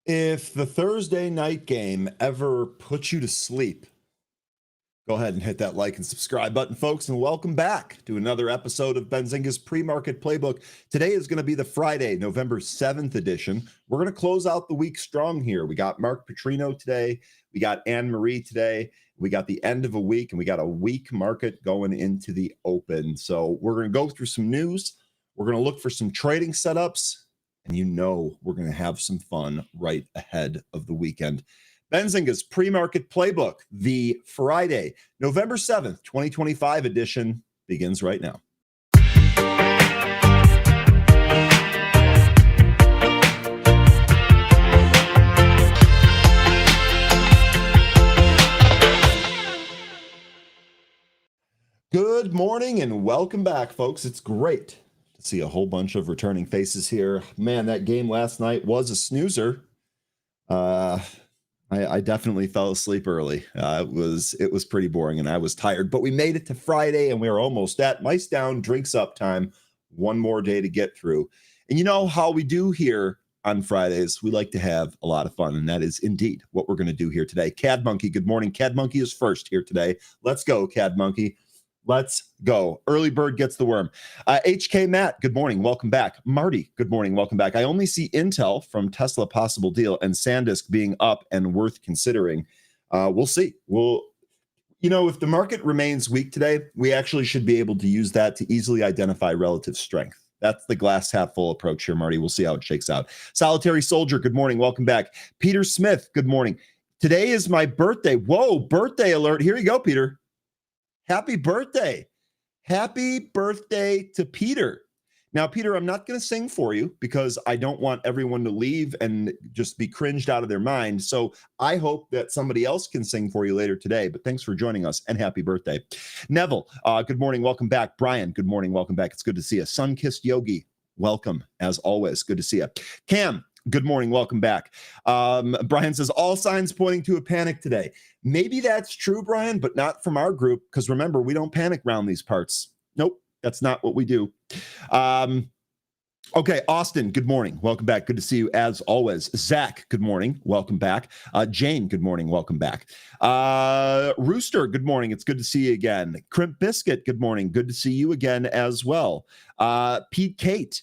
If the Thursday night game ever puts you to sleep, go ahead and hit that like and subscribe button, folks, and welcome back to another episode of Benzinga's Pre-Market Playbook. Today is going to be the Friday, November 7th edition. We're going to close out the week strong here. We got Mark Petrino today. We got Anne-Marie today. We got the end of a week, and we got a week market going into the open. So we're going to go through some news. We're going to look for some trading setups. And you know we're going to have some fun right ahead of the weekend. Benzinga's Pre-Market Playbook, the Friday, November 7th, 2025 edition begins right now. Good morning and welcome back, folks. It's great to see a whole bunch of returning faces here. Man, that game last night was a snoozer. I definitely fell asleep early. It was pretty boring and I was tired, but we made it to Friday and we are almost at mice down, drinks up time. One more day to get through. And you know how we do here on Fridays, we like to have a lot of fun, and that is indeed what we're going to do here today. Cad Monkey, good morning. Cad Monkey is first here today. Let's go, Cad Monkey. Let's go. Early bird gets the worm. HK Matt, good morning. Welcome back. Marty, good morning. Welcome back. I only see Intel from Tesla possible deal and SanDisk being up and worth considering. We'll see. If the market remains weak today, we actually should be able to use that to easily identify relative strength. That's the glass half full approach here, Marty. We'll see how it shakes out. Solitary Soldier, good morning. Welcome back. Peter Smith, good morning. Today is my birthday. Whoa, birthday alert. Here you go, Peter. Happy birthday. Happy birthday to Peter. Now, Peter, I'm not going to sing for you because I don't want everyone to leave and just be cringed out of their mind. So I hope that somebody else can sing for you later today. But thanks for joining us and happy birthday. Neville, good morning. Welcome back. Brian, good morning. Welcome back. It's good to see you. Sun-kissed Yogi, welcome as always. Good to see you. Cam, good morning. Welcome back. Brian says, all signs pointing to a panic today. Maybe that's true, Brian, but not from our group, because remember, we don't panic around these parts. Nope, that's not what we do. Okay, Austin, good morning. Welcome back. Good to see you as always. Zach, good morning. Welcome back. Jane, good morning. Welcome back. Rooster, good morning. It's good to see you again. Crimp Biscuit, good morning. Good to see you again as well. Pete Kate,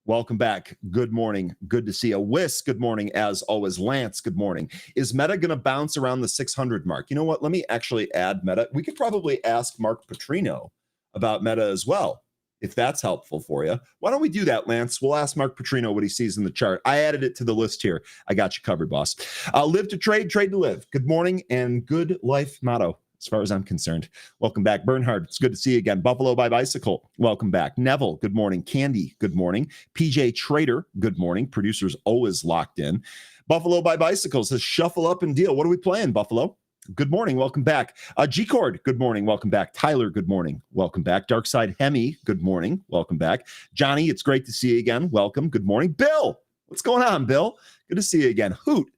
welcome back. Good morning. Good to see you. Whis, good morning as always. Lance, good morning. Is Meta going to bounce around the 600 mark? You know what? Let me actually add Meta. We could probably ask Mark Petrino about Meta as well, if that's helpful for you. Why don't we do that, Lance? We'll ask Mark Petrino what he sees in the chart. I added it to the list here. I got you covered, boss. Live to trade, trade to live. Good morning and good life motto, as far as I'm concerned. Welcome back. Bernhard, it's good to see you again. Buffalo by Bicycle, welcome back. Neville, good morning. Candy, good morning. PJ Trader, good morning. Producers always locked in. Buffalo by Bicycle says, shuffle up and deal. What are we playing, Buffalo? Good morning. Welcome back. G-Cord, good morning. Welcome back. Tyler, good morning. Welcome back. Darkside Hemi, good morning. Welcome back. Johnny, it's great to see you again. Welcome. Good morning. Bill, what's going on, Bill? Good to see you again. Hoot,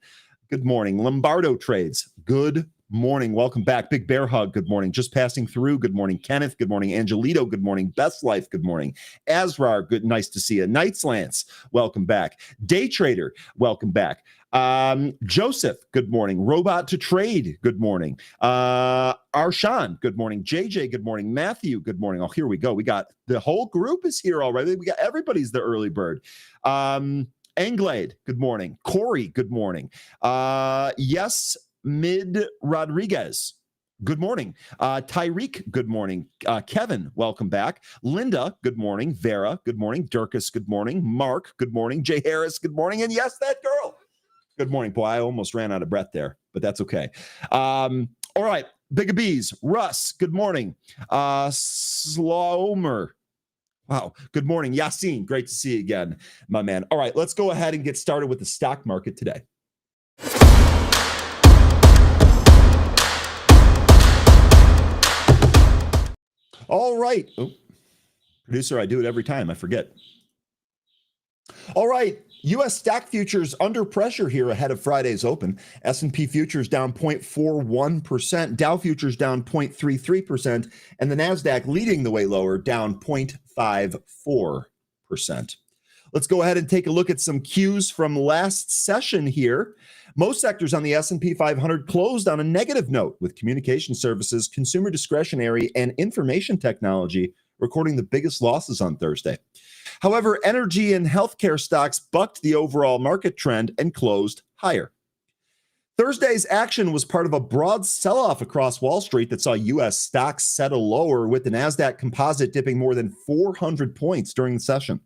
good morning. Lombardo Trades, good morning. Welcome back. Big Bear Hug, good morning. Just passing through, good morning. Kenneth, good morning. Angelito, good morning. Best Life, good morning. Azrar, good, nice to see you. Nights Lance, welcome back. Day Trader, welcome back. Joseph, good morning. Robot to Trade, good morning. Arshan, good morning. JJ, good morning. Matthew, good morning. Oh, here we go. We got the whole group is here already. We got everybody's the early bird. Anglade, good morning. Corey, good morning. Yes, Mid Rodriguez, good morning. Tyreek, good morning. Kevin, welcome back. Linda, good morning. Vera, good morning. Durkus, good morning. Mark, good morning. Jay Harris, good morning. And yes, that girl. Good morning. Boy, I almost ran out of breath there, but that's okay. All right. Big Bees. Russ, good morning. Slomer. Wow. Good morning. Yassine, great to see you again, my man. All right. Let's go ahead and get started with the stock market today. All right. Oh, producer, I do it every time. I forget. All right. U.S. stock futures under pressure here ahead of Friday's open. S&P futures down 0.41%, Dow futures down 0.33%, and the NASDAQ leading the way lower, down 0.54%. Let's go ahead and take a look at some cues from last session here. Most sectors on the S&P 500 closed on a negative note, with communication services, consumer discretionary, and information technology recording the biggest losses on Thursday. However, energy and healthcare stocks bucked the overall market trend and closed higher. Thursday's action was part of a broad sell-off across Wall Street that saw U.S. stocks settle lower, with the NASDAQ composite dipping more than 400 points during the session.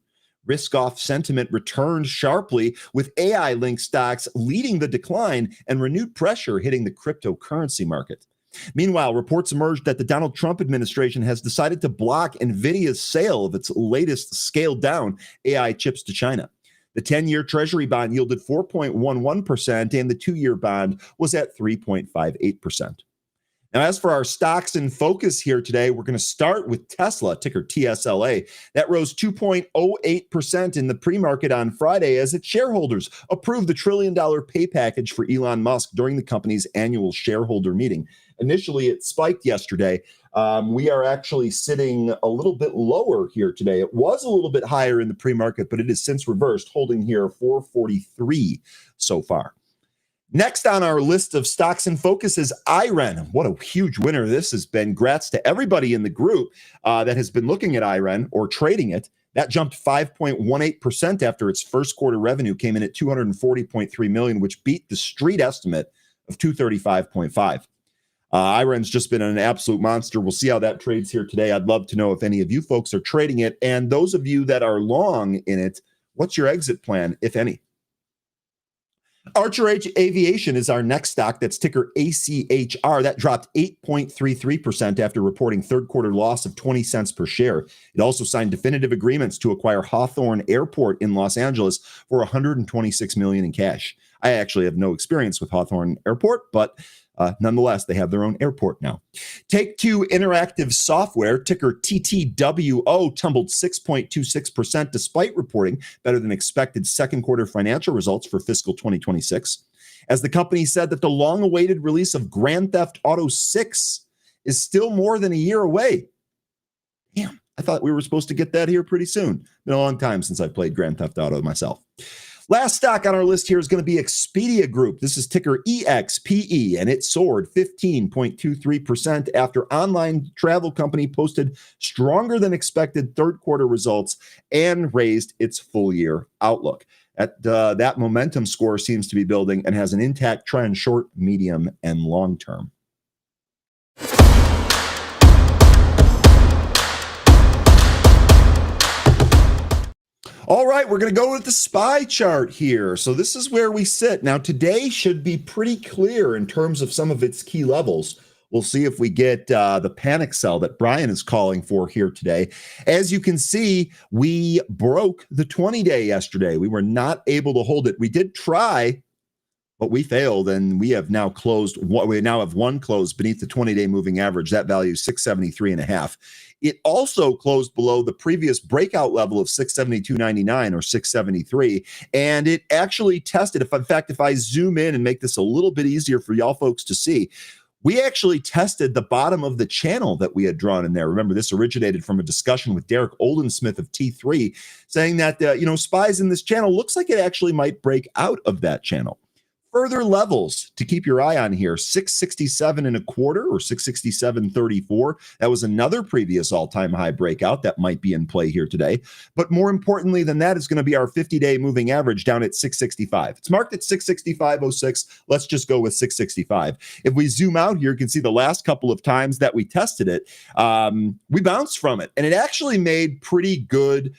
Risk-off sentiment returned sharply, with AI-linked stocks leading the decline and renewed pressure hitting the cryptocurrency market. Meanwhile, reports emerged that the Donald Trump administration has decided to block NVIDIA's sale of its latest scaled-down AI chips to China. The 10-year Treasury bond yielded 4.11%, and the 2-year bond was at 3.58%. Now, as for our stocks in focus here today, we're going to start with Tesla, ticker TSLA. That rose 2.08% in the pre-market on Friday as its shareholders approved the $1 trillion pay package for Elon Musk during the company's annual shareholder meeting. Initially, it spiked yesterday. We are actually sitting a little bit lower here today. It was a little bit higher in the pre-market, but it has since reversed, holding here 443 so far. Next on our list of stocks in focus is IREN. What a huge winner this has been. Congrats to everybody in the group that has been looking at IREN or trading it. That jumped 5.18% after its first quarter revenue came in at $240.3 million, which beat the street estimate of $235.5. IREN's just been an absolute monster. We'll see how that trades here today. I'd love to know if any of you folks are trading it. And those of you that are long in it, what's your exit plan, if any? Archer Aviation is our next stock. That's ticker ACHR. That dropped 8.33% after reporting third quarter loss of 20 cents per share. It also signed definitive agreements to acquire Hawthorne Airport in Los Angeles for $126 million in cash. I actually have no experience with Hawthorne Airport, but nonetheless, they have their own airport now. Take-Two Interactive Software, ticker TTWO, tumbled 6.26% despite reporting better than expected second quarter financial results for fiscal 2026, as the company said that the long-awaited release of Grand Theft Auto 6 is still more than a year away. Damn, I thought we were supposed to get that here pretty soon. Been a long time since I played Grand Theft Auto myself. Last stock on our list here is going to be Expedia Group. This is ticker EXPE, and it soared 15.23% after online travel company posted stronger than expected third quarter results and raised its full year outlook. That momentum score seems to be building and has an intact trend short, medium, and long term. All right, we're going to go with the SPY chart here. So this is where we sit. Now, today should be pretty clear in terms of some of its key levels. We'll see if we get the panic sell that Brian is calling for here today. As you can see, we broke the 20-day yesterday. We were not able to hold it. We did try, but we failed, and we have now closed. We now have one close beneath the 20-day moving average. That value is 673.5. It also closed below the previous breakout level of 672.99 or 673, and it actually tested. If I zoom in and make this a little bit easier for y'all folks to see, we actually tested the bottom of the channel that we had drawn in there. Remember, this originated from a discussion with Derek Oldensmith of T3, saying that SPYs in this channel looks like it actually might break out of that channel. Further levels to keep your eye on here, 667.25 or 667.34. That was another previous all-time high breakout that might be in play here today. But more importantly than that is going to be our 50-day moving average down at 665. It's marked at 665.06. Let's just go with 665. If we zoom out here, you can see the last couple of times that we tested it, we bounced from it. And it actually made pretty good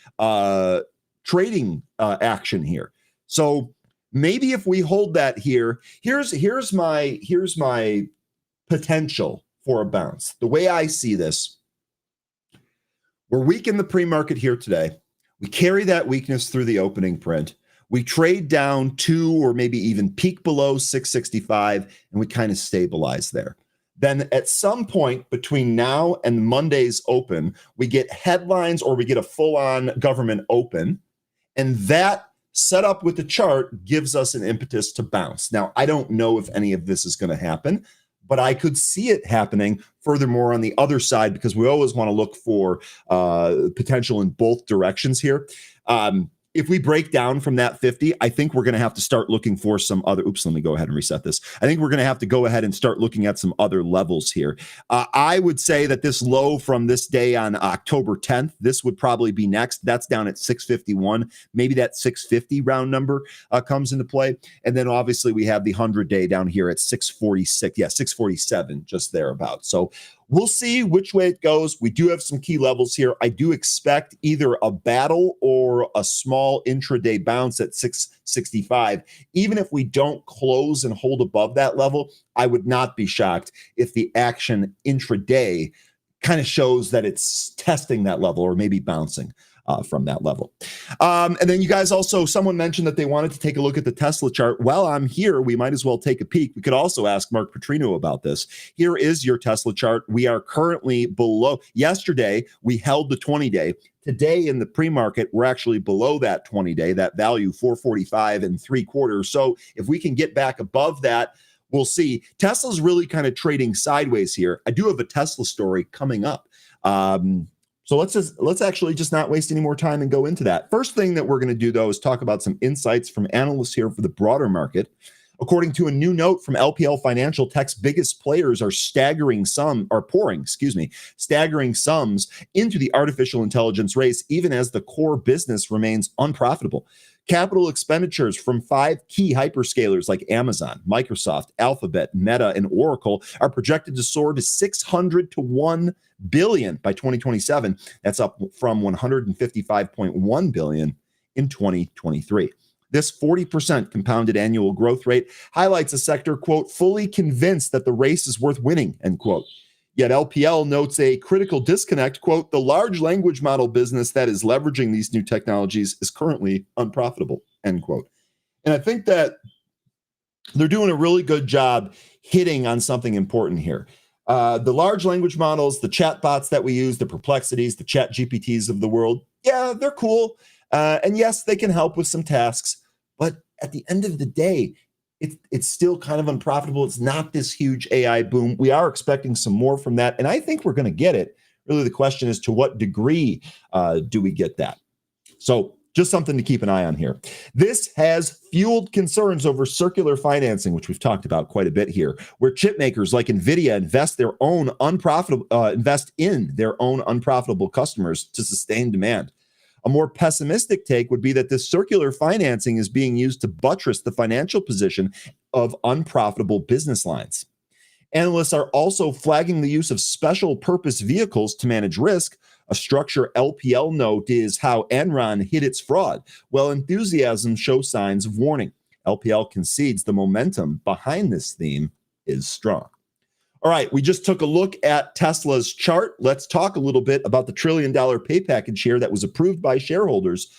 trading action here. So maybe if we hold that here, here's my potential for a bounce. The way I see this, we're weak in the pre-market here today. We carry that weakness through the opening print. We trade down to or maybe even peak below 665, and we kind of stabilize there. Then at some point between now and Monday's open, we get headlines or we get a full-on government open, and that set up with the chart gives us an impetus to bounce. Now, I don't know if any of this is going to happen, but I could see it happening. Furthermore, on the other side, because we always want to look for potential in both directions here. if we break down from that 50, I think we're going to have to start looking for some other, let me go ahead and reset this. I think we're going to have to go ahead and start looking at some other levels here. I would say that this low from this day on October 10th, this would probably be next. That's down at 651. Maybe that 650 round number comes into play. And then obviously we have the 100-day down here at 646. Yeah, 647, just thereabouts. So we'll see which way it goes. We do have some key levels here. I do expect either a battle or a small intraday bounce at 665. Even if we don't close and hold above that level, I would not be shocked if the action intraday kind of shows that it's testing that level or maybe bouncing from that level. And then you guys also, someone mentioned that they wanted to take a look at the Tesla chart. While I'm here, we might as well take a peek. We could also ask Mark Petrino about this. Here is your Tesla chart. We are currently below. Yesterday, we held the 20-day. Today in the pre-market, we're actually below that 20-day, that value 445 and 3/4. So if we can get back above that, we'll see. Tesla's really kind of trading sideways here. I do have a Tesla story coming up. So let's actually just not waste any more time and go into that. First thing that we're going to do, though, is talk about some insights from analysts here for the broader market. According to a new note from LPL Financial, tech's biggest players are pouring staggering sums into the artificial intelligence race, even as the core business remains unprofitable. Capital expenditures from 5 key hyperscalers like Amazon, Microsoft, Alphabet, Meta, and Oracle are projected to soar to $600 to $1 billion by 2027. That's up from $155.1 billion in 2023. This 40% compounded annual growth rate highlights a sector, quote, fully convinced that the race is worth winning, end quote. Yet LPL notes a critical disconnect, quote, the large language model business that is leveraging these new technologies is currently unprofitable, end quote. And I think that they're doing a really good job hitting on something important here. The large language models, the chat bots that we use, the Perplexities, the chat GPTs of the world, yeah, they're cool. And yes, they can help with some tasks. But at the end of the day, it's still kind of unprofitable. It's not this huge AI boom. We are expecting some more from that. And I think we're going to get it. Really, the question is to what degree do we get that? So just something to keep an eye on here. This has fueled concerns over circular financing, which we've talked about quite a bit here, where chip makers like NVIDIA invest in their own unprofitable customers to sustain demand. A more pessimistic take would be that this circular financing is being used to buttress the financial position of unprofitable business lines. Analysts are also flagging the use of special purpose vehicles to manage risk. A structure LPL note is how Enron hid its fraud, while enthusiasm shows signs of warning. LPL concedes the momentum behind this theme is strong. All right, we just took a look at Tesla's chart. Let's talk a little bit about the $1 trillion pay package here that was approved by shareholders.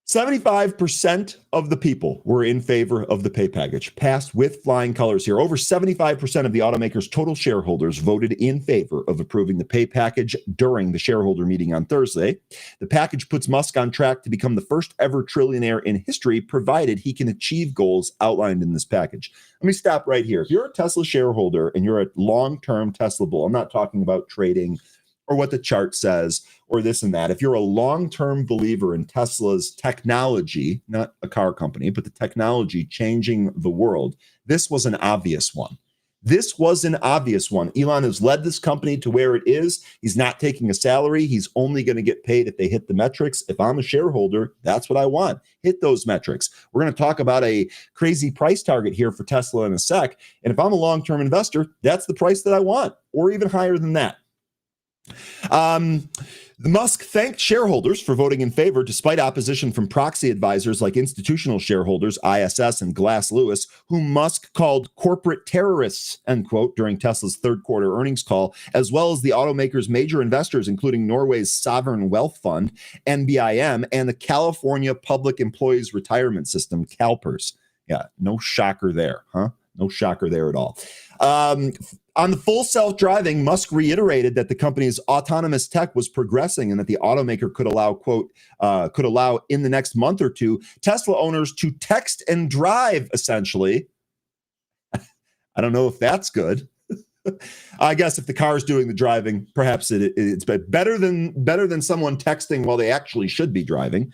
75% of the people were in favor of the pay package, passed with flying colors here. Over 75% of the automaker's total shareholders voted in favor of approving the pay package during the shareholder meeting on Thursday. The package puts Musk on track to become the first ever trillionaire in history, provided he can achieve goals outlined in this package. Let me stop right here. If you're a Tesla shareholder and you're a long-term Tesla bull, I'm not talking about trading or what the chart says or this and that. If you're a long-term believer in Tesla's technology, not a car company, but the technology changing the world, this was an obvious one. This was an obvious one. Elon has led this company to where it is. He's not taking a salary. He's only going to get paid if they hit the metrics. If I'm a shareholder, that's what I want. Hit those metrics. We're going to talk about a crazy price target here for Tesla in a sec. And if I'm a long-term investor, that's the price that I want, or even higher than that. Musk thanked shareholders for voting in favor despite opposition from proxy advisors like institutional shareholders, ISS and Glass Lewis, whom Musk called corporate terrorists, end quote, during Tesla's third quarter earnings call, as well as the automaker's major investors, including Norway's sovereign wealth fund, NBIM, and the California Public Employees Retirement System, CalPERS. Yeah, no shocker there, huh? No shocker there at all. On the full self-driving, Musk reiterated that the company's autonomous tech was progressing and that the automaker could allow, quote, in the next month or two, Tesla owners to text and drive, essentially. I don't know if that's good. I guess if the car is doing the driving, perhaps it's better than someone texting while they actually should be driving.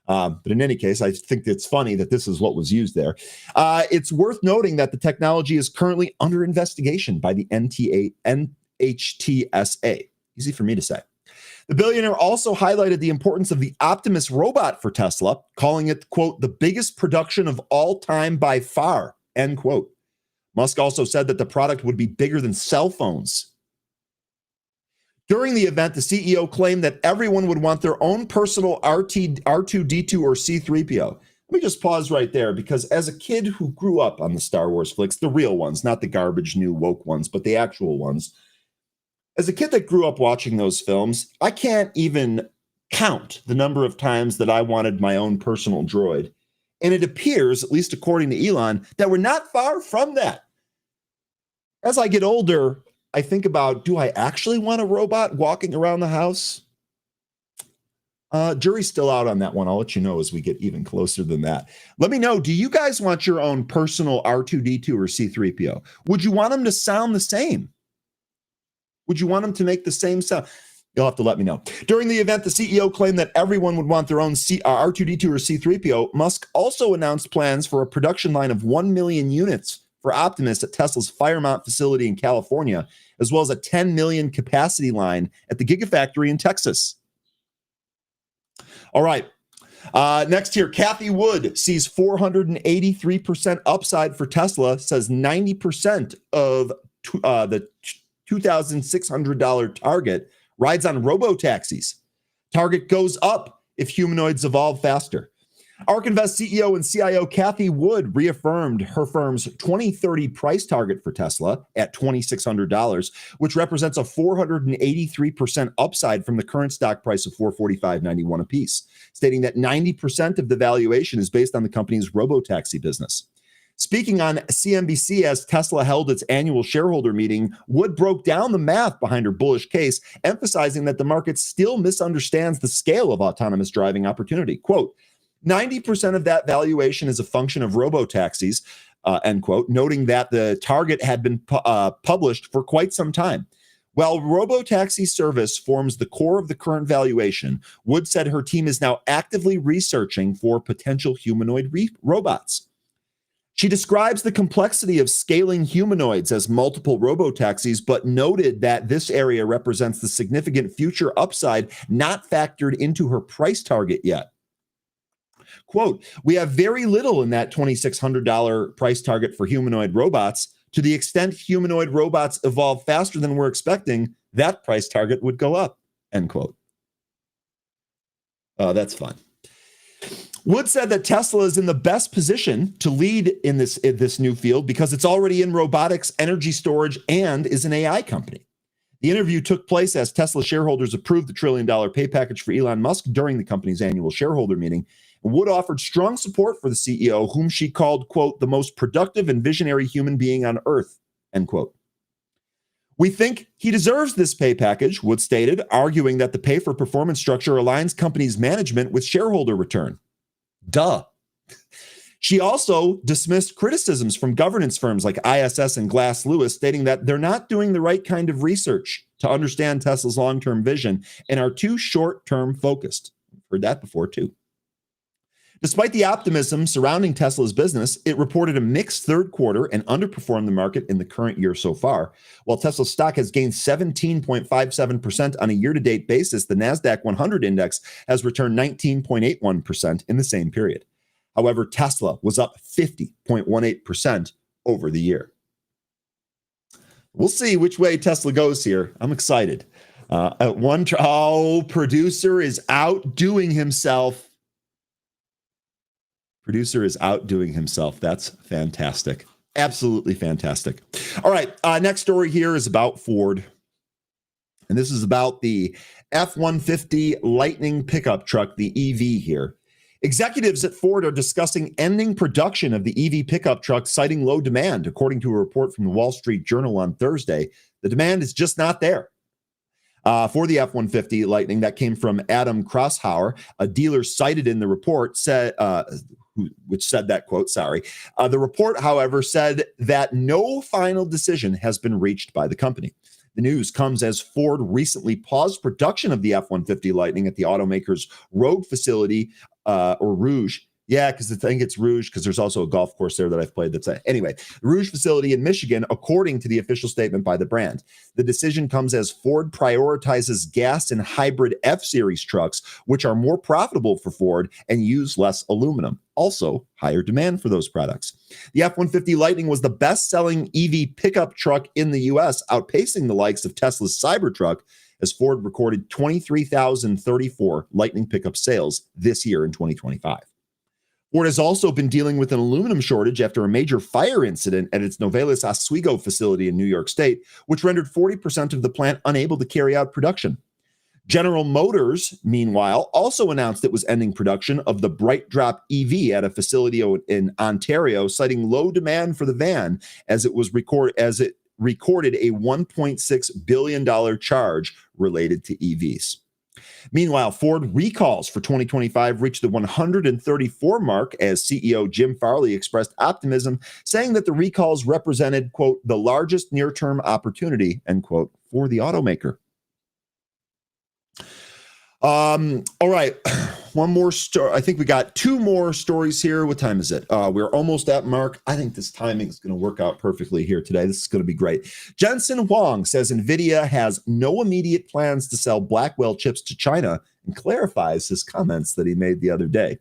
But in any case, I think it's funny that this is what was used there. It's worth noting that the technology is currently under investigation by the NHTSA. Easy for me to say. The billionaire also highlighted the importance of the Optimus robot for Tesla, calling it, quote, the biggest production of all time by far, end quote. Musk also said that the product would be bigger than cell phones. During the event, the CEO claimed that everyone would want their own personal R2D2 or C3PO. Let me just pause right there, because as a kid who grew up on the Star Wars flicks, the real ones, not the garbage new woke ones, but the actual ones, as a kid that grew up watching those films, I can't even count the number of times that I wanted my own personal droid. And it appears, at least according to Elon, that we're not far from that. As I get older, I think about, do I actually want a robot walking around the house? Jury's still out on that one. I'll let you know as we get even closer than that. Let me know, do you guys want your own personal R2D2 or C3PO? Would you want them to sound the same? Would you want them to make the same sound? You'll have to let me know. During the event, the CEO claimed that everyone would want their own R2D2 or C3PO. Musk also announced plans for a production line of 1 million units for Optimus at Tesla's Firemount facility in California, as well as a 10 million capacity line at the Gigafactory in Texas. All right. Next here, Kathy Wood sees 483% upside for Tesla, says 90% of the $2,600 target rides on robo-taxis. Target goes up if humanoids evolve faster. ARK Invest CEO and CIO Kathy Wood reaffirmed her firm's 2030 price target for Tesla at $2,600, which represents a 483% upside from the current stock price of $445.91 apiece, stating that 90% of the valuation is based on the company's robo-taxi business. Speaking on CNBC as Tesla held its annual shareholder meeting, Wood broke down the math behind her bullish case, emphasizing that the market still misunderstands the scale of autonomous driving opportunity. Quote, 90% of that valuation is a function of robo-taxis, end quote, noting that the target had been published for quite some time. While robo-taxi service forms the core of the current valuation, Wood said her team is now actively researching for potential humanoid robots. She describes the complexity of scaling humanoids as multiple robo-taxis, but noted that this area represents the significant future upside not factored into her price target yet. Quote, we have very little in that $2,600 price target for humanoid robots. To the extent humanoid robots evolve faster than we're expecting, that price target would go up, end quote. That's fun. Wood said that Tesla is in the best position to lead in this new field because it's already in robotics, energy storage, and is an AI company. The interview took place as Tesla shareholders approved the $1 trillion pay package for Elon Musk during the company's annual shareholder meeting. Wood offered strong support for the CEO, whom she called, quote, the most productive and visionary human being on earth, end quote. We think he deserves this pay package, Wood stated, arguing that the pay for performance structure aligns companies' management with shareholder return. Duh. She also dismissed criticisms from governance firms like ISS and Glass Lewis, stating that they're not doing the right kind of research to understand Tesla's long-term vision and are too short-term focused. Heard that before, too. Despite the optimism surrounding Tesla's business, it reported a mixed third quarter and underperformed the market in the current year so far. While Tesla's stock has gained 17.57% on a year-to-date basis, the NASDAQ 100 index has returned 19.81% in the same period. However, Tesla was up 50.18% over the year. We'll see which way Tesla goes here. I'm excited. Producer is outdoing himself. Producer is outdoing himself. That's fantastic. Absolutely fantastic. All right. Next story here is about Ford. And this is about the F-150 Lightning pickup truck, the EV here. Executives at Ford are discussing ending production of the EV pickup truck, citing low demand, according to a report from the Wall Street Journal on Thursday. The demand is just not there. For the F-150 Lightning, that came from Adam Crosshauer, a dealer cited in the report, which said that quote, sorry. The report, however, said that no final decision has been reached by the company. The news comes as Ford recently paused production of the F-150 Lightning at the automaker's Rogue facility or Rouge. Yeah, because I think it's Rouge, because there's also a golf course there that I've played. Anyway, the Rouge facility in Michigan, according to the official statement by the brand. The decision comes as Ford prioritizes gas and hybrid F-Series trucks, which are more profitable for Ford and use less aluminum. Also, higher demand for those products. The F-150 Lightning was the best-selling EV pickup truck in the U.S., outpacing the likes of Tesla's Cybertruck, as Ford recorded 23,034 Lightning pickup sales this year in 2025. Ford has also been dealing with an aluminum shortage after a major fire incident at its Novelis Oswego facility in New York State, which rendered 40% of the plant unable to carry out production. General Motors, meanwhile, also announced it was ending production of the Bright Drop EV at a facility in Ontario, citing low demand for the van as it recorded a $1.6 billion charge related to EVs. Meanwhile, Ford recalls for 2025 reached the 134 mark as CEO Jim Farley expressed optimism, saying that the recalls represented, quote, the largest near-term opportunity, end quote, for the automaker. All right. One more story. I think we got two more stories here. What time is it? We're almost at mark. I think this timing is going to work out perfectly here today. This is going to be great. Jensen Huang says NVIDIA has no immediate plans to sell Blackwell chips to China and clarifies his comments that he made the other day.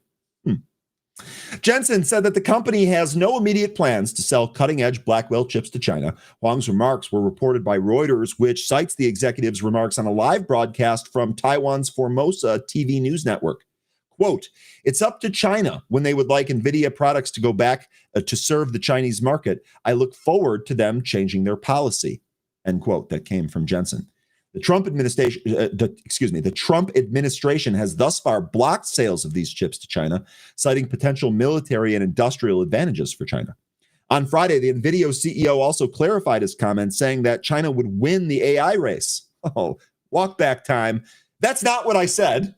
Jensen said that the company has no immediate plans to sell cutting-edge Blackwell chips to China. Huang's remarks were reported by Reuters, which cites the executive's remarks on a live broadcast from Taiwan's Formosa TV news network. Quote, it's up to China when they would like NVIDIA products to go back to serve the Chinese market. I look forward to them changing their policy, end quote. That came from Jensen. The Trump administration has thus far blocked sales of these chips to China, citing potential military and industrial advantages for China. On Friday, the NVIDIA CEO also clarified his comments, saying that China would win the AI race. Oh, walk back time. That's not what I said,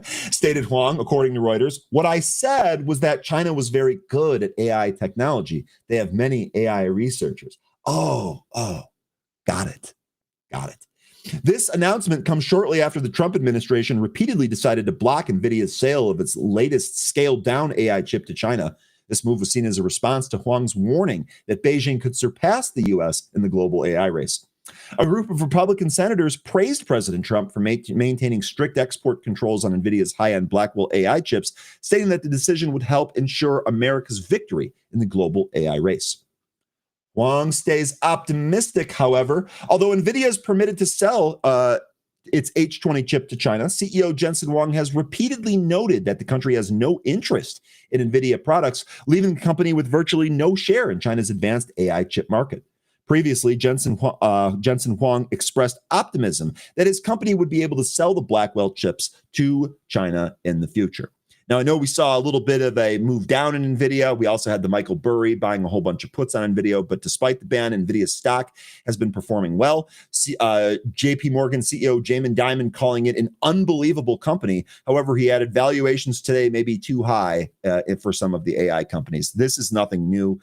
stated Huang, according to Reuters. What I said was that China was very good at AI technology. They have many AI researchers. Oh, got it. This announcement comes shortly after the Trump administration repeatedly decided to block NVIDIA's sale of its latest scaled-down AI chip to China. This move was seen as a response to Huang's warning that Beijing could surpass the U.S. in the global AI race. A group of Republican senators praised President Trump for maintaining strict export controls on NVIDIA's high-end Blackwell AI chips, stating that the decision would help ensure America's victory in the global AI race. Huang stays optimistic, however. Although NVIDIA is permitted to sell its H20 chip to China, CEO Jensen Huang has repeatedly noted that the country has no interest in NVIDIA products, leaving the company with virtually no share in China's advanced AI chip market. Previously, Jensen Huang expressed optimism that his company would be able to sell the Blackwell chips to China in the future. Now, I know we saw a little bit of a move down in NVIDIA. We also had the Michael Burry buying a whole bunch of puts on NVIDIA, but despite the ban, NVIDIA's stock has been performing well. JP Morgan CEO Jamie Dimon calling it an unbelievable company. However, he added valuations today may be too high for some of the AI companies. This is nothing new.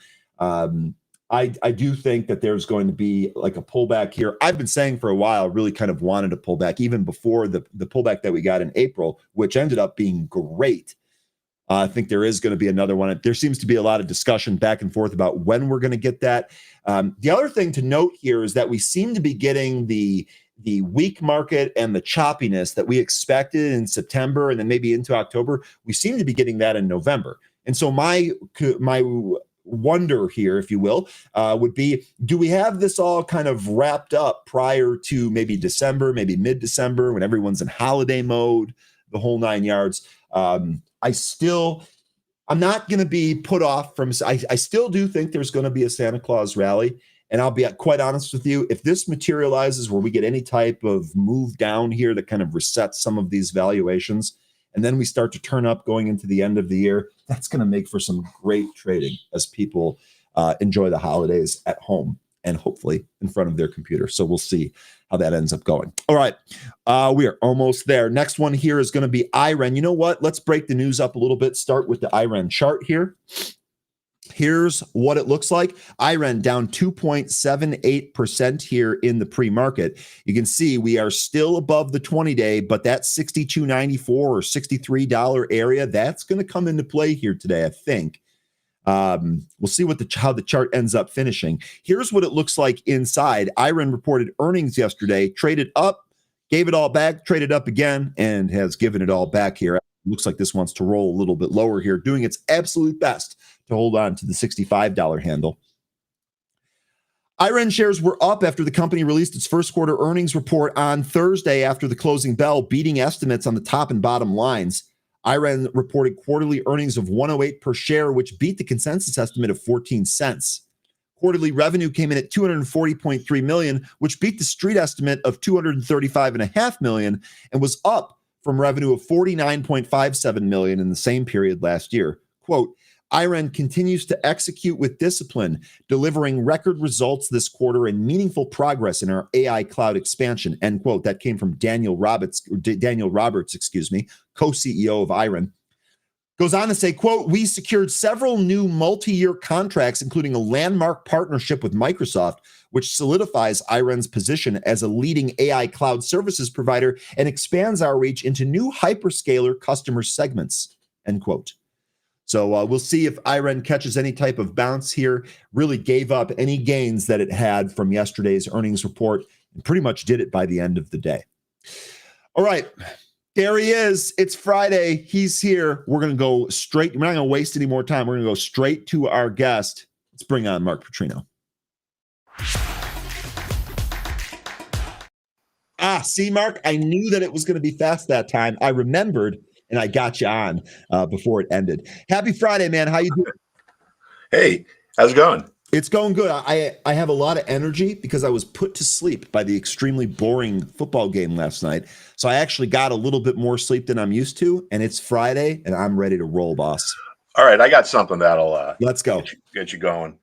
I do think that there's going to be like a pullback here. I've been saying for a while, really kind of wanted a pullback even before the pullback that we got in April, which ended up being great. I think there is going to be another one. There seems to be a lot of discussion back and forth about when we're going to get that. The other thing to note here is that we seem to be getting the weak market and the choppiness that we expected in September and then maybe into October. We seem to be getting that in November. And so my wonder here, if you will, would be, do we have this all kind of wrapped up prior to maybe December, maybe mid-December when everyone's in holiday mode, the whole 9 yards? I'm not going to be put off from, I still do think there's going to be a Santa Claus rally. And I'll be quite honest with you, if this materializes where we get any type of move down here that kind of resets some of these valuations, and then we start to turn up going into the end of the year, that's going to make for some great trading as people enjoy the holidays at home and hopefully in front of their computer. So we'll see how that ends up going. All right, we are almost there. Next one here is going to be IREN. You know what? Let's break the news up a little bit. Start with the IREN chart here. Here's what it looks like. IREN down 2.78% here in the pre-market. You can see we are still above the 20-day, but that $62.94 or $63 area, that's going to come into play here today, I think. We'll see how the chart ends up finishing. Here's what it looks like inside. IREN reported earnings yesterday, traded up, gave it all back, traded up again, and has given it all back here. Looks like this wants to roll a little bit lower here, doing its absolute best to hold on to the $65 handle. IREN shares were up after the company released its first quarter earnings report on Thursday after the closing bell, beating estimates on the top and bottom lines. IREN reported quarterly earnings of $1.08 per share, which beat the consensus estimate of 14 cents. Quarterly revenue came in at $240.3 million, which beat the street estimate of $235.5 million and was up from revenue of $49.57 million in the same period last year. Quote, IREN continues to execute with discipline, delivering record results this quarter and meaningful progress in our AI cloud expansion, end quote. That came from Daniel Roberts, co-CEO of IREN. Goes on to say, quote, we secured several new multi-year contracts, including a landmark partnership with Microsoft, which solidifies IREN's position as a leading AI cloud services provider and expands our reach into new hyperscaler customer segments, end quote. So we'll see if IREN catches any type of bounce here, really gave up any gains that it had from yesterday's earnings report and pretty much did it by the end of the day. All right. There he is. It's Friday. He's here. We're going to go straight. We're not going to waste any more time. We're going to go straight to our guest. Let's bring on Mark Petrino. See, Mark, I knew that it was going to be fast that time. I remembered, and I got you on before it ended. Happy Friday, man. How you doing? Hey, how's it going? It's going good. I have a lot of energy because I was put to sleep by the extremely boring football game last night. So I actually got a little bit more sleep than I'm used to, and it's Friday, and I'm ready to roll, boss. All right, I got something that'll let's go get you going.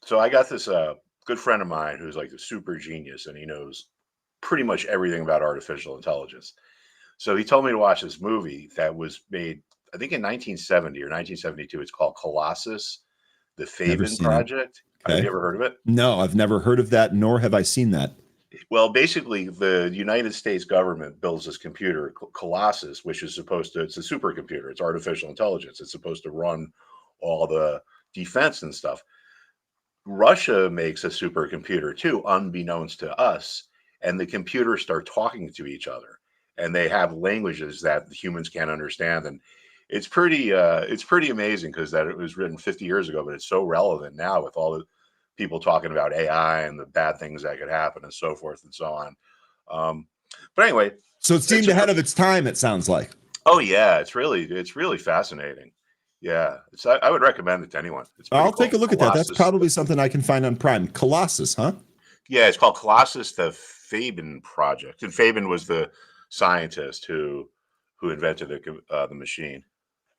So I got this good friend of mine who's like a super genius, and he knows pretty much everything about artificial intelligence. So he told me to watch this movie that was made, I think, in 1970 or 1972. It's called Colossus, the Faven Project. Okay. Have you ever heard of it? No, I've never heard of that, nor have I seen that. Well, basically, the United States government builds this computer, Colossus, which is supposed to, it's a supercomputer. It's artificial intelligence. It's supposed to run all the defense and stuff. Russia makes a supercomputer too, unbeknownst to us. And the computers start talking to each other. And they have languages that humans can't understand. And it's pretty amazing because that it was written 50 years ago, but it's so relevant now with all the people talking about AI and the bad things that could happen and so forth and so on. But anyway, so it seemed ahead of its time, it sounds like. Oh yeah, it's really fascinating. Yeah, I would recommend it to anyone. I'll take a look at that. That's probably something I can find on Prime. Colossus, huh? Yeah, it's called Colossus, the Faven Project, and Faven was the scientist who invented the machine.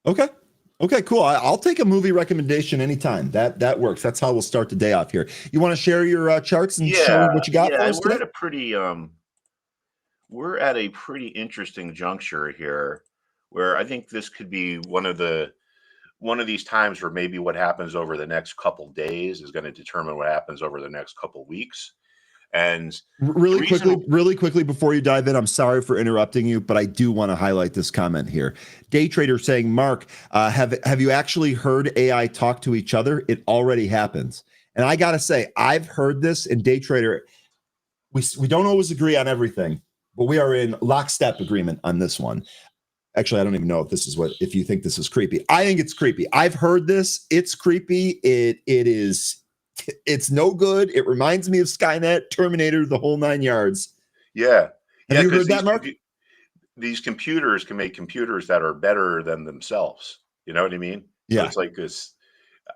Okay, cool. I'll take a movie recommendation anytime. That works. That's how we'll start the day off here. You want to share your charts and show what you got for us today? We're at a pretty interesting juncture here, where I think this could be one of these times where maybe what happens over the next couple days is going to determine what happens over the next couple weeks. And really quickly before you dive in, I'm sorry for interrupting you, but I do want to highlight this comment here. Day trader saying, Mark, have you actually heard AI talk to each other? It already happens. And I got to say, I've heard this in day trader. We don't always agree on everything, but we are in lockstep agreement on this one. Actually, I don't even know if you think this is creepy. I think it's creepy. I've heard this. It's creepy. It's no good. It reminds me of Skynet, Terminator, the whole 9 yards. Yeah. Have you heard that, Mark? These computers can make computers that are better than themselves. You know what I mean? Yeah. So it's like this.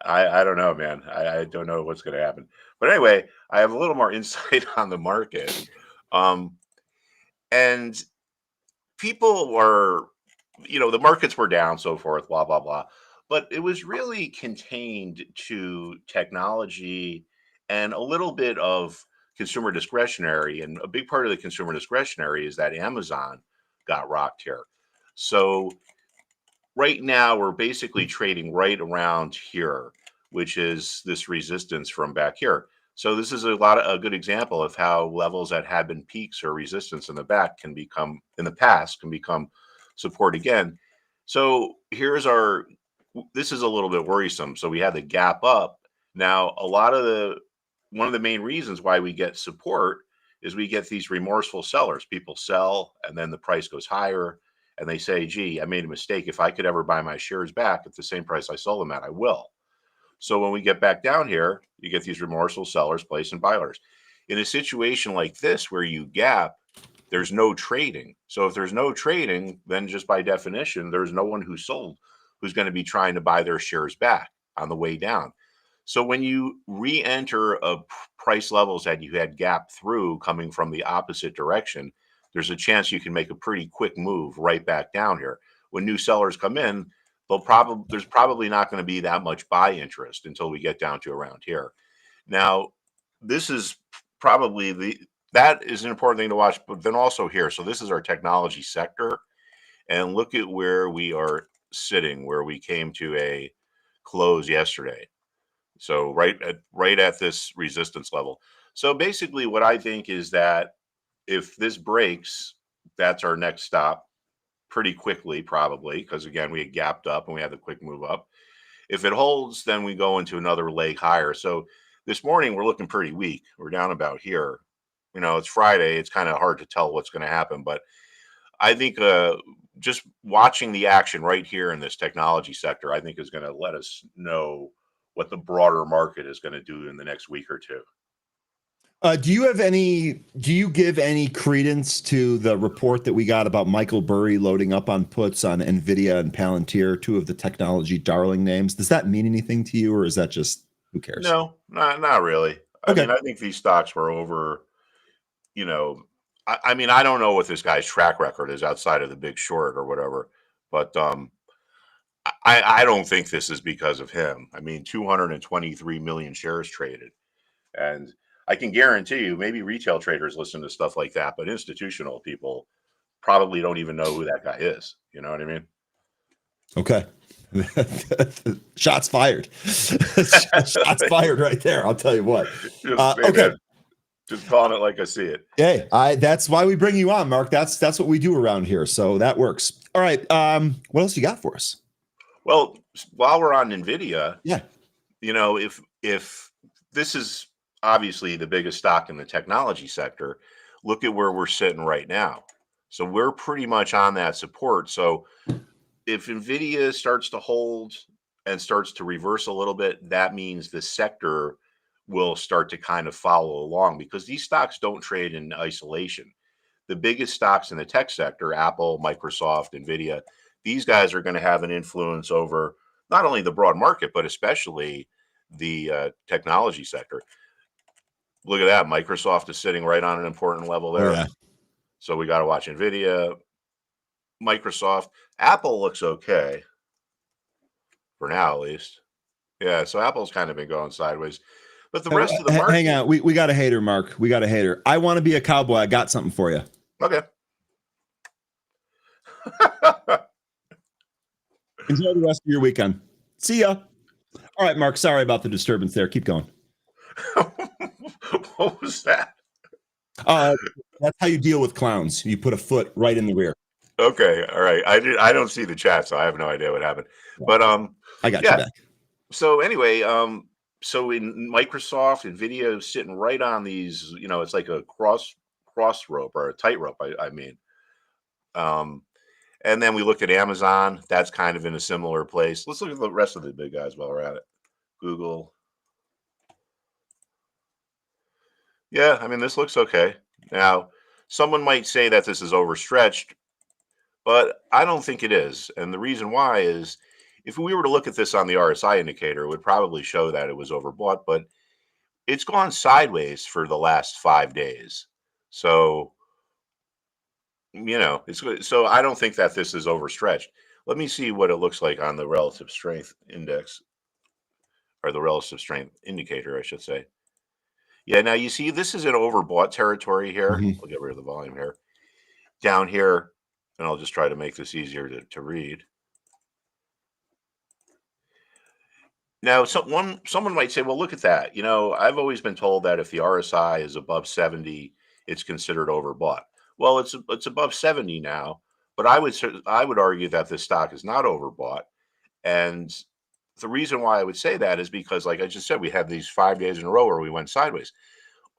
I don't know, man. I don't know what's going to happen. But anyway, I have a little more insight on the market. And people were, the markets were down, so forth, blah, blah, blah. But it was really contained to technology and a little bit of consumer discretionary. And a big part of the consumer discretionary is that Amazon got rocked here. So right now we're basically trading right around here, which is this resistance from back here. So this is a good example of how levels that had been peaks or resistance in the back can become, in the past, can become support again. So this is a little bit worrisome. So we had the gap up. Now, one of the main reasons why we get support is we get these remorseful sellers. People sell and then the price goes higher and they say, gee, I made a mistake. If I could ever buy my shares back at the same price I sold them at, I will. So when we get back down here, you get these remorseful sellers placing buy orders. In a situation like this where you gap, there's no trading. So if there's no trading, then just by definition, there's no one who sold who's going to be trying to buy their shares back on the way down. So when you re-enter price levels that you had gap through coming from the opposite direction, there's a chance you can make a pretty quick move right back down here. When new sellers come in, there's probably not going to be that much buy interest until we get down to around here. Now, this is probably that is an important thing to watch, but then also here. So this is our technology sector, and look at where we are sitting, where we came to a close yesterday. So right at this resistance level. So basically what I think is that if this breaks, that's our next stop pretty quickly, probably, because again, we had gapped up and we had the quick move up. If it holds, then we go into another leg higher. So this morning we're looking pretty weak. We're down about here. It's Friday. It's kind of hard to tell what's going to happen, but I think just watching the action right here in this technology sector, I think is going to let us know what the broader market is going to do in the next week or two. Do you give any credence to the report that we got about Michael Burry loading up on puts on Nvidia and Palantir, two of the technology darling names? Does that mean anything to you, or is that just who cares? No, not really. Okay. I mean, I think these stocks were over, I mean, I don't know what this guy's track record is outside of the big short or whatever, but I don't think this is because of him. I mean, 223 million shares traded. And I can guarantee you, maybe retail traders listen to stuff like that, but institutional people probably don't even know who that guy is. You know what I mean? Okay. Shots fired. Shots fired right there. I'll tell you what. Okay. Just calling it like I see it. Hey, that's why we bring you on, Mark. That's what we do around here. So that works. All right. What else you got for us? Well, while we're on Nvidia, yeah, if this is obviously the biggest stock in the technology sector, look at where we're sitting right now. So we're pretty much on that support. So if Nvidia starts to hold and starts to reverse a little bit, that means the sector will start to kind of follow along, because these stocks don't trade in isolation. The biggest stocks in the tech sector, Apple, Microsoft, Nvidia, these guys are going to have an influence over not only the broad market, but especially the technology sector. Look at that. Microsoft is sitting right on an important level there. Oh, yeah. So we got to watch Nvidia, Microsoft. Apple looks okay for now, at least. Yeah, so Apple's kind of been going sideways. But the rest of the market... Hang on. We got a hater, Mark. We got a hater. I want to be a cowboy. I got something for you. Okay. Enjoy the rest of your weekend. See ya. All right, Mark. Sorry about the disturbance there. Keep going. What was that? That's how you deal with clowns. You put a foot right in the rear. Okay. All right. I don't see the chat, so I have no idea what happened. But I got you back. So anyway, so in Microsoft, Nvidia is sitting right on these, it's like a cross rope or a tightrope, I mean. And then we looked at Amazon. That's kind of in a similar place. Let's look at the rest of the big guys while we're at it. Google. Yeah, I mean, this looks okay. Now, someone might say that this is overstretched, but I don't think it is. And the reason why is, if we were to look at this on the RSI indicator, it would probably show that it was overbought, but it's gone sideways for the last 5 days. So, so I don't think that this is overstretched. Let me see what it looks like on the relative strength index, or the relative strength indicator, I should say. Yeah, now you see this is an overbought territory here. Mm-hmm. I'll get rid of the volume here. Down here, and I'll just try to make this easier to read. Now, someone might say, "Well, look at that." I've always been told that if the RSI is above 70, it's considered overbought. Well, it's above 70 now, but I would argue that this stock is not overbought. And the reason why I would say that is because, like I just said, we had these 5 days in a row where we went sideways.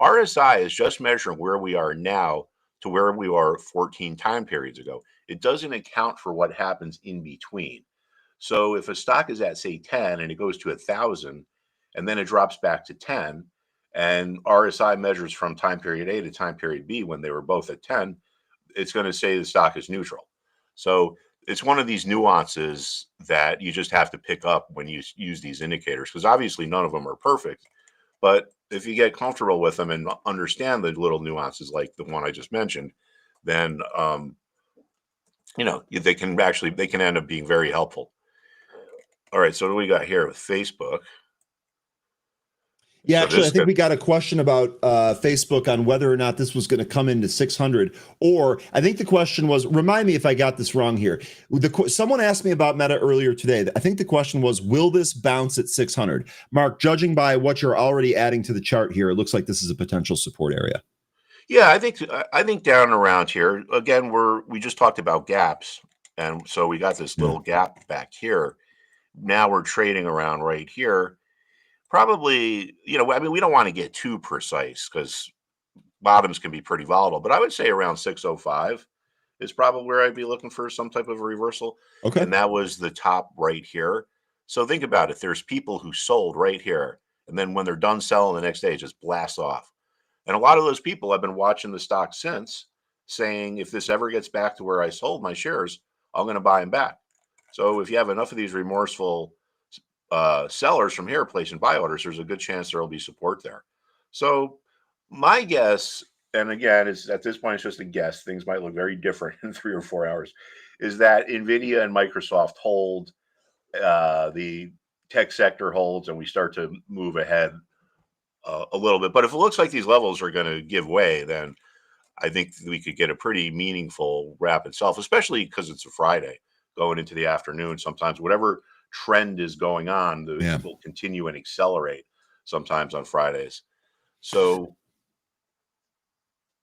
RSI is just measuring where we are now to where we were 14 time periods ago. It doesn't account for what happens in between. So if a stock is at, say, 10 and it goes to 1,000 and then it drops back to 10, and RSI measures from time period A to time period B when they were both at 10, it's going to say the stock is neutral. So it's one of these nuances that you just have to pick up when you use these indicators, because obviously none of them are perfect. But if you get comfortable with them and understand the little nuances like the one I just mentioned, then they can end up being very helpful. All right, so what do we got here with Facebook? Yeah, So actually, I this think we got a question about Facebook on whether or not this was going to come into 600. Or I think the question was, remind me if I got this wrong here. Someone asked me about Meta earlier today. I think the question was, will this bounce at 600? Mark, judging by what you're already adding to the chart here, it looks like this is a potential support area. Yeah, I think down around here again. We just talked about gaps, and so we got this little gap back here. Now we're trading around right here. Probably, I mean, we don't want to get too precise because bottoms can be pretty volatile, but I would say around 605 is probably where I'd be looking for some type of a reversal. Okay. And that was the top right here. So think about it. There's people who sold right here, and then when they're done selling the next day, it just blasts off. And a lot of those people have been watching the stock since, saying, if this ever gets back to where I sold my shares, I'm going to buy them back. So if you have enough of these remorseful sellers from here placing buy orders, there's a good chance there will be support there. So my guess, and again, is at this point, it's just a guess. Things might look very different in 3 or 4 hours. Is that Nvidia and Microsoft hold, the tech sector holds, and we start to move ahead a little bit. But if it looks like these levels are going to give way, then I think we could get a pretty meaningful rapid self, especially because it's a Friday going into the afternoon. Sometimes whatever trend is going on, will continue and accelerate sometimes on Fridays. So,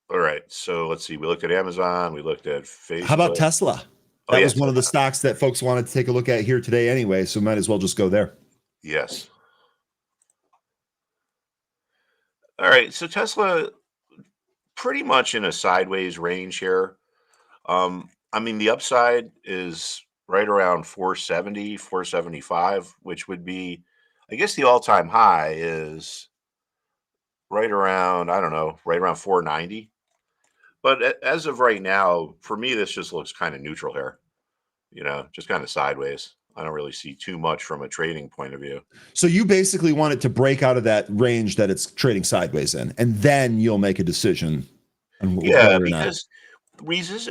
all right. So let's see. We looked at Amazon. We looked at Facebook. How about Tesla? Oh, That yes. was one of the stocks that folks wanted to take a look at here today anyway, so might as well just go there. Yes. All right. So Tesla pretty much in a sideways range here. I mean, the upside is right around 470, 475, which would be, I guess the all-time high is right around, I don't know, right around 490. But as of right now, for me, this just looks kind of neutral here, just kind of sideways. I don't really see too much from a trading point of view. So you basically want it to break out of that range that it's trading sideways in, and then you'll make a decision on whether or not. Because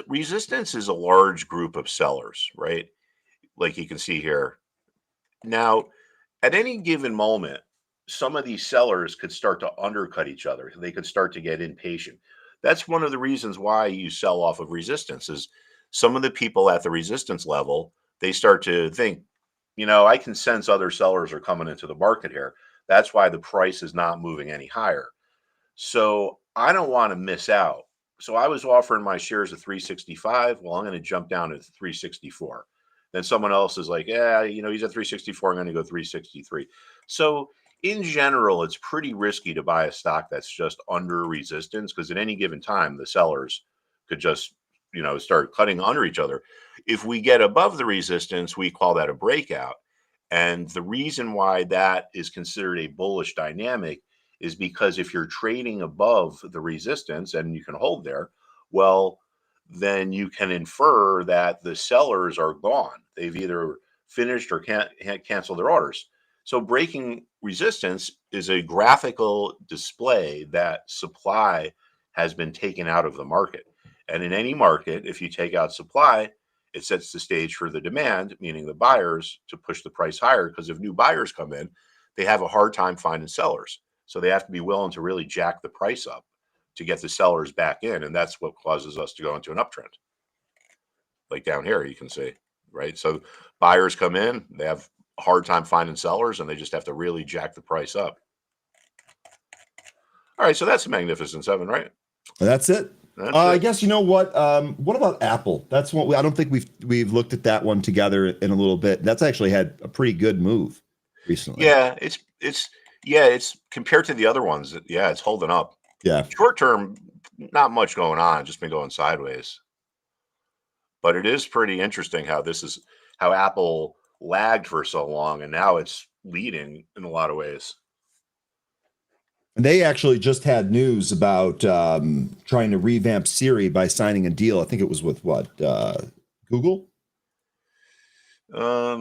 resistance is a large group of sellers, right? Like you can see here. Now, at any given moment, some of these sellers could start to undercut each other. They could start to get impatient. That's one of the reasons why you sell off of resistance is some of the people at the resistance level, they start to think, I can sense other sellers are coming into the market here. That's why the price is not moving any higher. So I don't want to miss out. So I was offering my shares at 365. Well, I'm going to jump down to 364. Then someone else is like, yeah, he's at 364. I'm going to go 363. So in general, it's pretty risky to buy a stock that's just under resistance because at any given time, the sellers could just, start cutting under each other. If we get above the resistance, we call that a breakout. And the reason why that is considered a bullish dynamic is because if you're trading above the resistance and you can hold there, well, then you can infer that the sellers are gone. They've either finished or can't cancel their orders. So breaking resistance is a graphical display that supply has been taken out of the market. And in any market, if you take out supply, it sets the stage for the demand, meaning the buyers, to push the price higher. Because if new buyers come in, they have a hard time finding sellers. So they have to be willing to really jack the price up to get the sellers back in. And that's what causes us to go into an uptrend. Like down here, you can see, right? So buyers come in, they have a hard time finding sellers, and they just have to really jack the price up. All right, so that's a Magnificent Seven, right? That's it. That's I it. guess you know what? What about Apple? That's what I don't think we've looked at that one together in a little bit. That's actually had a pretty good move recently. Yeah, it's compared to the other ones. Yeah, it's holding up. Yeah. Short term, not much going on. Just been going sideways. But it is pretty interesting how Apple lagged for so long, and now it's leading in a lot of ways. And they actually just had news about trying to revamp Siri by signing a deal. I think it was with what Google. Let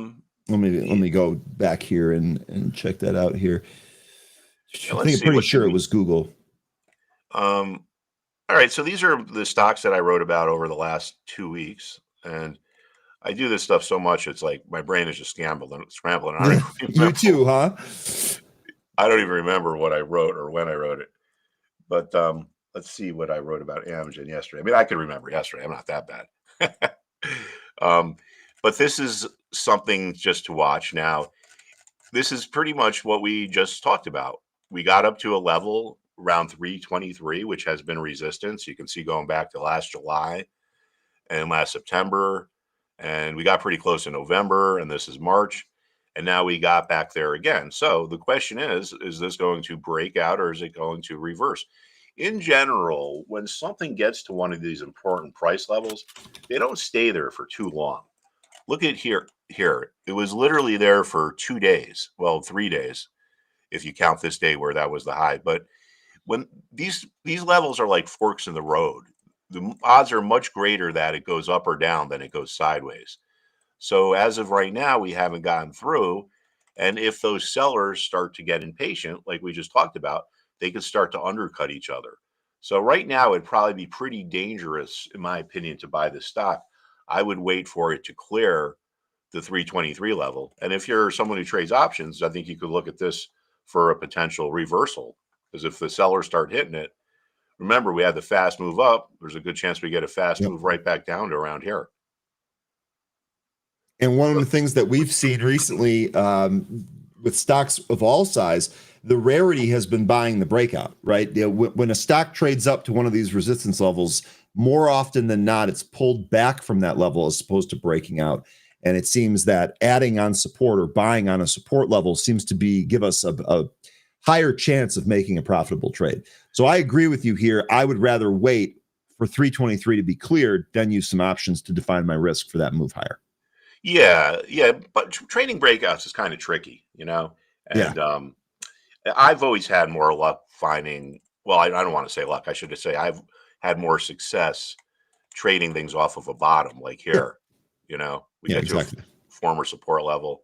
me go back here and check that out here. Yeah, I let's think I'm see pretty what sure it was Google. All right, so these are the stocks that I wrote about over the last 2 weeks, and I do this stuff so much it's like my brain is just scrambling. You too, huh? I don't even remember what I wrote or when I wrote it. But let's see what I wrote about Amgen yesterday. I mean, I could remember yesterday. I'm not that bad. um, but this is something just to watch now. This is pretty much what we just talked about. We got up to a level around 323, which has been resistance. You can see going back to last July and last September. And we got pretty close in November, and this is March. And now we got back there again. So the question is this going to break out or is it going to reverse? In general, when something gets to one of these important price levels, they don't stay there for too long. Look at here. It was literally there for 2 days. Well, 3 days, if you count this day where that was the high. But when these levels are like forks in the road, the odds are much greater that it goes up or down than it goes sideways. So as of right now, we haven't gotten through. And if those sellers start to get impatient, like we just talked about, they can start to undercut each other. So right now, it'd probably be pretty dangerous, in my opinion, to buy this stock. I would wait for it to clear the 323 level. And if you're someone who trades options, I think you could look at this for a potential reversal. Because if the sellers start hitting it, remember, we had the fast move up. There's a good chance we get a fast move right back down to around here. And one of the things that we've seen recently with stocks of all size, the rarity has been buying the breakout, right? When a stock trades up to one of these resistance levels, more often than not, it's pulled back from that level as opposed to breaking out. And it seems that adding on support or buying on a support level seems to give us a higher chance of making a profitable trade. So I agree with you here. I would rather wait for 323 to be cleared than use some options to define my risk for that move higher. Yeah, but trading breakouts is kind of tricky, And I've always had more luck finding. Well, I don't want to say luck. I should say I've had more success trading things off of a bottom, like here. We get to a former support level,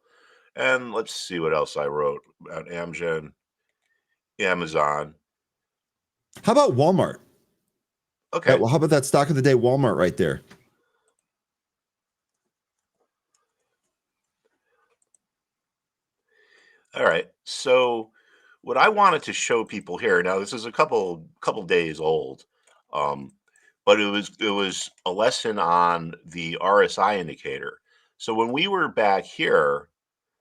and let's see what else I wrote about Amgen, Amazon. How about Walmart? Okay. Well, how about that stock of the day, Walmart, right there? All right. So what I wanted to show people here, now this is a couple days old, but it was a lesson on the RSI indicator. So when we were back here,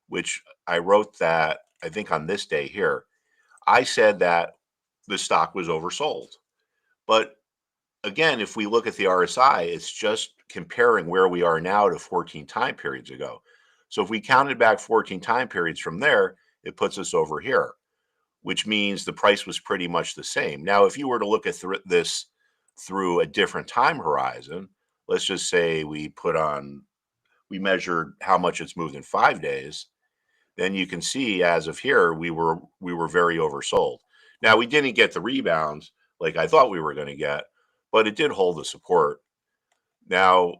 which I wrote that I think on this day here, I said that the stock was oversold. But again, if we look at the RSI, it's just comparing where we are now to 14 time periods ago. So if we counted back 14 time periods from there, it puts us over here, which means the price was pretty much the same. Now, if you were to look at this through a different time horizon, let's just say we measured how much it's moved in 5 days, then you can see as of here, we were very oversold. Now, we didn't get the rebounds like I thought we were going to get, but it did hold the support. Now,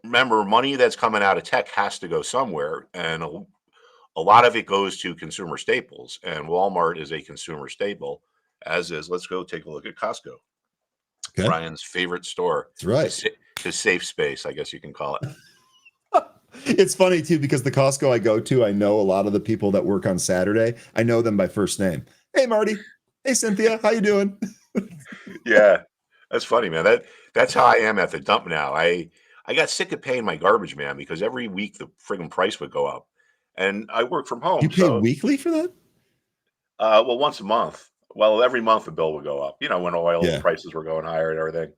remember, money that's coming out of tech has to go somewhere, and a lot of it goes to consumer staples, and Walmart is a consumer staple, as is. Let's go take a look at Costco. Okay. Brian's favorite store. That's right. His safe space, I guess you can call it. It's funny too, because the Costco I go to, I know a lot of the people that work on Saturday. I know them by first name. Hey, Marty. Hey, Cynthia. How you doing? Yeah, that's funny, man. That's how I am at the dump now. I got sick of paying my garbage man because every week the friggin' price would go up. and I work from You home. pay So, weekly for that? well, once a month. Well, every month the bill would go up, when oil Yeah. prices were going higher and everything.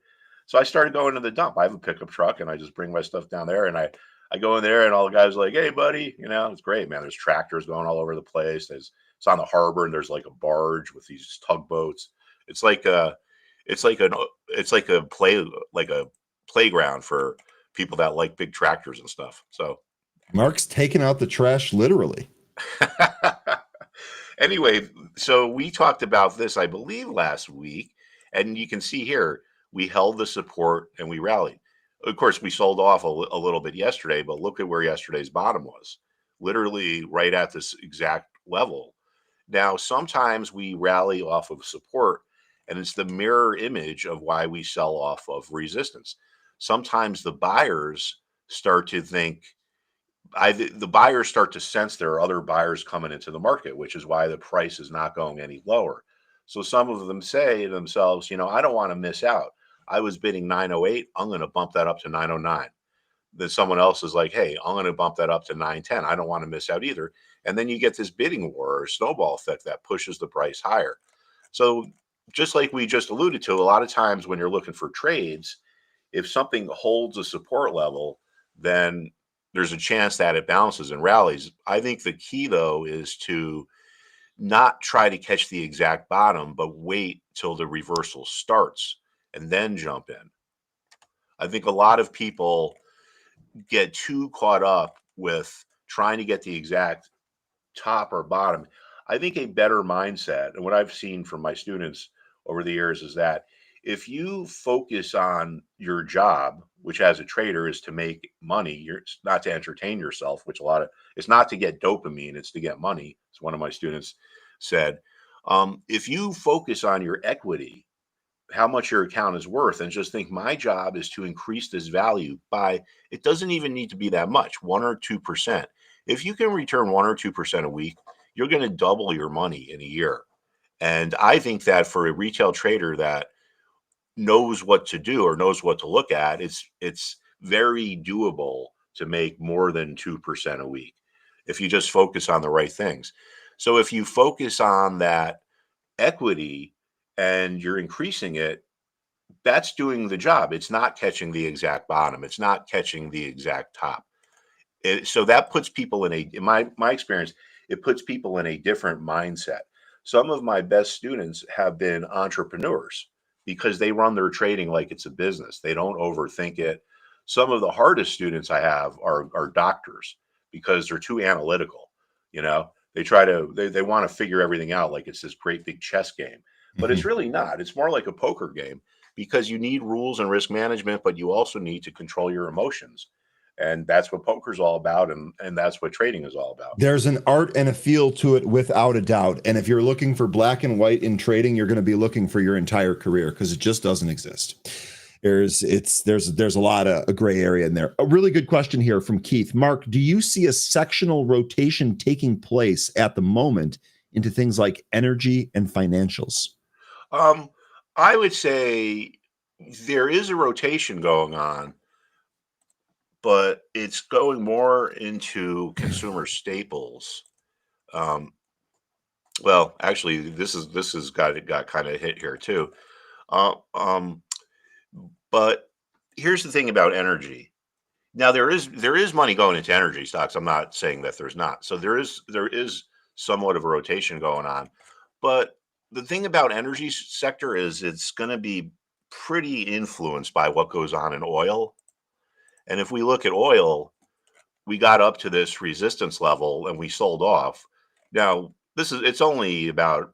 So I started going to the dump. I have a pickup truck and I just bring my stuff down there, and I go in there and all the guys are like, "Hey, buddy," it's great, man. There's tractors going all over the place. It's on the harbor, and there's like a barge with these tugboats. It's like a, it's like an, it's like a playground for people that like big tractors and stuff. So Mark's taking out the trash literally. anyway, so we talked about this, I believe, last week, and you can see here we held the support and we rallied. Of course, we sold off a little bit yesterday, but look at where yesterday's bottom was, literally right at this exact level. Now, sometimes we rally off of support, and it's the mirror image of why we sell off of resistance. Sometimes the buyers start to think, the buyers start to sense there are other buyers coming into the market, which is why the price is not going any lower. So some of them say to themselves, I don't want to miss out. I was bidding 908. I'm going to bump that up to 909. Then someone else is like, hey, I'm going to bump that up to 910. I don't want to miss out either. And then you get this bidding war or snowball effect that pushes the price higher. So just like we just alluded to, a lot of times when you're looking for trades, if something holds a support level, then there's a chance that it bounces and rallies. I think the key, though, is to not try to catch the exact bottom, but wait till the reversal starts and then jump in. I think a lot of people get too caught up with trying to get the exact top or bottom. I think a better mindset, and what I've seen from my students over the years, is that if you focus on your job, which as a trader is to make money, it's not to entertain yourself, which it's not to get dopamine, it's to get money. As one of my students said, if you focus on your equity, how much your account is worth, and just think my job is to increase this value by, it doesn't even need to be that much, 1 or 2%. If you can return 1 or 2% a week, you're going to double your money in a year. And I think that for a retail trader that knows what to do or knows what to look at, it's very doable to make more than 2% a week if you just focus on the right things. So if you focus on that equity and you're increasing it, that's doing the job. It's not catching the exact bottom. It's not catching the exact top. So that puts people in my experience, it puts people in a different mindset. Some of my best students have been entrepreneurs because they run their trading like it's a business. They don't overthink it. Some of the hardest students I have are doctors because they're too analytical. They want to figure everything out like it's this great big chess game, but it's Mhm. really not. It's more like a poker game because you need rules and risk management, but you also need to control your emotions, and that's what poker's all about, and that's what trading is all about. There's an art and a feel to it without a doubt. And if you're looking for black and white in trading, you're going to be looking for your entire career because it just doesn't exist. There's a lot of a gray area in there. A really good question here from Keith. Mark, do you see a sectional rotation taking place at the moment into things like energy and financials? um I would say there is a rotation going on, but it's going more into consumer staples. um well, actually, this is got kind of hit here too. uh, um but here's the thing about energy. Now there is money going into energy stocks. I'm not saying that there's not. So there is somewhat of a rotation going on. But the thing about energy sector is it's going to be pretty influenced by what goes on in oil. And if we look at oil, we got up to this resistance level and we sold off. Now, it's only about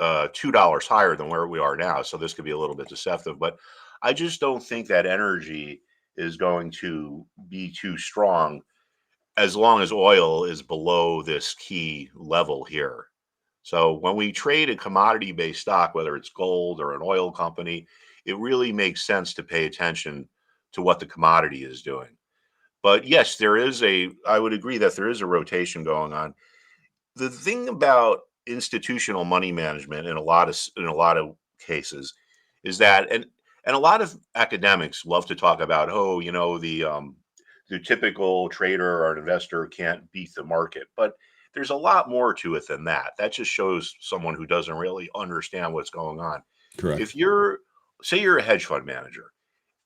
$2 higher than where we are now. So this could be a little bit deceptive, but I just don't think that energy is going to be too strong as long as oil is below this key level here. So when we trade a commodity based stock, whether it's gold or an oil company, it really makes sense to pay attention to what the commodity is doing. But yes, I would agree that there is a rotation going on. The thing about institutional money management in a lot of cases is that, and a lot of academics love to talk about, oh, the the typical trader or an investor can't beat the market. But there's a lot more to it than that. That just shows someone who doesn't really understand what's going on. Correct. If you're, say you're a hedge fund manager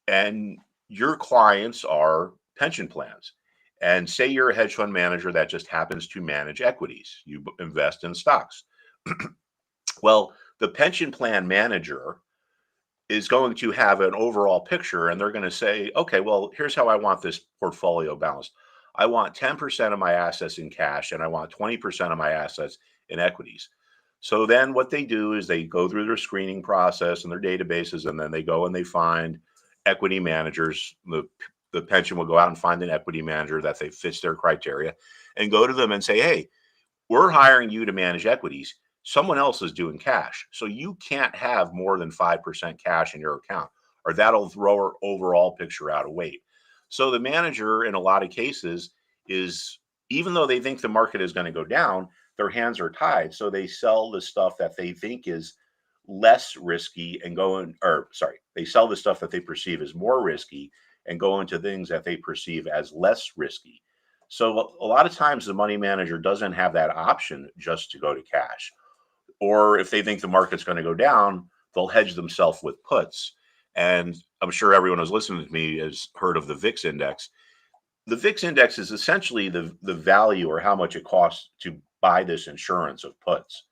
and your clients are pension plans, and say you're a hedge fund manager that just happens to manage equities, you invest in stocks. Well, the pension plan manager is going to have an overall picture, and they're going to say, okay, well, here's how I want this portfolio balanced. I want 10% of my assets in cash, and I want 20% of my assets in equities. So then what they do is they go through their screening process and their databases, and then they go and they find equity managers. The pension will go out and find an equity manager that they fits their criteria and go to them and say, hey, we're hiring you to manage equities. Someone else is doing cash. So you can't have more than 5% cash in your account, or that'll throw our overall picture out of weight. So the manager, in a lot of cases, is, even though they think the market is going to go down, their hands are tied. So they sell the stuff that they think is less risky and they sell the stuff that they perceive as more risky and go into things that they perceive as less risky. So a lot of times the money manager doesn't have that option just to go to cash. Or if they think the market's going to go down, they'll hedge themselves with puts. And I'm sure everyone who's listening to me has heard of the VIX index. The VIX index is essentially the value or how much it costs to buy this insurance of puts.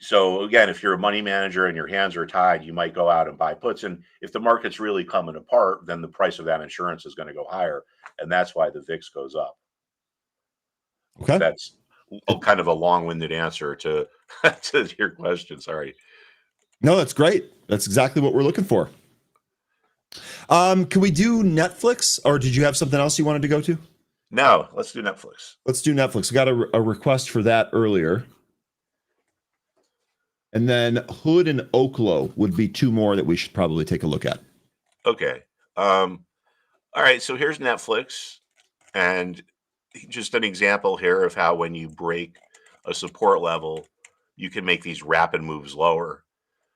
So again, if you're a money manager and your hands are tied, you might go out and buy puts. And if the market's really coming apart, then the price of that insurance is going to go higher. And that's why the VIX goes up. Okay. That's kind of a long-winded answer to your question. Sorry. No, that's great. That's exactly what we're looking for. Can we do Netflix, or did you have something else you wanted to go to? No, let's do Netflix. Let's do Netflix. We got a request for that earlier. And then Hood and Oklo would be two more that we should probably take a look at. Okay. All right. So here's Netflix. And just an example here of how when you break a support level, you can make these rapid moves lower.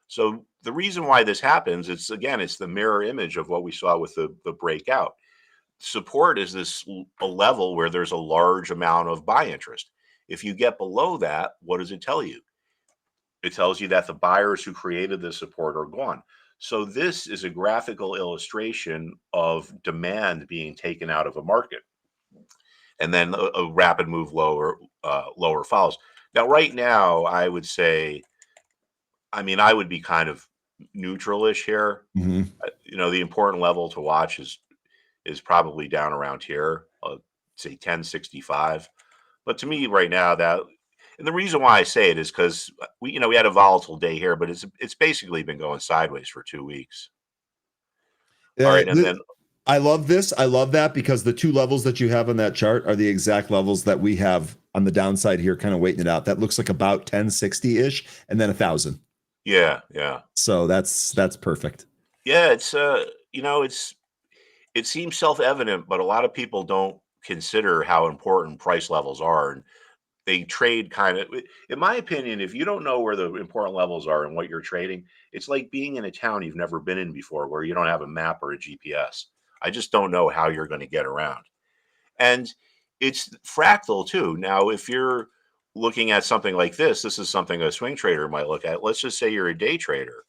So the reason why this happens, it's the mirror image of what we saw with the breakout. Support is a level where there's a large amount of buy interest. If you get below that, what does it tell you? It tells you that the buyers who created the support are gone. So this is a graphical illustration of demand being taken out of a market. And then a rapid move lower follows. Now, right now, I would say, I would be kind of neutral-ish here. Mm-hmm. The important level to watch is probably down around here, say 1065. But to me, right now, and the reason why I say it is because we had a volatile day here, but it's basically been going sideways for 2 weeks. All right, and then I love this. I love that because the two levels that you have on that chart are the exact levels that we have on the downside here, kind of waiting it out. That looks like about 1060-ish and then 1,000. Yeah. So that's perfect. Yeah, it seems self-evident, but a lot of people don't consider how important price levels are. And they trade kind of, in my opinion, if you don't know where the important levels are and what you're trading, it's like being in a town you've never been in before where you don't have a map or a GPS. I just don't know how you're going to get around. And it's fractal too. Now, if you're looking at something like this is something a swing trader might look at. Let's just say you're a day trader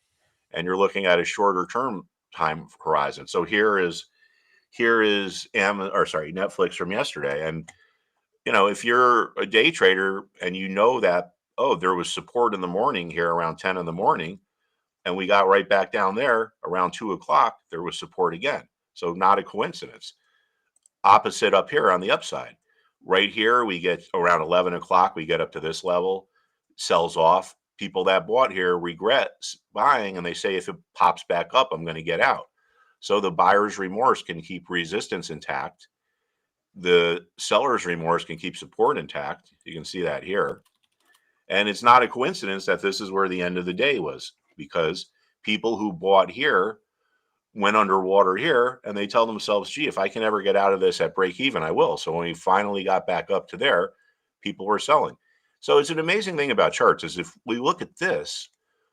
and you're looking at a shorter term time horizon. So here is Netflix from yesterday. And if you're a day trader and you know that, there was support in the morning here around 10 in the morning, and we got right back down there around 2 o'clock, there was support again. So not a coincidence. Opposite up here on the upside. Right here, we get around 11 o'clock, we get up to this level, sells off. People that bought here regret buying, and they say, if it pops back up, I'm going to get out. So the buyer's remorse can keep resistance intact. The seller's remorse can keep support intact. You can see that here. And it's not a coincidence that this is where the end of the day was, because people who bought here went underwater here and they tell themselves, gee, if I can ever get out of this at break even, I will. So when we finally got back up to there, people were selling. So it's an amazing thing about charts is if we look at this,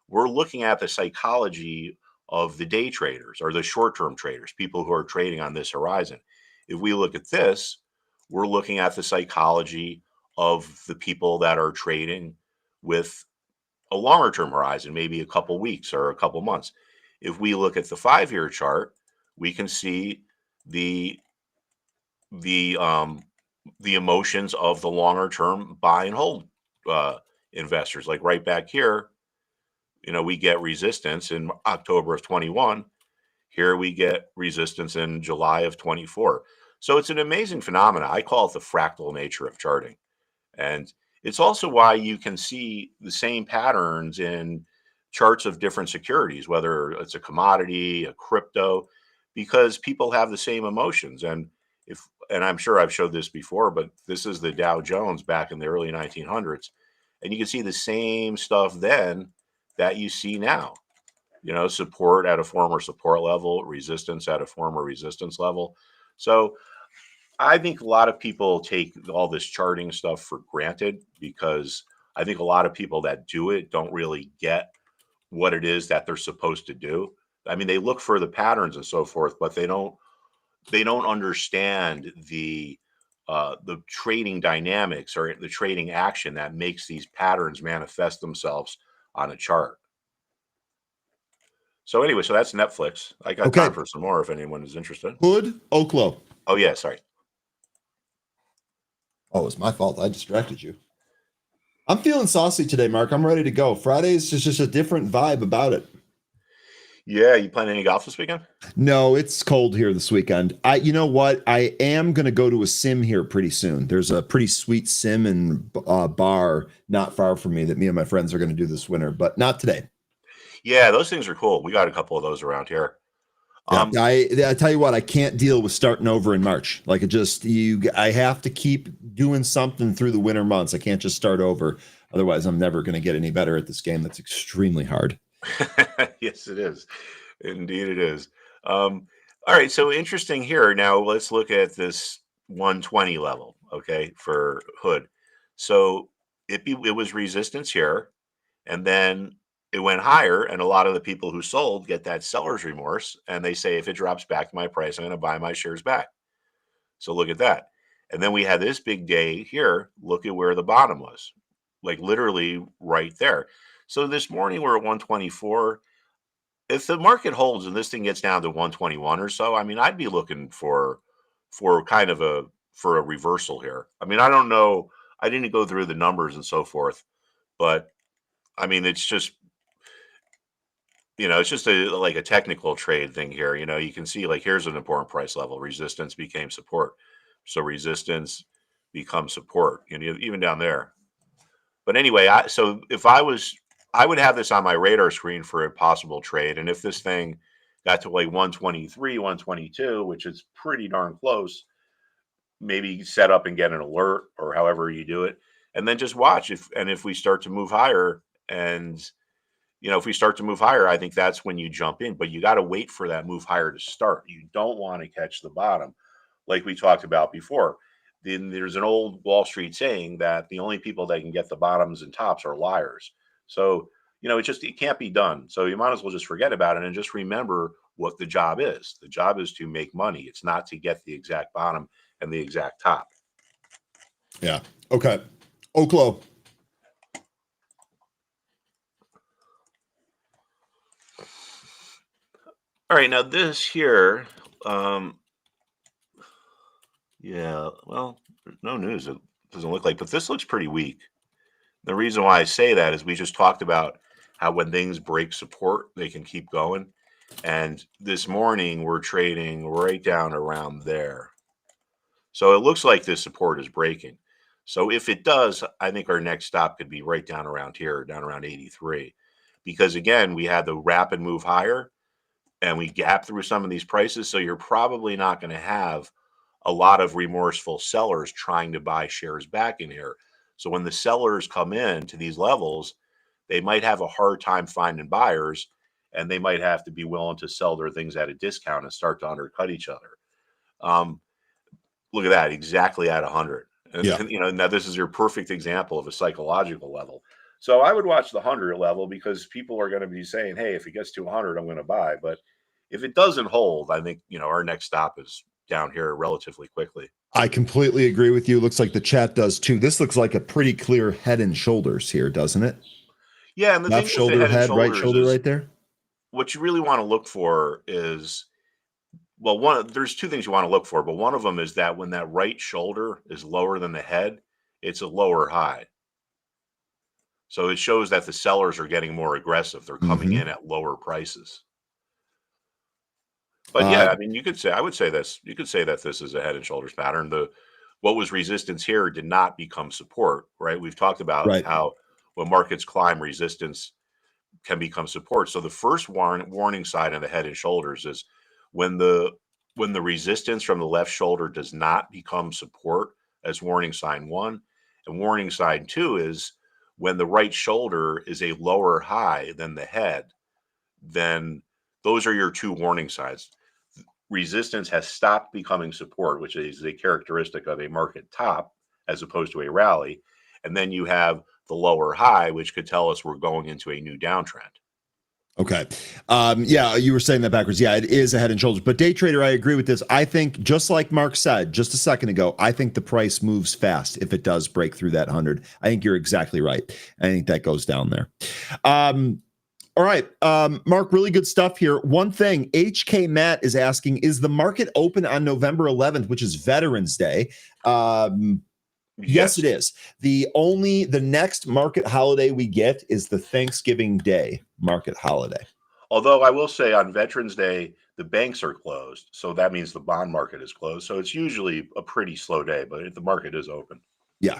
we're looking at the psychology of the day traders or the short-term traders, people who are trading on this horizon. If we look at this, we're looking at the psychology of the people that are trading with a longer term horizon, maybe a couple weeks or a couple months. If we look at the 5-year chart, we can see the the um, the emotions of the longer term buy and hold uh, investors. Like right back here, we get resistance in October of 21. Here we get resistance in July of 24. So it's an amazing phenomenon. I call it the fractal nature of charting. And it's also why you can see the same patterns in charts of different securities, whether it's a commodity, a crypto, because people have the same emotions. And I'm sure I've showed this before, but this is the Dow Jones back in the early 1900s. And you can see the same stuff then that you see now. Support at a former support level, resistance at a former resistance level. So I think a lot of people take all this charting stuff for granted because I think a lot of people that do it don't really get what it is that they're supposed to do. I mean, they look for the patterns and so forth, but they don't understand the trading dynamics or the trading action that makes these patterns manifest themselves on a chart. So anyway, so that's Netflix. I got Okay. time for some more if anyone is interested. Hood, Oklo. Oh yeah, sorry. Oh, it's my fault. I distracted you. I'm feeling saucy today, Mark. I'm ready to go. Fridays is just a different vibe about it. Yeah, you playing any golf this weekend? No, it's cold here this weekend. You know what? I am going to go to a sim here pretty soon. There's a pretty sweet sim and bar not far from me that me and my friends are going to do this winter, but not today. Yeah, those things are cool. We got a couple of those around here. Yeah, I tell you what, I can't deal with starting over in March. Like I have to keep doing something through the winter months. I can't just start over. Otherwise, I'm never going to get any better at this game. That's extremely hard. Yes, it is. Indeed, it is. All right, so interesting here. Now let's look at this 120 level, okay, for Hood. So it was resistance here, and then it went higher, and a lot of the people who sold get that seller's remorse, and they say, if it drops back to my price, I'm going to buy my shares back. So look at that. And then we had this big day here. Look at where the bottom was, like literally right there. So this morning we're at 124. If the market holds and this thing gets down to 121 or so, I mean, I'd be looking for kind of a reversal here. I mean, I don't know. I didn't go through the numbers and so forth, but I mean, it's just like a technical trade thing here. You can see like here's an important price level. Resistance became support. So resistance becomes support, even down there. But anyway, so if I would have this on my radar screen for a possible trade. And if this thing got to like 123, 122, which is pretty darn close, maybe set up and get an alert or however you do it, and then just watch if we start to move higher and if we start to move higher, I think that's when you jump in, but you got to wait for that move higher to start. You don't want to catch the bottom like we talked about before. Then there's an old Wall Street saying that the only people that can get the bottoms and tops are liars. So, it can't be done. So you might as well just forget about it and just remember what the job is. The job is to make money. It's not to get the exact bottom and the exact top. Yeah. Okay. Oklo. All right. Now this here, yeah, well, there's no news. It doesn't look like, but this looks pretty weak. The reason why I say that is we just talked about how when things break support, they can keep going. And this morning we're trading right down around there. So it looks like this support is breaking. So if it does, I think our next stop could be right down around here, down around 83. Because again, we had the rapid move higher and we gap through some of these prices. So you're probably not going to have a lot of remorseful sellers trying to buy shares back in here. So when the sellers come in to these levels, they might have a hard time finding buyers and they might have to be willing to sell their things at a discount and start to undercut each other. Look at that, exactly at 100. And, Yeah. now this is your perfect example of a psychological level. So I would watch the 100 level because people are going to be saying, hey, if it gets to 100, I'm going to buy. But if it doesn't hold, I think, our next stop is down here relatively quickly. I completely agree with you. Looks like the chat does too. This looks like a pretty clear head and shoulders here, doesn't it? Yeah, and the Left thing with the shoulder, head and head, right shoulders shoulder is right there. what you really want to look for is, well, there's two things you want to look for, but one of them is that when that right shoulder is lower than the head, it's a lower high. So it shows that the sellers are getting more aggressive. They're coming in at lower prices. But yeah, I mean, I would say this. You could say that this is a head and shoulders pattern. What was resistance here did not become support, right? We've talked about Right. how when markets climb, resistance can become support. So the first warning sign of the head and shoulders is when the resistance from the left shoulder does not become support, as warning sign 1. And warning sign 2 is when the right shoulder is a lower high than the head. Then those are your two warning signs. Resistance has stopped becoming support, which is a characteristic of a market top as opposed to a rally. And then you have the lower high, which could tell us we're going into a new downtrend. Okay. Yeah, you were saying that backwards. Yeah, it is a head and shoulders. But day trader, I agree with this. I think, just like Mark said just a second ago, I think the price moves fast if it does break through that 100. I think you're exactly right. I think that goes down there. All right, Mark, really good stuff here. One thing, HK Matt is asking, is the market open on November 11th, which is Veterans Day? Yes, it is. The next market holiday we get is the Thanksgiving Day market holiday. Although I will say on Veterans Day, the banks are closed. So that means the bond market is closed. So it's usually a pretty slow day, but the market is open. Yeah.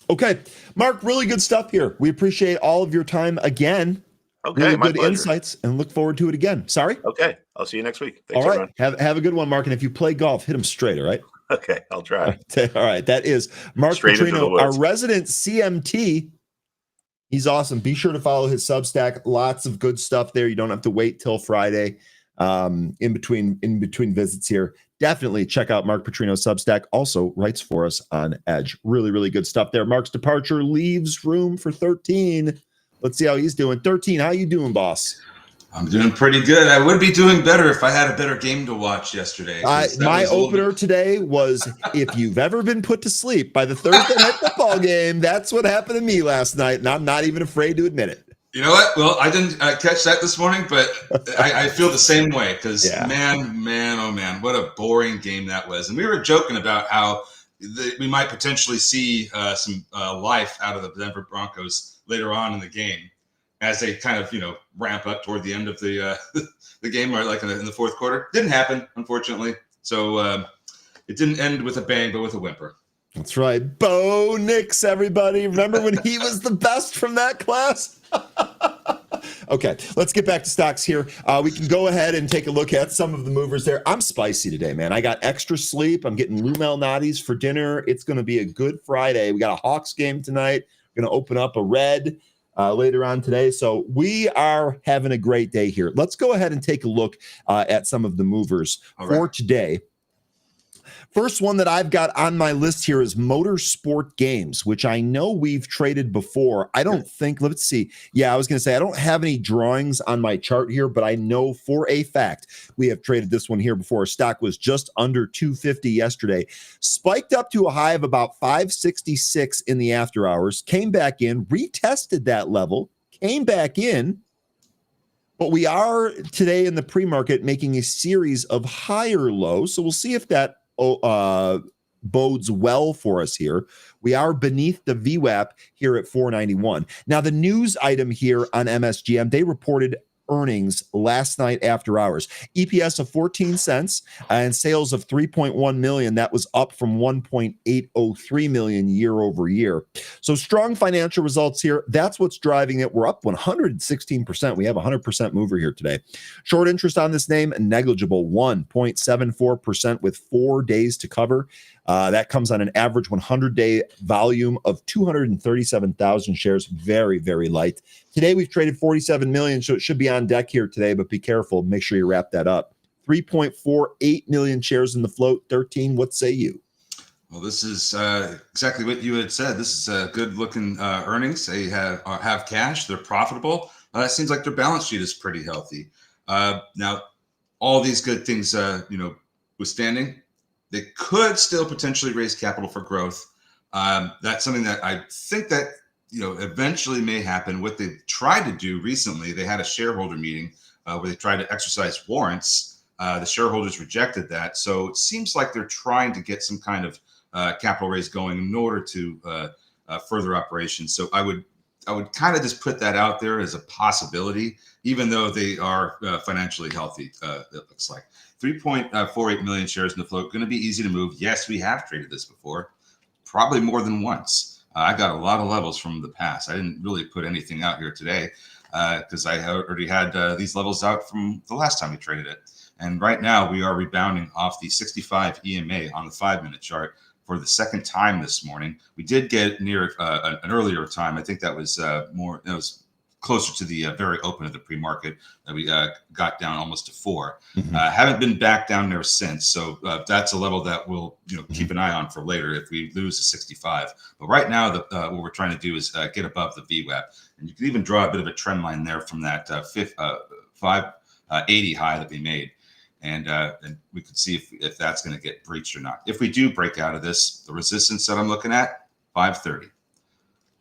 Okay. Mark, really good stuff here. We appreciate all of your time again. Okay, really my good pleasure. Insights, and look forward to it again. Sorry? Okay, I'll see you next week. Thanks, all right, everyone. have a good one, Mark. And if you play golf, hit them straight, all right? Okay, I'll try. All right, that is Mark Straight into the Petrino, woods. our resident CMT. He's awesome. Be sure to follow his Substack. Lots of good stuff there. You don't have to wait till Friday in between visits here. Definitely check out Mark Petrino's Substack. Also writes for us on Edge. Really, really good stuff there. Mark's departure leaves room for 13. Let's see how he's doing. 13, how you doing, boss? I'm doing pretty good. I would be doing better if I had a better game to watch yesterday. My opener today was, if you've ever been put to sleep by the Thursday night football game, that's what happened to me last night, and I'm not even afraid to admit it. You know what? Well, I didn't catch that this morning, but I feel the same way because, man, oh man, what a boring game that was. And we were joking about how we might potentially see some life out of the Denver Broncos later on in the game as they kind of, ramp up toward the end of the game, or like in the fourth quarter. Didn't happen, unfortunately. So it didn't end with a bang, but with a whimper. That's right. Bo Nix, everybody. Remember when he was the best from that class? Okay, let's get back to stocks here. We can go ahead and take a look at some of the movers there. I'm spicy today, man. I got extra sleep. I'm getting Lou Malnati's for dinner. It's going to be a good Friday. We got a Hawks game tonight. We're going to open up a red later on today. So we are having a great day here. Let's go ahead and take a look at some of the movers for today. First one that I've got on my list here is Motorsport Games, which I know we've traded before. I don't think, let's see. Yeah, I was going to say, I don't have any drawings on my chart here, but I know for a fact we have traded this one here before. Stock was just under 250 yesterday, spiked up to a high of about 566 in the after hours, came back in, retested that level, came back in. But we are today in the pre-market making a series of higher lows. So we'll see if that bodes well for us here. We are beneath the VWAP here at 491. Now, the news item here on MSGM, they reported earnings last night after hours. EPS of 14 cents and sales of 3.1 million. That was up from 1.803 million year over year. So strong financial results here. That's what's driving it. We're up 116%. We have a 100% mover here today. Short interest on this name, negligible, 1.74% with 4 days to cover. That comes on an average 100-day volume of 237,000 shares. Very, very light. Today, we've traded 47 million, so it should be on deck here today, but be careful. Make sure you wrap that up. 3.48 million shares in the float. 13, what say you? Well, this is exactly what you had said. This is good looking earnings. They have cash. They're profitable. It seems like their balance sheet is pretty healthy. Now, all these good things, withstanding, they could still potentially raise capital for growth. That's something that I think that eventually may happen. What they tried to do recently, they had a shareholder meeting where they tried to exercise warrants. The shareholders rejected that, so it seems like they're trying to get some kind of capital raise going in order to further operations. So I would kind of just put that out there as a possibility, even though they are financially healthy. It looks like 3.48 million shares in the float. Going to be easy to move. Yes, we have traded this before, probably more than once. I got a lot of levels from the past. I didn't really put anything out here today because I already had these levels out from the last time we traded it. And right now we are rebounding off the 65 EMA on the 5-minute chart for the second time this morning. We did get near an earlier time. I think that was closer to the very open of the pre-market that we got down almost to 4. Mm-hmm. Haven't been back down there since. So that's a level that we'll keep an eye on for later if we lose to 65. But right now, what we're trying to do is get above the VWAP. And you can even draw a bit of a trend line there from that 580 high that we made. And we could see if that's going to get breached or not. If we do break out of this, the resistance that I'm looking at, 530.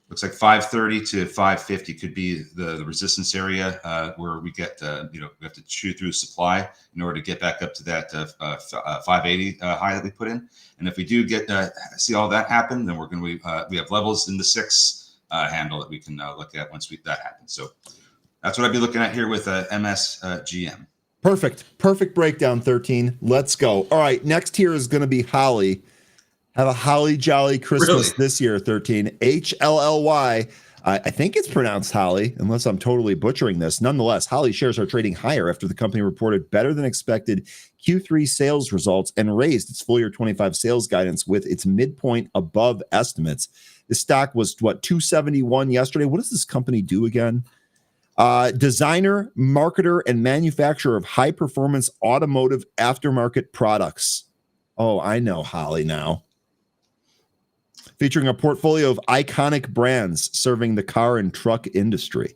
Looks like 530 to 550 could be the resistance area where we get, we have to chew through supply in order to get back up to that 580 high that we put in. And if we do get see all that happen, then we're going to we have levels in the 6 handle that we can look at once that happens. So that's what I'd be looking at here with MSGM. Perfect breakdown, 13. Let's go. All right, next here is going to be Holly. Have a holly jolly Christmas this year, 13. HLLY. I think it's pronounced Holly, unless I'm totally butchering this. Nonetheless, Holly shares are trading higher after the company reported better than expected Q3 sales results and raised its full year 25 sales guidance with its midpoint above estimates. The stock was, $271 yesterday. What does this company do again? Designer, marketer, and manufacturer of high-performance automotive aftermarket products. Oh, I know Holly now. Featuring a portfolio of iconic brands serving the car and truck industry.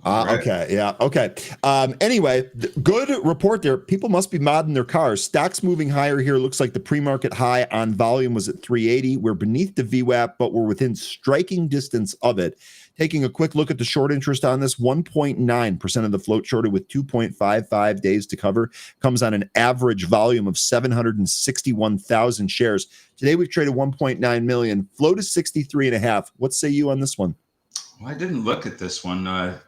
Right. Okay. Yeah. Okay. Anyway, good report there. People must be modding their cars. Stocks moving higher here. Looks like the pre-market high on volume was at 380. We're beneath the VWAP, but we're within striking distance of it. Taking a quick look at the short interest on this, 1.9% of the float shorted with 2.55 days to cover. Comes on an average volume of 761,000 shares. Today we've traded 1.9 million. Float is 63.5. What say you on this one? Well, I didn't look at this one.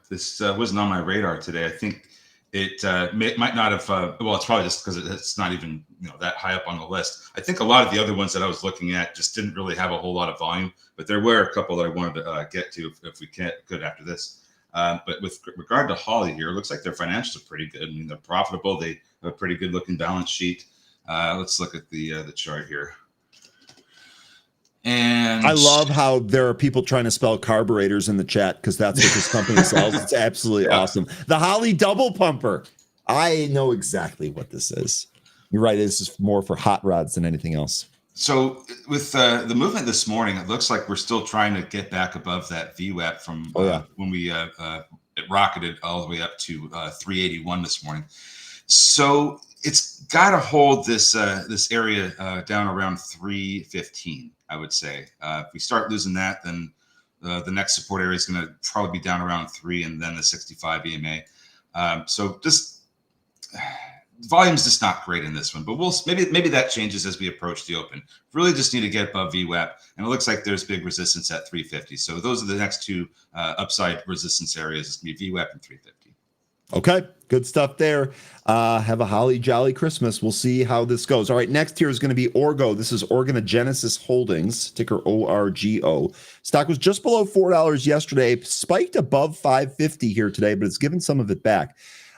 This wasn't on my radar today. I think it might not have. It's probably just because it's not even that high up on the list. I think a lot of the other ones that I was looking at just didn't really have a whole lot of volume. But there were a couple that I wanted to get to if we could after this. But with regard to Holly here, it looks like their financials are pretty good. I mean, they're profitable. They have a pretty good looking balance sheet. Let's look at the chart here. And I love how there are people trying to spell carburetors in the chat because that's what this company sells. It's absolutely awesome. The Holly Double Pumper. I know exactly what this is. You're right. This is more for hot rods than anything else. So with the movement this morning, it looks like we're still trying to get back above that VWAP from when we it rocketed all the way up to 381 this morning. So it's got to hold this this area down around 315. I would say if we start losing that, then the next support area is going to probably be down around 3, and then the 65 EMA. So just volume's just not great in this one, but we'll maybe that changes as we approach the open. Really just need to get above VWAP, and it looks like there's big resistance at 350. So those are the next two upside resistance areas. It's going to be VWAP and 350. Okay, good stuff there. Have a holly jolly Christmas. We'll see how this goes. All right, next here is going to be Orgo. This is Organogenesis Holdings, ticker ORGO. Stock was just below $4 yesterday, spiked above $5.50 here today, but it's given some of it back.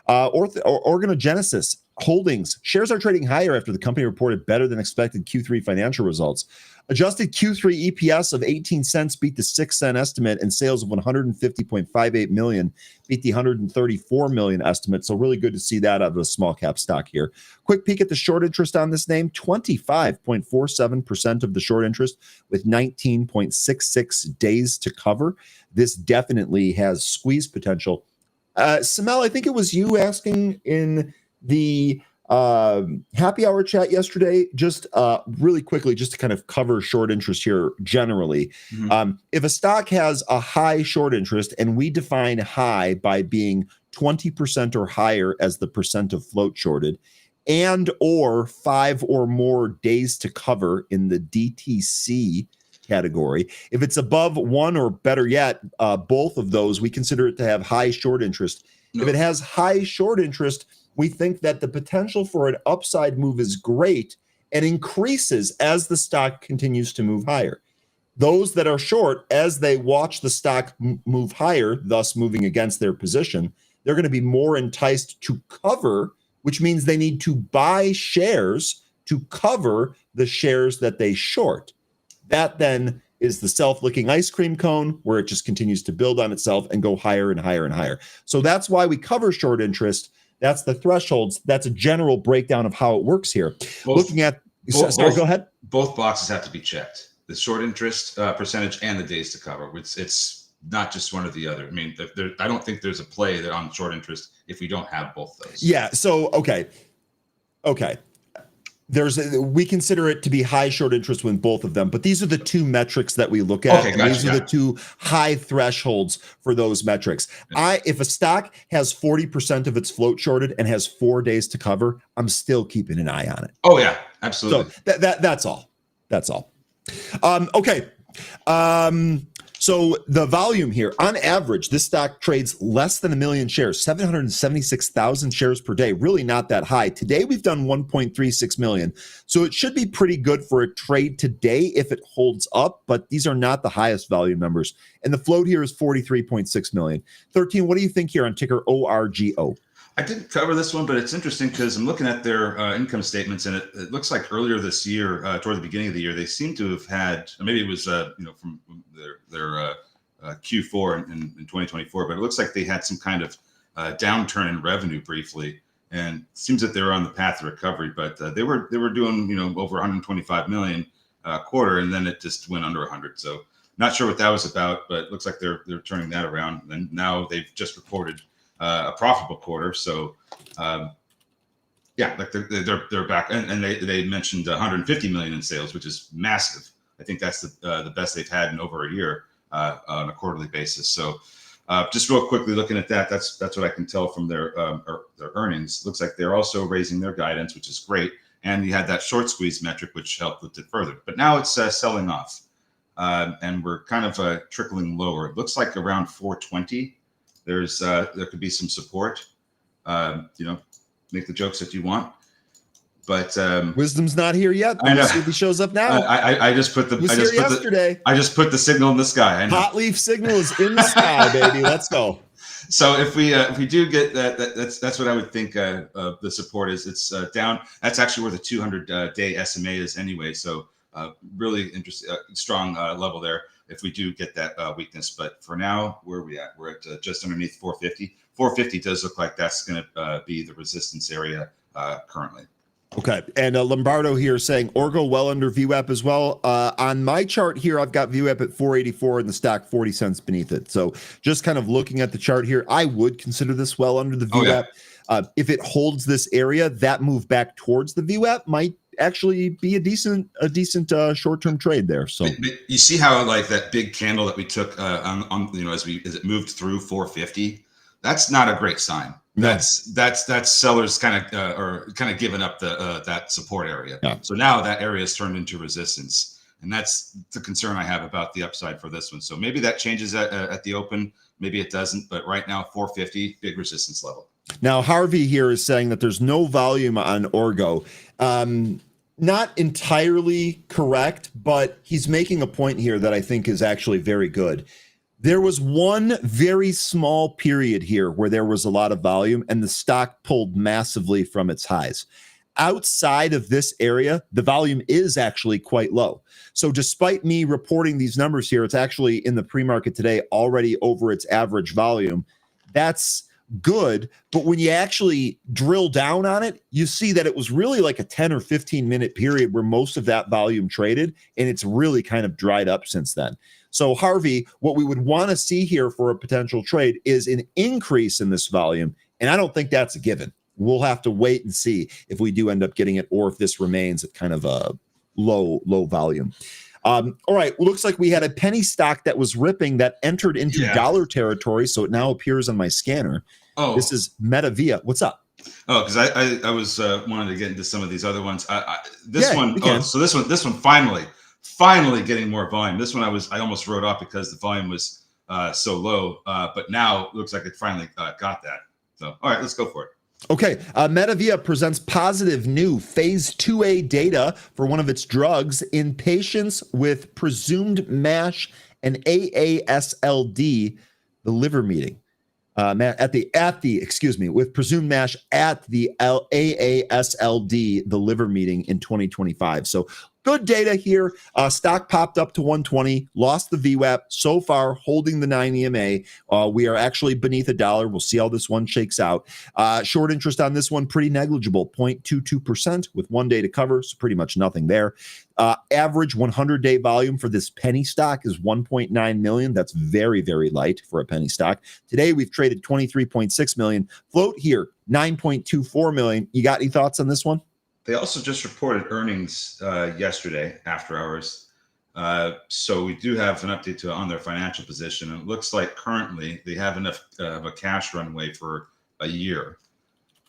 Organogenesis Holdings shares are trading higher after the company reported better than expected Q3 financial results. Adjusted Q3 EPS of 18 cents beat the 6-cent estimate, and sales of 150.58 million beat the 134 million estimate. So really good to see that out of a small cap stock here. Quick peek at the short interest on this name: 25.47% of the short interest with 19.66 days to cover. This definitely has squeeze potential. Samel, I think it was you asking in the happy hour chat yesterday, just really quickly, just to kind of cover short interest here generally. If a stock has a high short interest, and we define high by being 20% or higher as the percent of float shorted, and or 5 or more days to cover in the DTC category, if it's above 1 or better yet, both of those, we consider it to have high short interest. If it has high short interest, we think that the potential for an upside move is great and increases as the stock continues to move higher. Those that are short, as they watch the stock move higher, thus moving against their position, they're going to be more enticed to cover, which means they need to buy shares to cover the shares that they short. That then is the self-licking ice cream cone, where it just continues to build on itself and go higher and higher and higher. So that's why we cover short interest. That's the thresholds. That's a general breakdown of how it works here. Looking at, go ahead. Both boxes have to be checked: the short interest percentage and the days to cover. It's not just one or the other. I mean, I don't think there's a play that on short interest if we don't have both those. Yeah. So okay. We consider it to be high short interest when both of them, but these are the two metrics that we look at. Okay, gotcha, these are the two high thresholds for those metrics. If a stock has 40% of its float shorted and has 4 days to cover, I'm still keeping an eye on it. Oh yeah, absolutely. So that's all. Okay. So the volume here, on average, this stock trades less than 1 million shares, 776,000 shares per day. Really not that high. Today, we've done 1.36 million. So it should be pretty good for a trade today if it holds up, but these are not the highest volume numbers. And the float here is 43.6 million. 13, what do you think here on ticker ORGO? I didn't cover this one, but it's interesting because I'm looking at their income statements, and it looks like earlier this year, toward the beginning of the year, they seem to have had, maybe it was from their Q4 in 2024, but it looks like they had some kind of downturn in revenue briefly, and it seems that they're on the path to recovery. But they were doing over 125 million a quarter, and then it just went under 100. So not sure what that was about, but it looks like they're turning that around, and now they've just reported a profitable quarter. So like they're back, and they mentioned 150 million in sales, which is massive. I think that's the best they've had in over a year on a quarterly basis. So just real quickly looking at that, that's what I can tell from their earnings. Looks like they're also raising their guidance, which is great. And you had that short squeeze metric, which helped lift it further. But now it's selling off, and we're kind of trickling lower. It looks like around 420. There could be some support. Make the jokes if you want, but wisdom's not here yet. I know. See if he shows up now. I just put the. Yesterday. I just put the signal in the sky. Hot leaf signal is in the sky, baby. Let's go. So if we do get that's what I would think the support is. It's down. That's actually where the 200-day SMA is anyway. So really interesting, strong level there. If we do get that weakness, but for now, where are we at? We're at just underneath 450. 450 does look like that's going to be the resistance area currently. Okay, and Lombardo here saying Orgo well under VWAP as well. On my chart here, I've got VWAP at 484 and the stock 40 cents beneath it. So just kind of looking at the chart here, I would consider this well under the VWAP. Oh, yeah. If it holds this area, that move back towards the VWAP might actually be a decent short-term trade there. So but you see how like that big candle that we took on as it moved through 450, that's not a great sign. No. That's sellers kind of giving up that support area. Yeah. So now that area is turned into resistance, and that's the concern I have about the upside for this one. So maybe that changes at the open, maybe it doesn't, but right now 450, big resistance level. Now Harvey here is saying that there's no volume on Orgo. Not entirely correct, but he's making a point here that I think is actually very good. There was one very small period here where there was a lot of volume and the stock pulled massively from its highs. Outside of this area, the volume is actually quite low. So despite me reporting these numbers here, it's actually in the pre-market today already over its average volume. That's good. But when you actually drill down on it, you see that it was really like a 10 or 15 minute period where most of that volume traded, and it's really kind of dried up since then. So Harvey, what we would want to see here for a potential trade is an increase in this volume. And I don't think that's a given. We'll have to wait and see if we do end up getting it or if this remains at kind of a low volume. All right. Well, looks like we had a penny stock that was ripping that entered into dollar territory. So it now appears on my scanner. Oh, this is MetaVia. What's up? Oh, because I was wanted to get into some of these other ones. This one finally getting more volume. This one I almost wrote off because the volume was so low. But now it looks like it finally got that. So all right, let's go for it. Okay, MetaVia presents positive new phase 2A data for one of its drugs in patients with presumed MASH and AASLD, the liver meeting. With presumed MASH at the AASLD, the liver meeting in 2025. So good data here. Stock popped up to 120, lost the VWAP. So far, holding the 9 EMA. We are actually beneath $1. We'll see how this one shakes out. Short interest on this one, pretty negligible, 0.22% with 1 day to cover, so pretty much nothing there. Average 100-day volume for this penny stock is 1.9 million. That's very, very light for a penny stock. Today, we've traded 23.6 million. Float here, 9.24 million. You got any thoughts on this one? They also just reported earnings yesterday after hours. So we do have an update on their financial position. And it looks like currently they have enough of a cash runway for a year.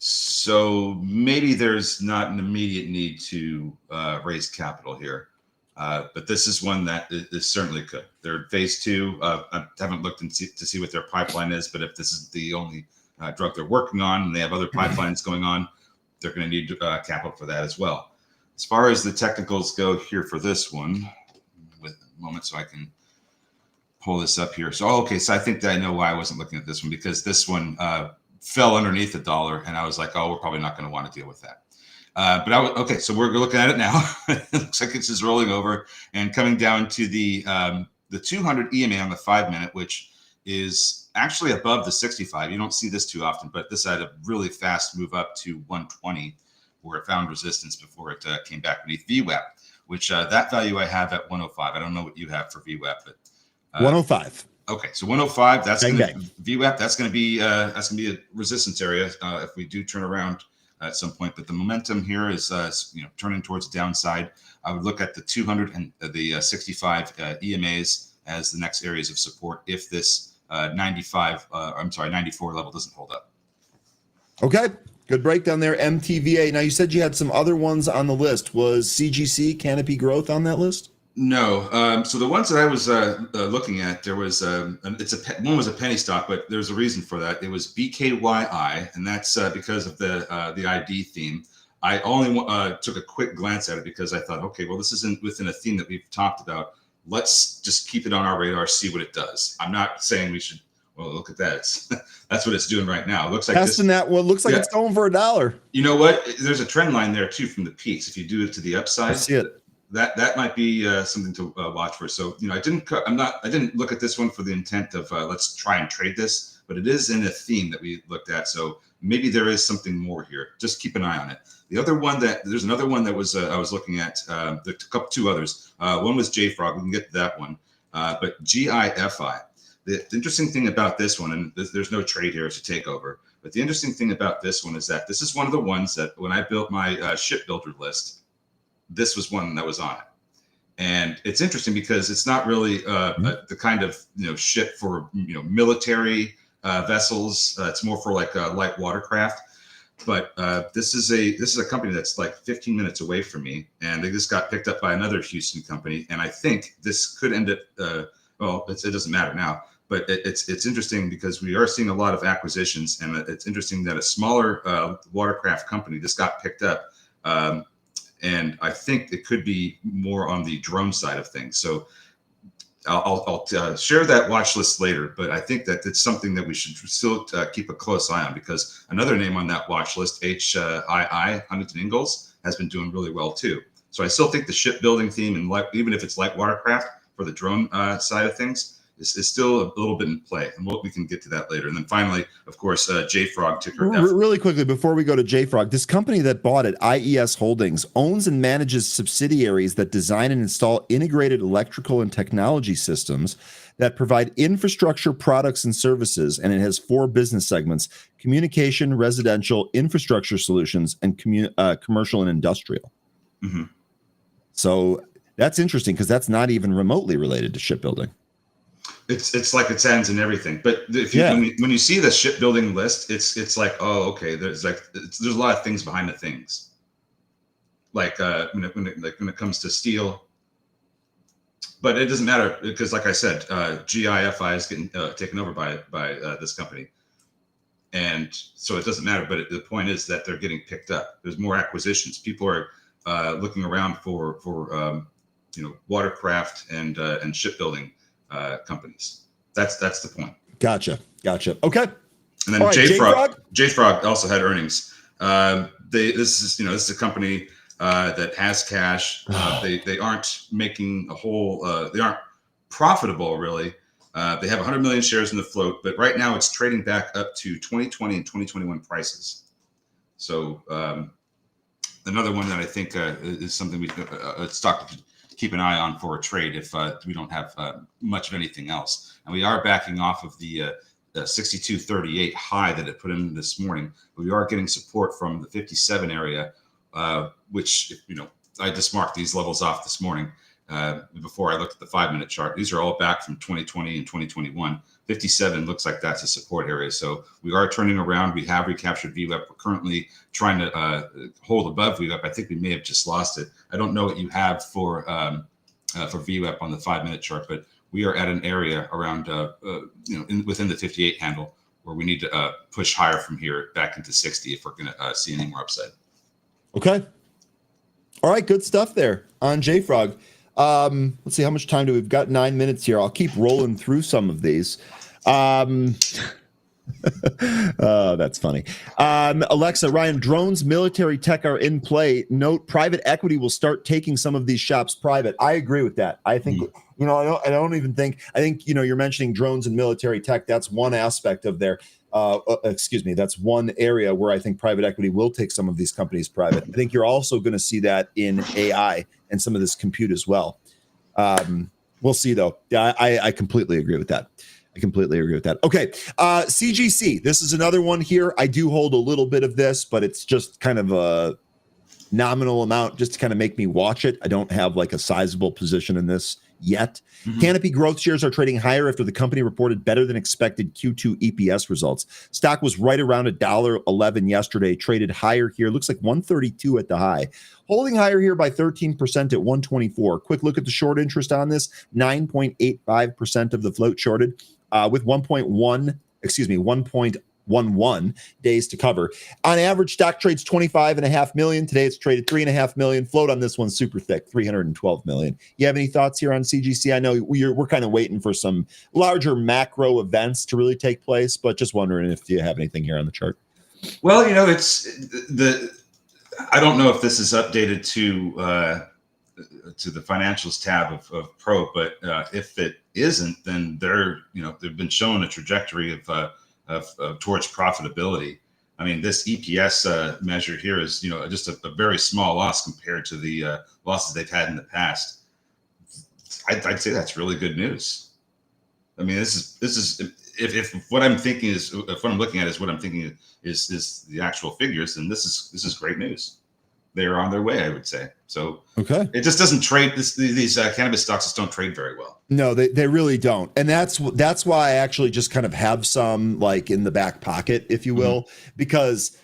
So maybe there's not an immediate need to raise capital here. But this is one that is certainly good. They're phase 2. I haven't looked to see what their pipeline is, but if this is the only drug they're working on and they have other pipelines going on, they're going to need capital for that as well. As far as the technicals go here for this one, with a moment so I can pull this up here. So, so I think that I know why I wasn't looking at this one, because this one fell underneath $1, and I was like, we're probably not going to want to deal with that. So we're looking at it now. It looks like it's just rolling over and coming down to the 200 EMA on the 5-minute, which is actually above the 65. You don't see this too often, but this had a really fast move up to 120, where it found resistance before it came back beneath VWAP, which that value I have at 105. I don't know what you have for VWAP, but 105. Okay, so 105. That's going to VWAP. That's going to be a resistance area if we do turn around at some point. But the momentum here is turning towards the downside. I would look at the 200 and the 65 EMAs as the next areas of support if this 94 level doesn't hold up. Okay, good breakdown there, MTVA. Now you said you had some other ones on the list. Was CGC, Canopy Growth, on that list? No. So the ones that I was looking at, there was one was a penny stock, but there's a reason for that. It was BKYI, and that's because of the ID theme. I only took a quick glance at it because I thought, okay, well, this isn't within a theme that we've talked about. Let's just keep it on our radar, see what it does. I'm not saying we should. Well, look at that. That's what it's doing right now. It looks like testing that one. Looks like it's going for $1. You know what? There's a trend line there too from the peaks. If you do it to the upside, I see it. That might be something to watch for. So I didn't look at this one for the intent of let's try and trade this, but it is in a theme that we looked at. So maybe there is something more here. Just keep an eye on it. There's another one that was I was looking at. Two others. One was JFrog. We can get to that one. But GIFI. The interesting thing about this one, and there's no trade here, it's a takeover. But the interesting thing about this one is that this is one of the ones that when I built my shipbuilder list, this was one that was on it. And it's interesting because it's not really the kind of ship for military vessels. It's more for like light watercraft. But this is a company that's like 15 minutes away from me, and they just got picked up by another Houston company. And I think this could end up. It doesn't matter now. But it's interesting because we are seeing a lot of acquisitions, and it's interesting that a smaller watercraft company just got picked up. And I think it could be more on the drone side of things. So I'll share that watch list later, but I think that it's something that we should still keep a close eye on, because another name on that watch list, HII, Huntington Ingalls, has been doing really well too. So I still think the shipbuilding theme, and even if it's light watercraft for the drone side of things, is still a little bit in play, and we can get to that later. And then finally, of course, JFrog, ticker F. Really quickly before we go to JFrog, this company that bought it, IES Holdings, owns and manages subsidiaries that design and install integrated electrical and technology systems that provide infrastructure products and services, and it has 4 business segments: communication, residential, infrastructure solutions, and commercial and industrial. Mm-hmm. So that's interesting, because that's not even remotely related to shipbuilding. It's like it ends in everything. But if you, when you see the shipbuilding list, it's like, oh, okay. There's a lot of things behind the things. Like when it comes to steel, but it doesn't matter, because like I said, GIFI is getting taken over by this company, and so it doesn't matter. But the point is that they're getting picked up. There's more acquisitions. People are looking around for watercraft and shipbuilding companies. That's the point. Gotcha. Okay. And then JFrog also had earnings. This is a company that has cash. They aren't making a whole. They aren't profitable really. They have 100 million shares in the float, but right now it's trading back up to 2020 and 2021 prices. So another one that I think is something stock to keep an eye on for a trade if we don't have much of anything else. And we are backing off of the 62.38 high that it put in this morning. But we are getting support from the 57 area, which, I just marked these levels off this morning before I looked at the 5-minute chart. These are all back from 2020 and 2021. 57 looks like that's a support area. So we are turning around. We have recaptured VWAP. We're currently trying to hold above VWAP. I think we may have just lost it. I don't know what you have for VWAP on the 5-minute chart, but we are at an area around, within the 58 handle where we need to push higher from here back into 60 if we're going to see any more upside. Okay. All right. Good stuff there on JFrog. Let's see, how much time do we've got? 9 minutes here. I'll keep rolling through some of these. That's funny. Alexa, Ryan, drones, military tech are in play. Note, private equity will start taking some of these shops private. I agree with that. I think, I don't even think, I think, you're mentioning drones and military tech. That's one aspect of their, that's one area where I think private equity will take some of these companies private. I think you're also going to see that in AI and some of this compute as well. We'll see though. I completely agree with that. Okay. CGC. This is another one here. I do hold a little bit of this, but it's just kind of a nominal amount just to kind of make me watch it. I don't have like a sizable position in this yet. Mm-hmm. Canopy Growth shares are trading higher after the company reported better than expected Q2 EPS results. Stock was right around $1.11 yesterday, traded higher here. Looks like 132 at the high. Holding higher here by 13% at 124. Quick look at the short interest on this. 9.85% of the float shorted with 1.11 days to cover. On average, stock trades 25.5 million. Today it's traded 3.5 million. Float on this one's super thick, 312 million. You have any thoughts here on CGC? I know we're kind of waiting for some larger macro events to really take place, but just wondering if you have anything here on the chart. Well, I don't know if this is updated to the financials tab of Pro, but if it isn't, then they've been showing a trajectory of towards profitability. I mean, this EPS measure here is, just a very small loss compared to the losses they've had in the past. I'd say that's really good news. I mean, this is if what I'm thinking is, if what I'm looking at is what I'm thinking is the actual figures, then this is great news. They're on their way, I would say. So okay, it just doesn't trade. These cannabis stocks just don't trade very well. No, they really don't, and that's why I actually just kind of have some like in the back pocket, if you will, because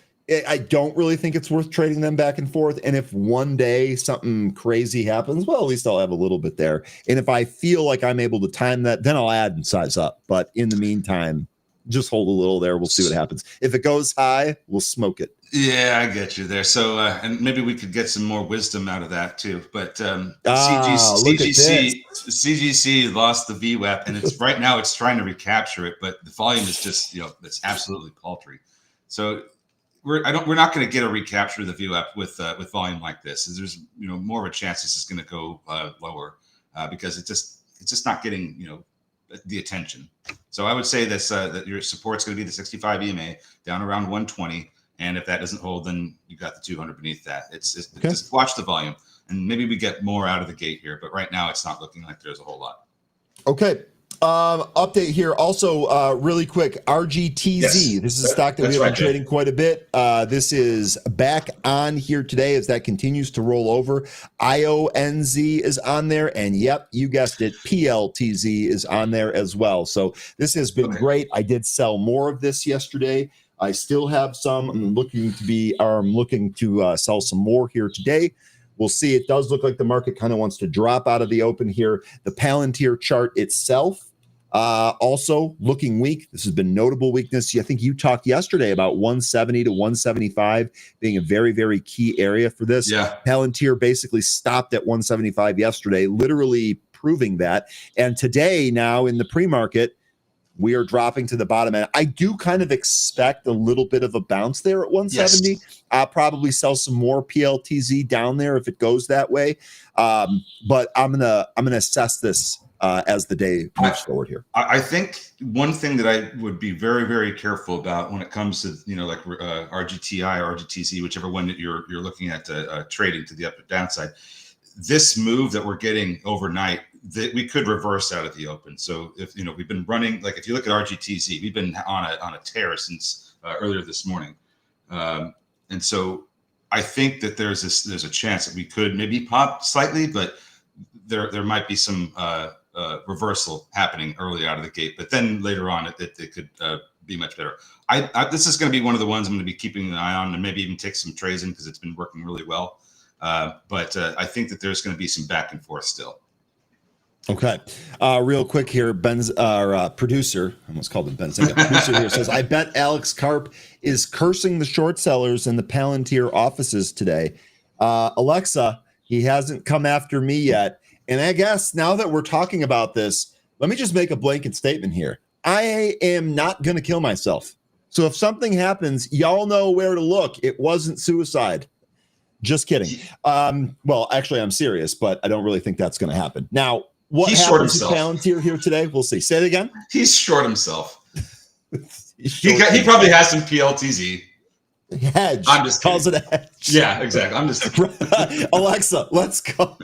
I don't really think it's worth trading them back and forth. And if one day something crazy happens, well, at least I'll have a little bit there. And if I feel like I'm able to time that, then I'll add and size up. But in the meantime, just hold a little there. We'll see what happens. If it goes high, we'll smoke it. Yeah, I get you there. So, and maybe we could get some more wisdom out of that too. But CGC lost the VWAP, and it's right now it's trying to recapture it, but the volume is just it's absolutely paltry. So we're not going to get a recapture of the VWAP with volume like this. There's more of a chance this is going to go lower because it's just not getting the attention. So I would say this that your support's going to be the 65 EMA down around 120. And if that doesn't hold, then you got the 200 beneath that. Just watch the volume, and maybe we get more out of the gate here. But right now, it's not looking like there's a whole lot. Okay. Update here. Also, really quick, RGTZ. Yes, this is a stock that we have been trading quite a bit. This is back on here today as that continues to roll over. IONZ is on there, and yep, you guessed it, PLTZ is on there as well. So this has been great. I did sell more of this yesterday. I still have some. I'm looking to sell some more here today. We'll see. It does look like the market kind of wants to drop out of the open here. The Palantir chart itself also looking weak. This has been notable weakness. I think you talked yesterday about 170 to 175 being a very, very key area for this. Yeah. Palantir basically stopped at 175 yesterday, literally proving that. And today, now in the pre-market, we are dropping to the bottom end. I do kind of expect a little bit of a bounce there at 170. Yes. I'll probably sell some more PLTZ down there if it goes that way. But I'm gonna assess this as the day moves forward here. I think one thing that I would be very, very careful about when it comes to like RGTI or RGTZ, whichever one that you're looking at trading to the up or downside. This move that we're getting overnight, that we could reverse out of the open. So if we've been running, like if you look at RGTZ, we've been on a tear since earlier this morning, and so I think that there's a chance that we could maybe pop slightly, but there might be some reversal happening early out of the gate. But then later on, it could be much better. This is going to be one of the ones I'm going to be keeping an eye on, and maybe even take some trades in because it's been working really well. But I think that there's going to be some back and forth still. Okay. Real quick here, our producer, I almost called him Benzinga, producer here says, I bet Alex Karp is cursing the short sellers in the Palantir offices today. Alexa, he hasn't come after me yet. And I guess now that we're talking about this, let me just make a blanket statement here. I am not going to kill myself. So if something happens, y'all know where to look. It wasn't suicide. Just kidding. Well, actually, I'm serious, but I don't really think that's going to happen. Now, what happens to Palantir here today? We'll see. Say it again. He's short himself. He probably has some PLTZ. Hedge. I'm just kidding. Calls it a hedge. Yeah, exactly. I'm just Alexa, let's go.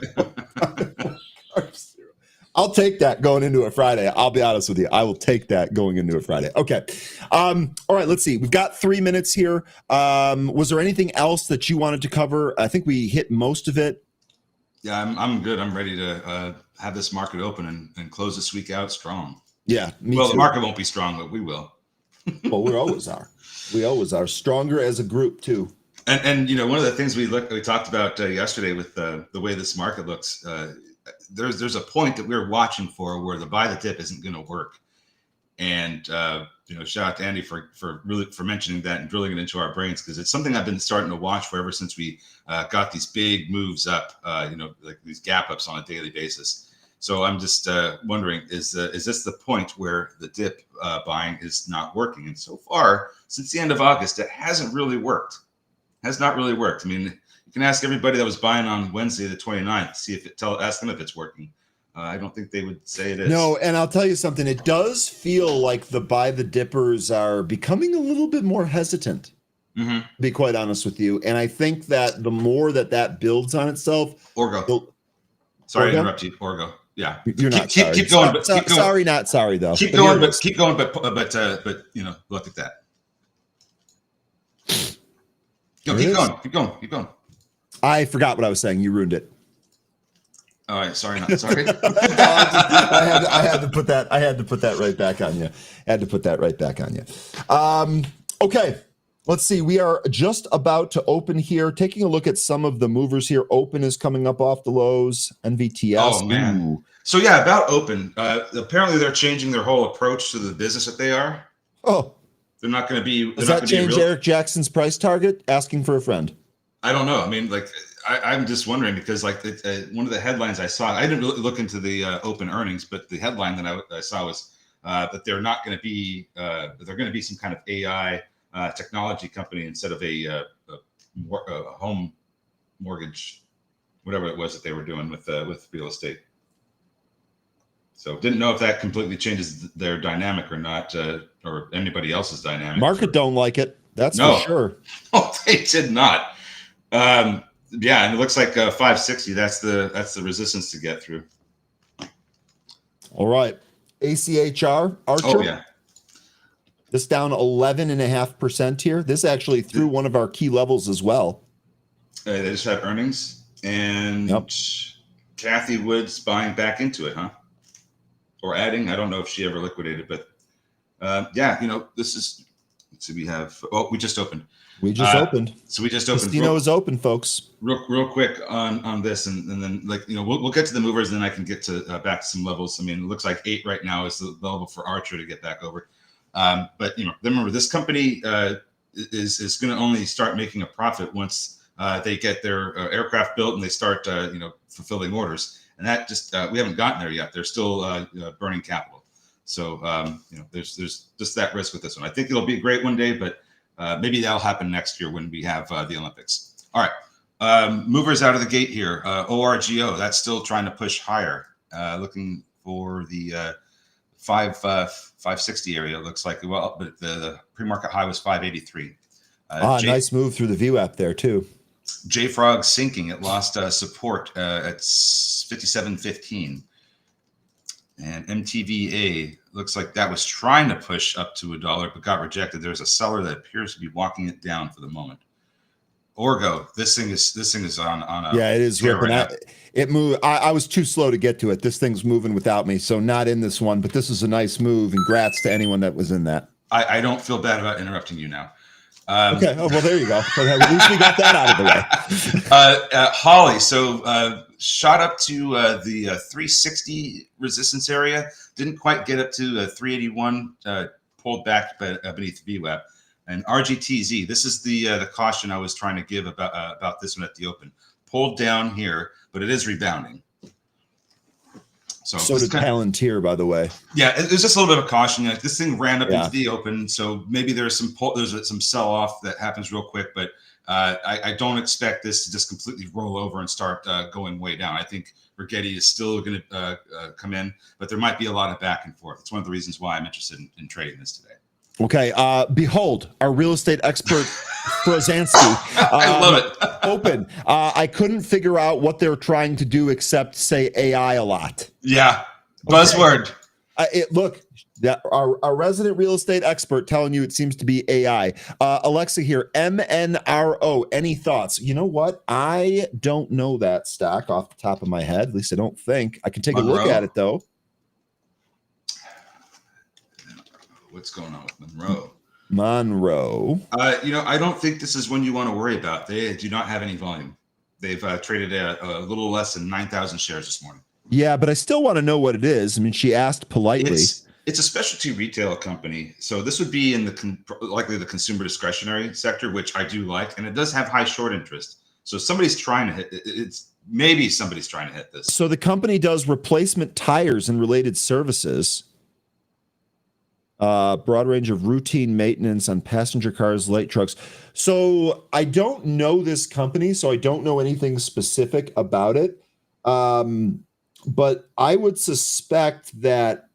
I'll take that going into a Friday. I'll be honest with you. I will take that going into a Friday. Okay. All right, let's see. We've got 3 minutes here. Was there anything else that you wanted to cover? I think we hit most of it. Yeah, I'm good. I'm ready to have this market open and close this week out strong. Yeah, me too. The market won't be strong, but we will. Well, we always are. We always are stronger as a group too. And one of the things we talked about yesterday with the way this market looks. There's a point that we're watching for where the buy the dip isn't going to work, and shout out to Andy for mentioning that and drilling it into our brains, because it's something I've been starting to watch for ever since we got these big moves up, like these gap ups on a daily basis. So I'm just wondering, is this the point where the dip buying is not working? And so far, since the end of August, it hasn't really worked. Has not really worked. I mean, you can ask everybody that was buying on Wednesday the 29th, see if ask them if it's working. I don't think they would say it is. No, and I'll tell you something. It does feel like the buy the dippers are becoming a little bit more hesitant, to be quite honest with you. And I think that the more that builds on itself. Orgo. Sorry to interrupt you. Orgo. Yeah. You're not sorry. Keep going. But keep going. Sorry, not sorry, though. Keep going, but look at that. Keep going. I forgot what I was saying. You ruined it. All right, sorry, not sorry. I had to put that. I had to put that right back on you. Okay, let's see. We are just about to open here. Taking a look at some of the movers here. Open is coming up off the lows. NVTS. Oh man. Ooh. So yeah, about Open. Apparently, they're changing their whole approach to the business that they are. Oh, They're not going to be. Does that change Eric Jackson's price target? Asking for a friend. I don't know. I mean, like, I'm just wondering because, like, one of the headlines I saw, I didn't really look into the open earnings, but the headline that I saw was that they're not going to be, they're going to be some kind of AI technology company instead of a home mortgage, whatever it was that they were doing with real estate. So didn't know if that completely changes their dynamic or not, or anybody else's dynamic. Market don't like it. That's for sure. Oh, they did not. Yeah, and it looks like 560. That's the resistance to get through. All right, ACHR Archer. Oh yeah, this down 11.5% here. This actually through one of our key levels as well. They just had earnings, and Kathy Wood's buying back into it, huh? Or adding. I don't know if she ever liquidated, but yeah, this is. Let's see, we have. Oh, we just opened. We just opened. So we just opened. Casino is open, folks. Real quick on this, and then we'll get to the movers, and then I can get to back to some levels. I mean, it looks like 8 right now is the level for Archer to get back over. But remember, this company is going to only start making a profit once they get their aircraft built and they start fulfilling orders. And that just we haven't gotten there yet. They're still burning capital. So there's just that risk with this one. I think it'll be great one day, but maybe that'll happen next year when we have the Olympics. All right, movers out of the gate here. ORGO, that's still trying to push higher. Looking for the 560 area. It looks like, well, but the pre-market high was 583. Nice move through the VWAP there too. JFrog sinking. It lost support at 57.15. And MTVA looks like that was trying to push up to $1, but got rejected. There's a seller that appears to be walking it down for the moment. Orgo, this thing is on a it is ripping. It moved. I was too slow to get to it. This thing's moving without me, so not in this one. But this is a nice move, and congrats to anyone that was in that. I don't feel bad about interrupting you now. Okay. Oh, well, there you go. At least we got that out of the way. Holly, so shot up to the 360 resistance area. Didn't quite get up to 381. Pulled back beneath VWAP. And RGTZ. This is the caution I was trying to give about this one at the open. Pulled down here, but it is rebounding. So did Palantir, by the way. Yeah, there's just a little bit of caution. Like this thing ran up into the open, so maybe there's some sell off that happens real quick. But I don't expect this to just completely roll over and start going way down. I think Rigetti is still going to come in, but there might be a lot of back and forth. It's one of the reasons why I'm interested in trading this today. Okay. Behold, our real estate expert, Prozansky. I love it. Open. I couldn't figure out what they're trying to do except say AI a lot. Yeah. Buzzword. Look, our resident real estate expert telling you it seems to be AI. Alexa here, MNRO. Any thoughts? You know what? I don't know that stock off the top of my head. At least I don't think. I can take a look at it, though. What's going on with Monroe? I don't think this is one you want to worry about. They do not have any volume. They've traded a little less than 9,000 shares this morning. Yeah, but I still want to know what it is. I mean, she asked politely. It's a specialty retail company. So this would be in likely the consumer discretionary sector, which I do like. And it does have high short interest. So somebody's trying to hit maybe somebody's trying to hit this. So the company does replacement tires and related services. Broad range of routine maintenance on passenger cars, light trucks. So I don't know this company, so I don't know anything specific about it. But I would suspect that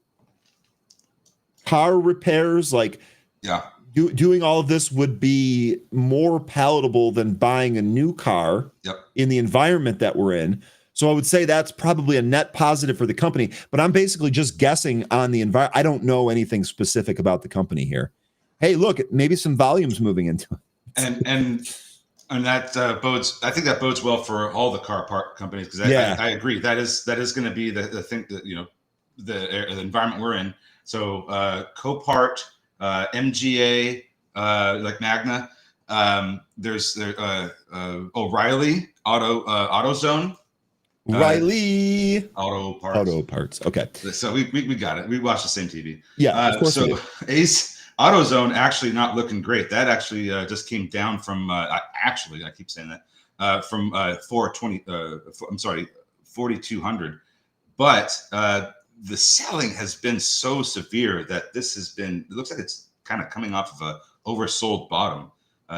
car repairs, doing all of this would be more palatable than buying a new car in the environment that we're in. So I would say that's probably a net positive for the company, but I'm basically just guessing on the environment. I don't know anything specific about the company here. Hey, look, maybe some volume's moving into it. And that bodes. I think that bodes well for all the car part companies because I agree that is going to be the thing that the environment we're in. So Copart, MGA, like Magna. There's O'Reilly AutoZone. Riley Auto Parts. Okay. So we got it. We watch the same TV. Yeah, of course. So Ace AutoZone actually not looking great. That actually just came down from I keep saying that from 420. I'm sorry, 4,200. But the selling has been so severe that this has been. It looks like it's kind of coming off of a oversold bottom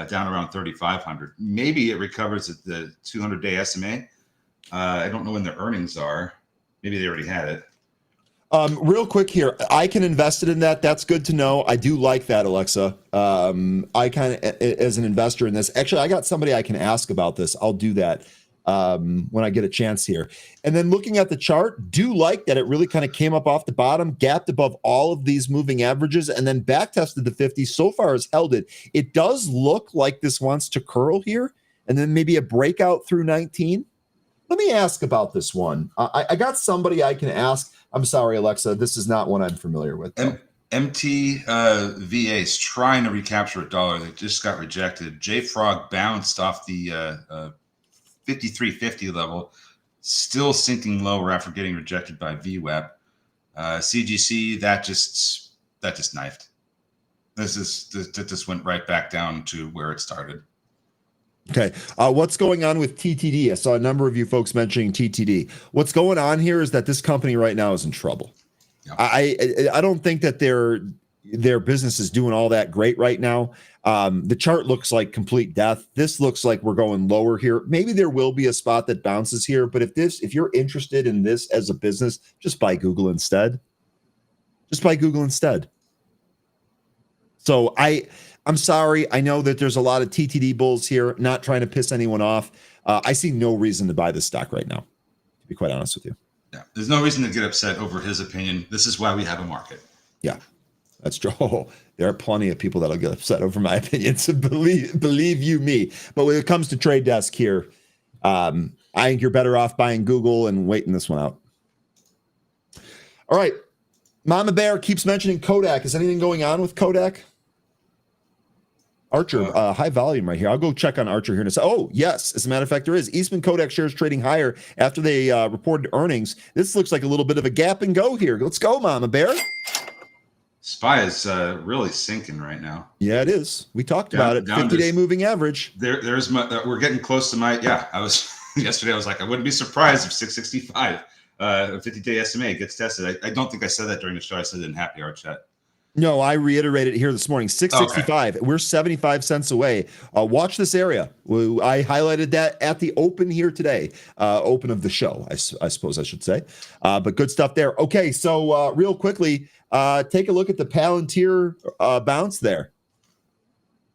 down around 3,500. Maybe it recovers at the 200-day SMA. I don't know when their earnings are. Maybe they already had it. Real quick here, I can invest it in that. That's good to know. I do like that, Alexa. I kind of, as an investor in this, actually, I got somebody I can ask about this. I'll do that when I get a chance here. And then looking at the chart, do like that it really kind of came up off the bottom, gapped above all of these moving averages, and then back tested the 50. So far has held it. It does look like this wants to curl here, and then maybe a breakout through 19. Let me ask about this one. I got somebody I can ask. I'm sorry, Alexa. This is not one I'm familiar with. MTVA is trying to recapture $1. They just got rejected. JFrog bounced off the 53.50 level, still sinking lower after getting rejected by VWAP. CGC that just knifed. That just went right back down to where it started. Okay. What's going on with TTD? I saw a number of you folks mentioning TTD. What's going on here is that this company right now is in trouble. Yeah. I don't think that their business is doing all that great right now. The chart looks like complete death. This looks like we're going lower here. Maybe there will be a spot that bounces here, but if you're interested in this as a business, just buy Google instead. Just buy Google instead. So I'm sorry. I know that there's a lot of TTD bulls here, not trying to piss anyone off. I see no reason to buy this stock right now, to be quite honest with you. Yeah, there's no reason to get upset over his opinion. This is why we have a market. Yeah, that's true. Oh, there are plenty of people that'll get upset over my opinions. Believe you me. But when it comes to Trade Desk here, I think you're better off buying Google and waiting this one out. All right. Mama Bear keeps mentioning Kodak. Is anything going on with Kodak? Archer, high volume right here. I'll go check on Archer here in a second. Oh, yes. As a matter of fact, there is. Eastman Kodak shares trading higher after they reported earnings. This looks like a little bit of a gap and go here. Let's go, Mama Bear. SPY is really sinking right now. Yeah, it is. We talked about it. 50-day moving average. There's we're getting close to I was yesterday. I was like, I wouldn't be surprised if 665, a 50-day SMA gets tested. I don't think I said that during the show. I said it in Happy Hour chat. No, I reiterated it here this morning. 665. Okay. We're 75 cents away. Watch this area. I highlighted that at the open here today. Open of the show, I suppose I should say. But good stuff there. Okay, so real quickly, take a look at the Palantir bounce there.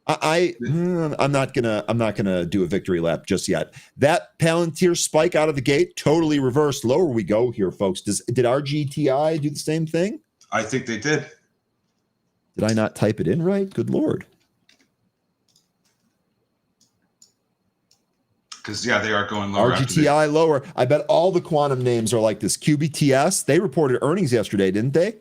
I'm not gonna do a victory lap just yet. That Palantir spike out of the gate totally reversed. Lower we go here, folks. Did RGTI do the same thing? I think they did. Did I not type it in right? Good Lord. Because, yeah, they are going lower. RGTI lower. I bet all the quantum names are like this. QBTS, they reported earnings yesterday, didn't they?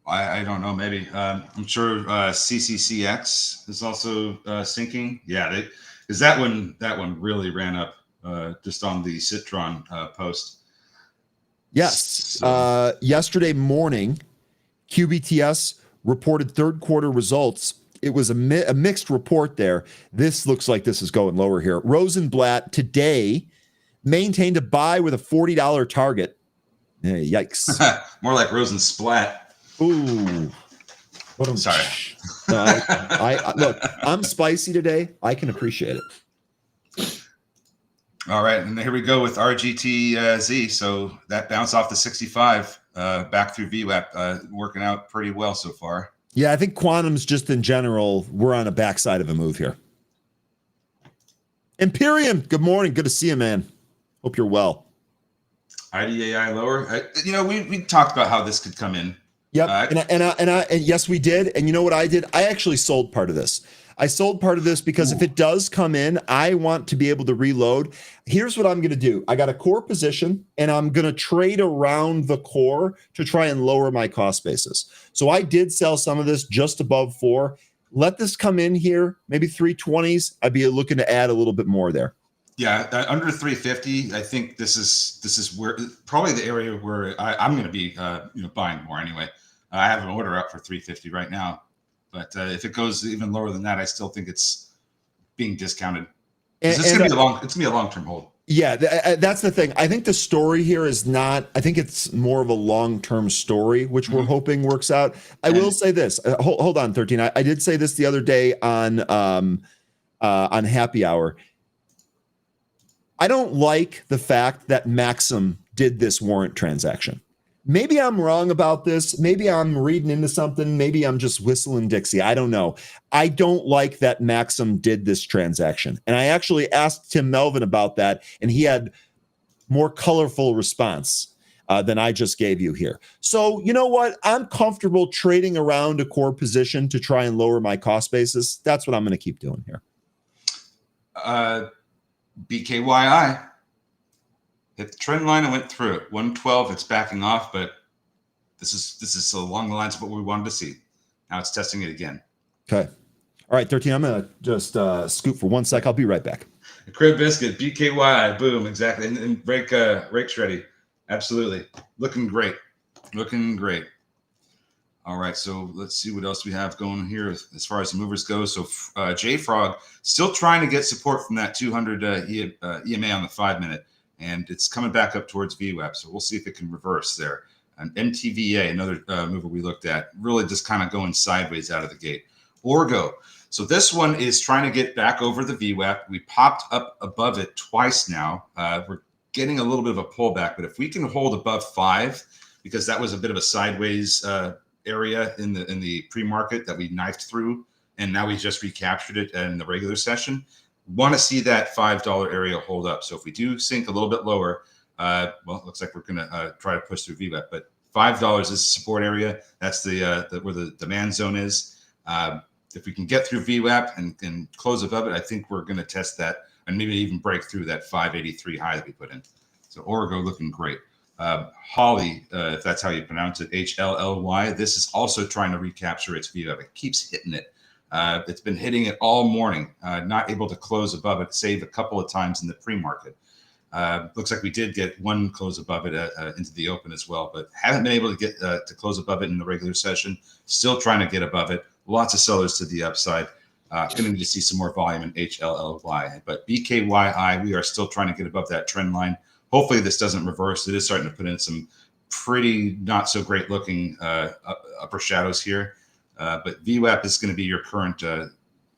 I don't know. Maybe. I'm sure CCCX is also sinking. Yeah, because that one really ran up just on the Citron post. Yes. So. Yesterday morning, QBTS reported third quarter results. It was a mixed report there. This looks like this is going lower here. Rosenblatt today maintained a buy with a $40 target. Yikes. More like Rosensplat. Ooh. I'm sorry. I look, I'm spicy today. I can appreciate it. All right. And here we go with RGTZ. So that bounced off the 65 back through VWAP, working out pretty well so far. Yeah, I think quantums just in general, we're on a backside of a move here. Imperium, good morning. Good to see you, man. Hope you're well. IDAI lower. We talked about how this could come in. Yep. And yes, we did. And you know what I did? I actually sold part of this. I sold part of this because if it does come in, I want to be able to reload. Here's what I'm going to do. I got a core position and I'm going to trade around the core to try and lower my cost basis. So I did sell some of this just above 4. Let this come in here, maybe 320s. I'd be looking to add a little bit more there. Yeah, under 350. I think this is where probably the area where I'm going to be buying more anyway. I have an order up for 350 right now. But if it goes even lower than that, I still think it's being discounted. And, it's going to be a long-term hold. Yeah, that's the thing. I think the story here is not, I think it's more of a long-term story, which we're hoping works out. I will say this. Hold on, 13. I did say this the other day on Happy Hour. I don't like the fact that Maxim did this warrant transaction. Maybe I'm wrong about this. Maybe I'm reading into something. Maybe I'm just whistling Dixie. I don't know. I don't like that Maxim did this transaction. And I actually asked Tim Melvin about that, and he had more colorful response than I just gave you here. So you know what? I'm comfortable trading around a core position to try and lower my cost basis. That's what I'm going to keep doing here. BKYI. Hit the trend line and went through it. 112, it's backing off, but this is along the lines of what we wanted to see. Now it's testing it again. Okay. All right, 13, I'm going to just scoop for 1 sec. I'll be right back. The Crib Biscuit, BKY, boom, exactly. And rake's ready. Absolutely. Looking great. Looking great. All right, so let's see what else we have going here as far as the movers go. So JFrog still trying to get support from that 200 EMA on the 5-minute. And it's coming back up towards VWAP. So we'll see if it can reverse there. And MTVA, another mover we looked at, really just kind of going sideways out of the gate. Orgo. So this one is trying to get back over the VWAP. We popped up above it twice now. We're getting a little bit of a pullback. But if we can hold above 5, because that was a bit of a sideways area in the pre-market that we knifed through, and now we just recaptured it in the regular session. Want to see that $5 area hold up. So if we do sink a little bit lower, well, it looks like we're going to try to push through VWAP. But $5 is the support area. That's the where the demand zone is. If we can get through VWAP and close above it, I think we're going to test that and maybe even break through that 583 high that we put in. So Orgo looking great. Holly, if that's how you pronounce it, HLLY. This is also trying to recapture its VWAP. It keeps hitting it. It's been hitting it all morning, not able to close above it, save a couple of times in the pre-market. Looks like we did get one close above it into the open as well, but haven't been able to get to close above it in the regular session. Still trying to get above it. Lots of sellers to the upside. Going to need to see some more volume in HLLY. But BKYI, we are still trying to get above that trend line. Hopefully this doesn't reverse. It is starting to put in some pretty not so great looking upper shadows here. But VWAP is going to be your current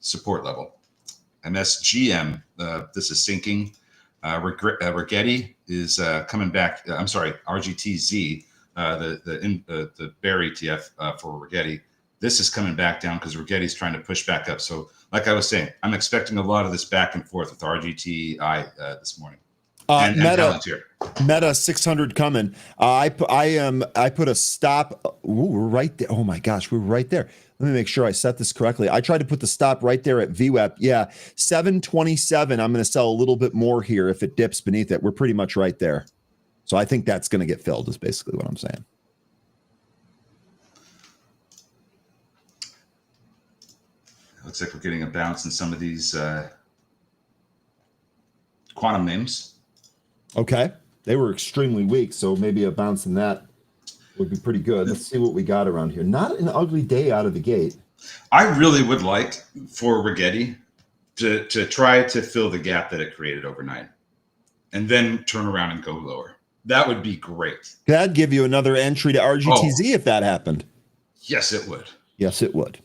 support level. MSGM, this is sinking. Rigetti is coming back. I'm sorry, RGTZ, the bear ETF for Rigetti. This is coming back down because Rigetti's trying to push back up. So like I was saying, I'm expecting a lot of this back and forth with RGTI this morning. And Meta 600 coming. I put a stop. Ooh, we're right there. Oh my gosh, we're right there. Let me make sure I set this correctly. I tried to put the stop right there at VWAP. Yeah, 727. I'm going to sell a little bit more here if it dips beneath it. We're pretty much right there. So I think that's going to get filled is basically what I'm saying. Looks like we're getting a bounce in some of these quantum names. Okay. They were extremely weak, so maybe a bounce in that would be pretty good. Let's see what we got around here. Not an ugly day out of the gate. I really would like for Rigetti to try to fill the gap that it created overnight and then turn around and go lower. That would be great. That'd give you another entry to RGTZ if that happened. Yes, it would. Yes, it would.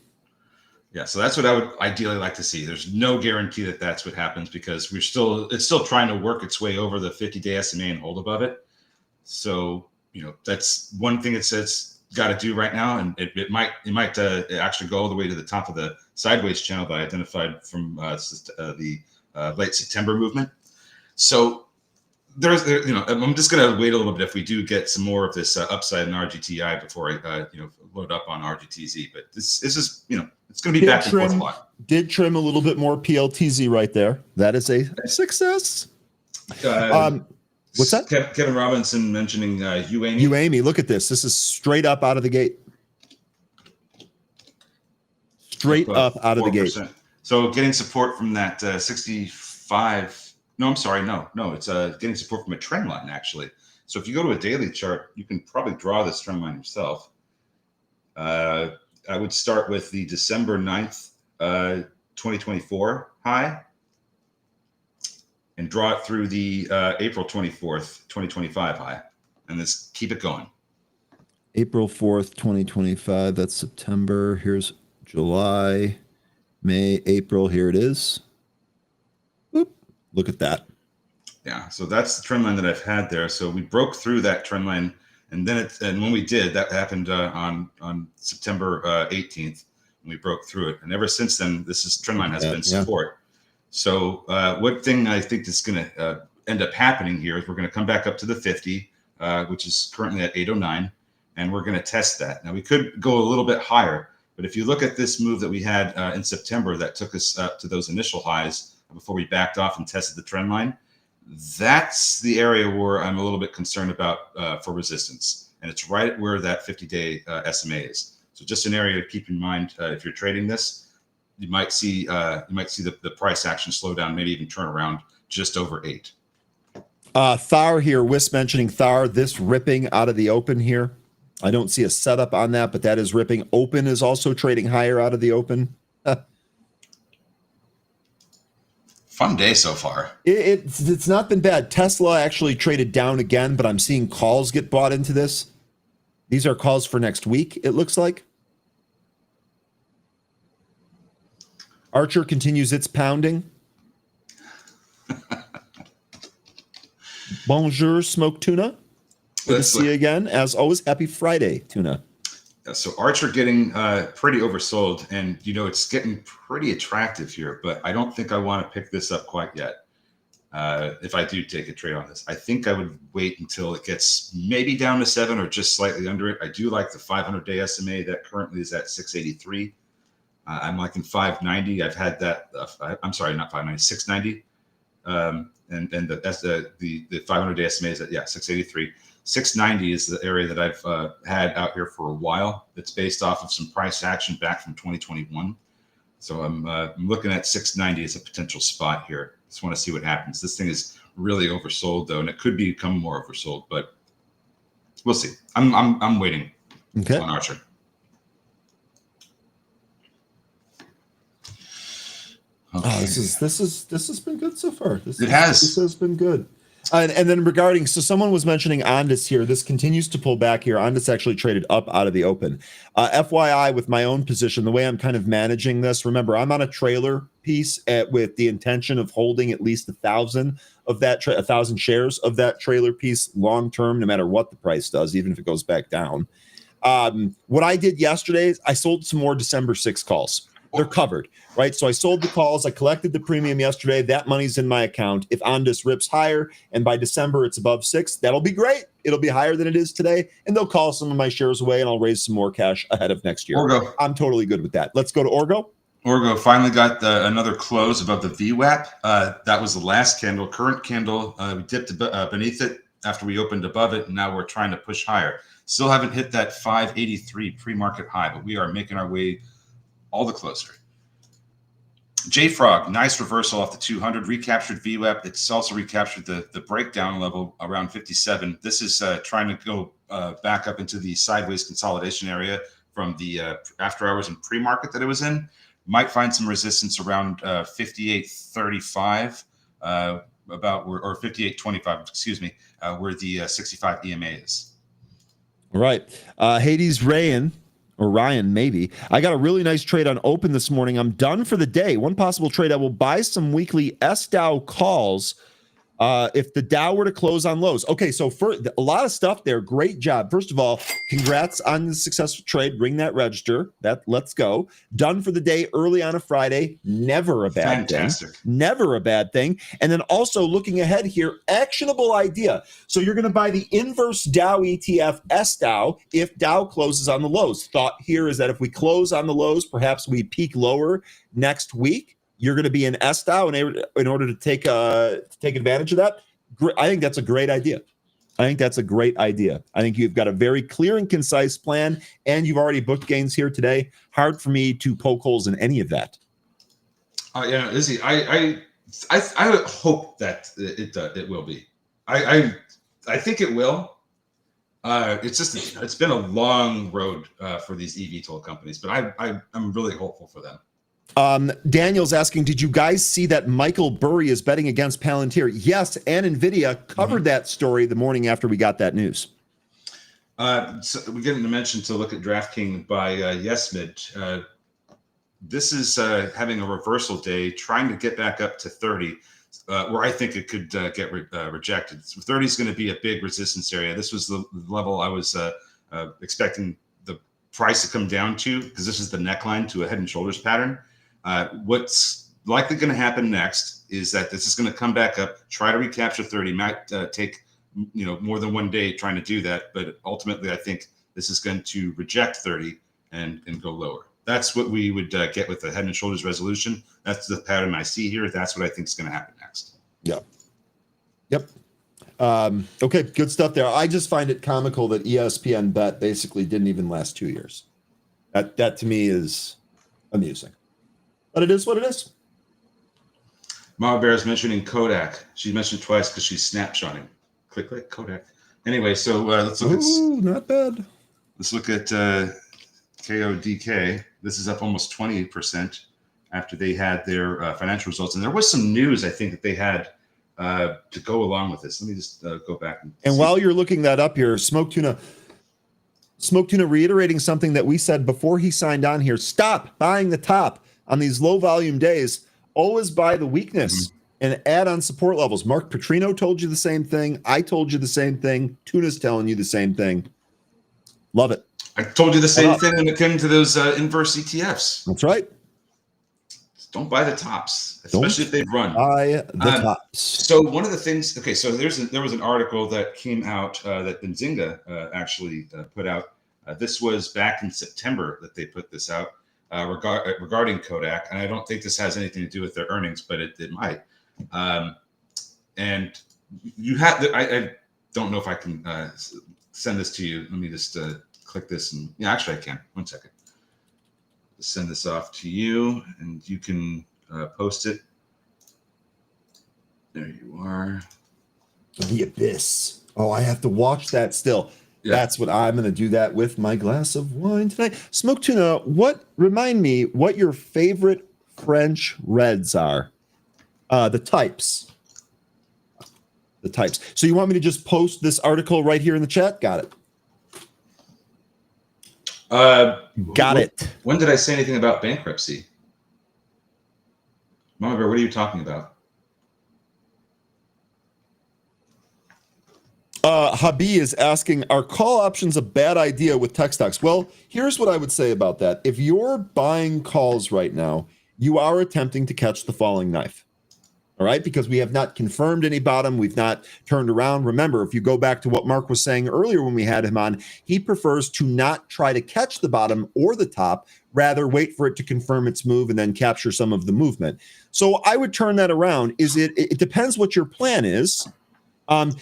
Yeah, so that's what I would ideally like to see. There's no guarantee that that's what happens because it's still trying to work its way over the 50-day SMA and hold above it. So, that's one thing it's got to do right now, and it might actually go all the way to the top of the sideways channel that I identified from the late September movement. So I'm just going to wait a little bit if we do get some more of this upside in RGTI before I load up on RGTZ. But this is it's going to be back and forth a lot. Did trim a little bit more PLTZ right there. That is a success. What's that? Kevin Robinson mentioning UAMI. UAMI, look at this. This is straight up out of the gate. Straight up out of the gate. So getting support from that 65. No, I'm sorry. No. It's getting support from a trend line, actually. So if you go to a daily chart, you can probably draw this trend line yourself. I would start with the December 9th, 2024 high and draw it through the April 24th, 2025 high, and just keep it going. April 4th, 2025. That's September. Here's July, May, April. Here it is. Boop. Look at that. Yeah, so that's the trend line that I've had there. So we broke through that trend line, and then and when we did, that happened on September 18th, and we broke through it. And ever since then, trend line has been support. Yeah. So one thing I think that's going to end up happening here is we're going to come back up to the 50, which is currently at 809, and we're going to test that. Now we could go a little bit higher, but if you look at this move that we had in September that took us up to those initial highs before we backed off and tested the trend line, that's the area where I'm a little bit concerned about for resistance, and it's right where that 50-day SMA is. So just an area to keep in mind if you're trading this. You might see the price action slow down, maybe even turn around just over 8. Thar here, Wisp mentioning Thar, this ripping out of the open here. I don't see a setup on that, but that is ripping. Open is also trading higher out of the open. Fun day so far. It's not been bad. Tesla actually traded down again, but I'm seeing calls get bought into this. These are calls for next week, it looks like. Archer continues its pounding. Bonjour, smoked tuna. Good to see you again. As always, happy Friday, Tuna. So Archer getting pretty oversold, and it's getting pretty attractive here, but I don't think I want to pick this up quite yet. If I do take a trade on this, I think I would wait until it gets maybe down to 7 or just slightly under it. I do like the 500-day SMA that currently is at 683. I'm liking 590. I've had that. I'm sorry, not 590, 690. And the 500-day SMA is at 683. 690 is the area that I've had out here for a while. It's based off of some price action back from 2021. So I'm looking at 690 as a potential spot here. Just want to see what happens. This thing is really oversold though, and it could become more oversold, but we'll see. I'm waiting on Archer. Okay. Oh, this has been good so far. This has been good. And then regarding, so someone was mentioning Ondas here. This continues to pull back here. Ondas actually traded up out of the open. FYI, with my own position, the way I'm kind of managing this, remember, I'm on a trailer piece with the intention of holding at least 1,000 of that, 1,000 shares of that trailer piece long term, no matter what the price does, even if it goes back down. What I did yesterday is I sold some more December 6 calls. They're covered, right? So I sold the calls. I collected the premium yesterday. That money's in my account. If Ondas rips higher and by December it's above 6, that'll be great. It'll be higher than it is today, and they'll call some of my shares away, and I'll raise some more cash ahead of next year. Orgo. I'm totally good with that. Let's go to Orgo. Orgo finally got another close above the VWAP. That was the last candle. Current candle, we dipped beneath it after we opened above it, and now we're trying to push higher. Still haven't hit that 583 pre-market high, but we are making our way all the closer. JFrog, nice reversal off the 200, recaptured VWAP. It's also recaptured the breakdown level around 57. This is trying to go back up into the sideways consolidation area from the after hours and pre-market that it was in. Might find some resistance around 58.35, or 58.25, excuse me, where the 65 EMA is. All right. Hades Ryan, or Ryan, maybe. I got a really nice trade on open this morning. I'm done for the day. One possible trade, I will buy some weekly SDAO calls if the Dow were to close on lows. Okay, so for a lot of stuff there. Great job. First of all, congrats on the successful trade. Ring that register. Let's go. Done for the day early on a Friday. Never a bad thing. Never a bad thing. And then also looking ahead here, actionable idea. So you're going to buy the inverse Dow ETF SDAO if Dow closes on the lows. Thought here is that if we close on the lows, perhaps we peak lower next week. You're going to be in SDAO in order to take advantage of that. I think that's a great idea. I think you've got a very clear and concise plan, and you've already booked gains here today. Hard for me to poke holes in any of that. Yeah, Izzy, I hope that it will be. I think it will. It's been a long road for these eVTOL companies, but I'm really hopeful for them. Daniel's asking, did you guys see that Michael Burry is betting against Palantir? Yes, and NVIDIA covered that story the morning after we got that news. So we're getting to mention to look at DraftKings by YesMid. This is having a reversal day, trying to get back up to 30, where I think it could get rejected. So 30 is going to be a big resistance area. This was the level I was expecting the price to come down to, because this is the neckline to a head and shoulders pattern. What's likely going to happen next is that this is going to come back up, try to recapture 30. Might take more than one day trying to do that, but ultimately I think this is going to reject 30 and go lower. That's what we would get with the head and shoulders resolution. That's the pattern I see here. That's what I think is going to happen next. Yep. Okay, good stuff there. I just find it comical that ESPN bet basically didn't even last 2 years. That to me is amusing. But it is what it is. Mama Bear is mentioning Kodak. She mentioned twice because she's snapshotting. Click, Kodak. Anyway, so let's look not bad. Let's look at KODK. This is up almost 28% after they had their financial results. And there was some news, I think, that they had to go along with this. Let me just go back. And while you're looking that up here, Smoke Tuna reiterating something that we said before he signed on here. Stop buying the top on these low volume days. Always buy the weakness and add on support levels. Mark Petrino told you the same thing. I told you the same thing. Tuna's telling you the same thing. Love it. I told you the same thing when it came to those inverse ETFs. That's right. Don't buy the tops, especially if they run. Buy the tops. So one of the things, okay, so there was an article that came out that Benzinga actually put out. This was back in September that they put this out regarding Kodak, and I don't think this has anything to do with their earnings, but it might. And you have, I don't know if I can send this to you. Let me just click this, and yeah, actually I can. 1 second. Send this off to you, and you can post it. There you are. The Abyss. Oh, I have to watch that still. Yeah. That's what I'm going to do that with my glass of wine tonight. Smoke Tuna, remind me what your favorite French reds are. The types. The types. So you want me to just post this article right here in the chat? Got it. Got it. When did I say anything about bankruptcy? Mama Bear, what are you talking about? Habi is asking, are call options a bad idea with tech stocks? Well, here's what I would say about that. If you're buying calls right now, you are attempting to catch the falling knife. All right, because we have not confirmed any bottom. We've not turned around. Remember, if you go back to what Mark was saying earlier when we had him on, he prefers to not try to catch the bottom or the top, rather wait for it to confirm its move and then capture some of the movement. So I would turn that around. It depends what your plan is.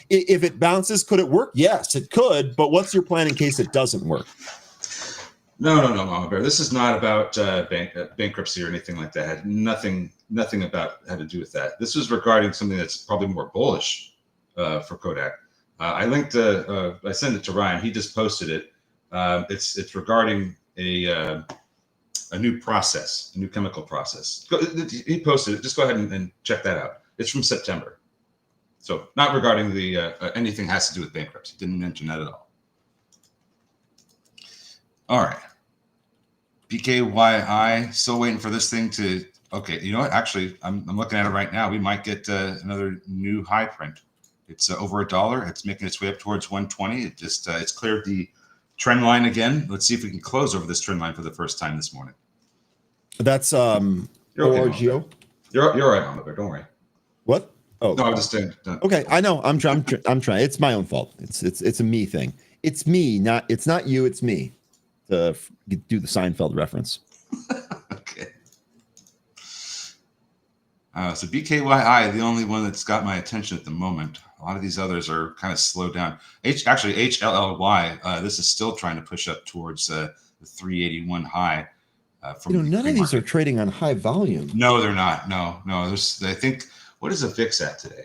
If it bounces, could it work? Yes, it could. But what's your plan in case it doesn't work? No, Mama Bear. This is not about bankruptcy or anything like that. Nothing about had to do with that. This was regarding something that's probably more bullish for Kodak. I sent it to Ryan. He just posted it. It's regarding a new process, a new chemical process. He posted it. Just go ahead and check that out. It's from September. So not regarding the anything has to do with bankruptcy. Didn't mention that at all. All right. BKYI, still waiting for this thing to, okay, you know what? Actually, I'm looking at it right now. We might get another new high print. It's over $1. It's making its way up towards 120. It's cleared the trend line again. Let's see if we can close over this trend line for the first time this morning. That's ORGO. You're all right, Mama Bear. Don't worry. What? Oh, no, I'm just saying. Okay, I know. I'm trying. It's my own fault. It's a me thing. It's me, it's not you. It's me. To do the Seinfeld reference. Okay. So BKYI, the only one that's got my attention at the moment. A lot of these others are kind of slowed down. HLLY, this is still trying to push up towards the 381 high. From none of these are trading on high volume. No, they're not. No. I think, what is the VIX at today?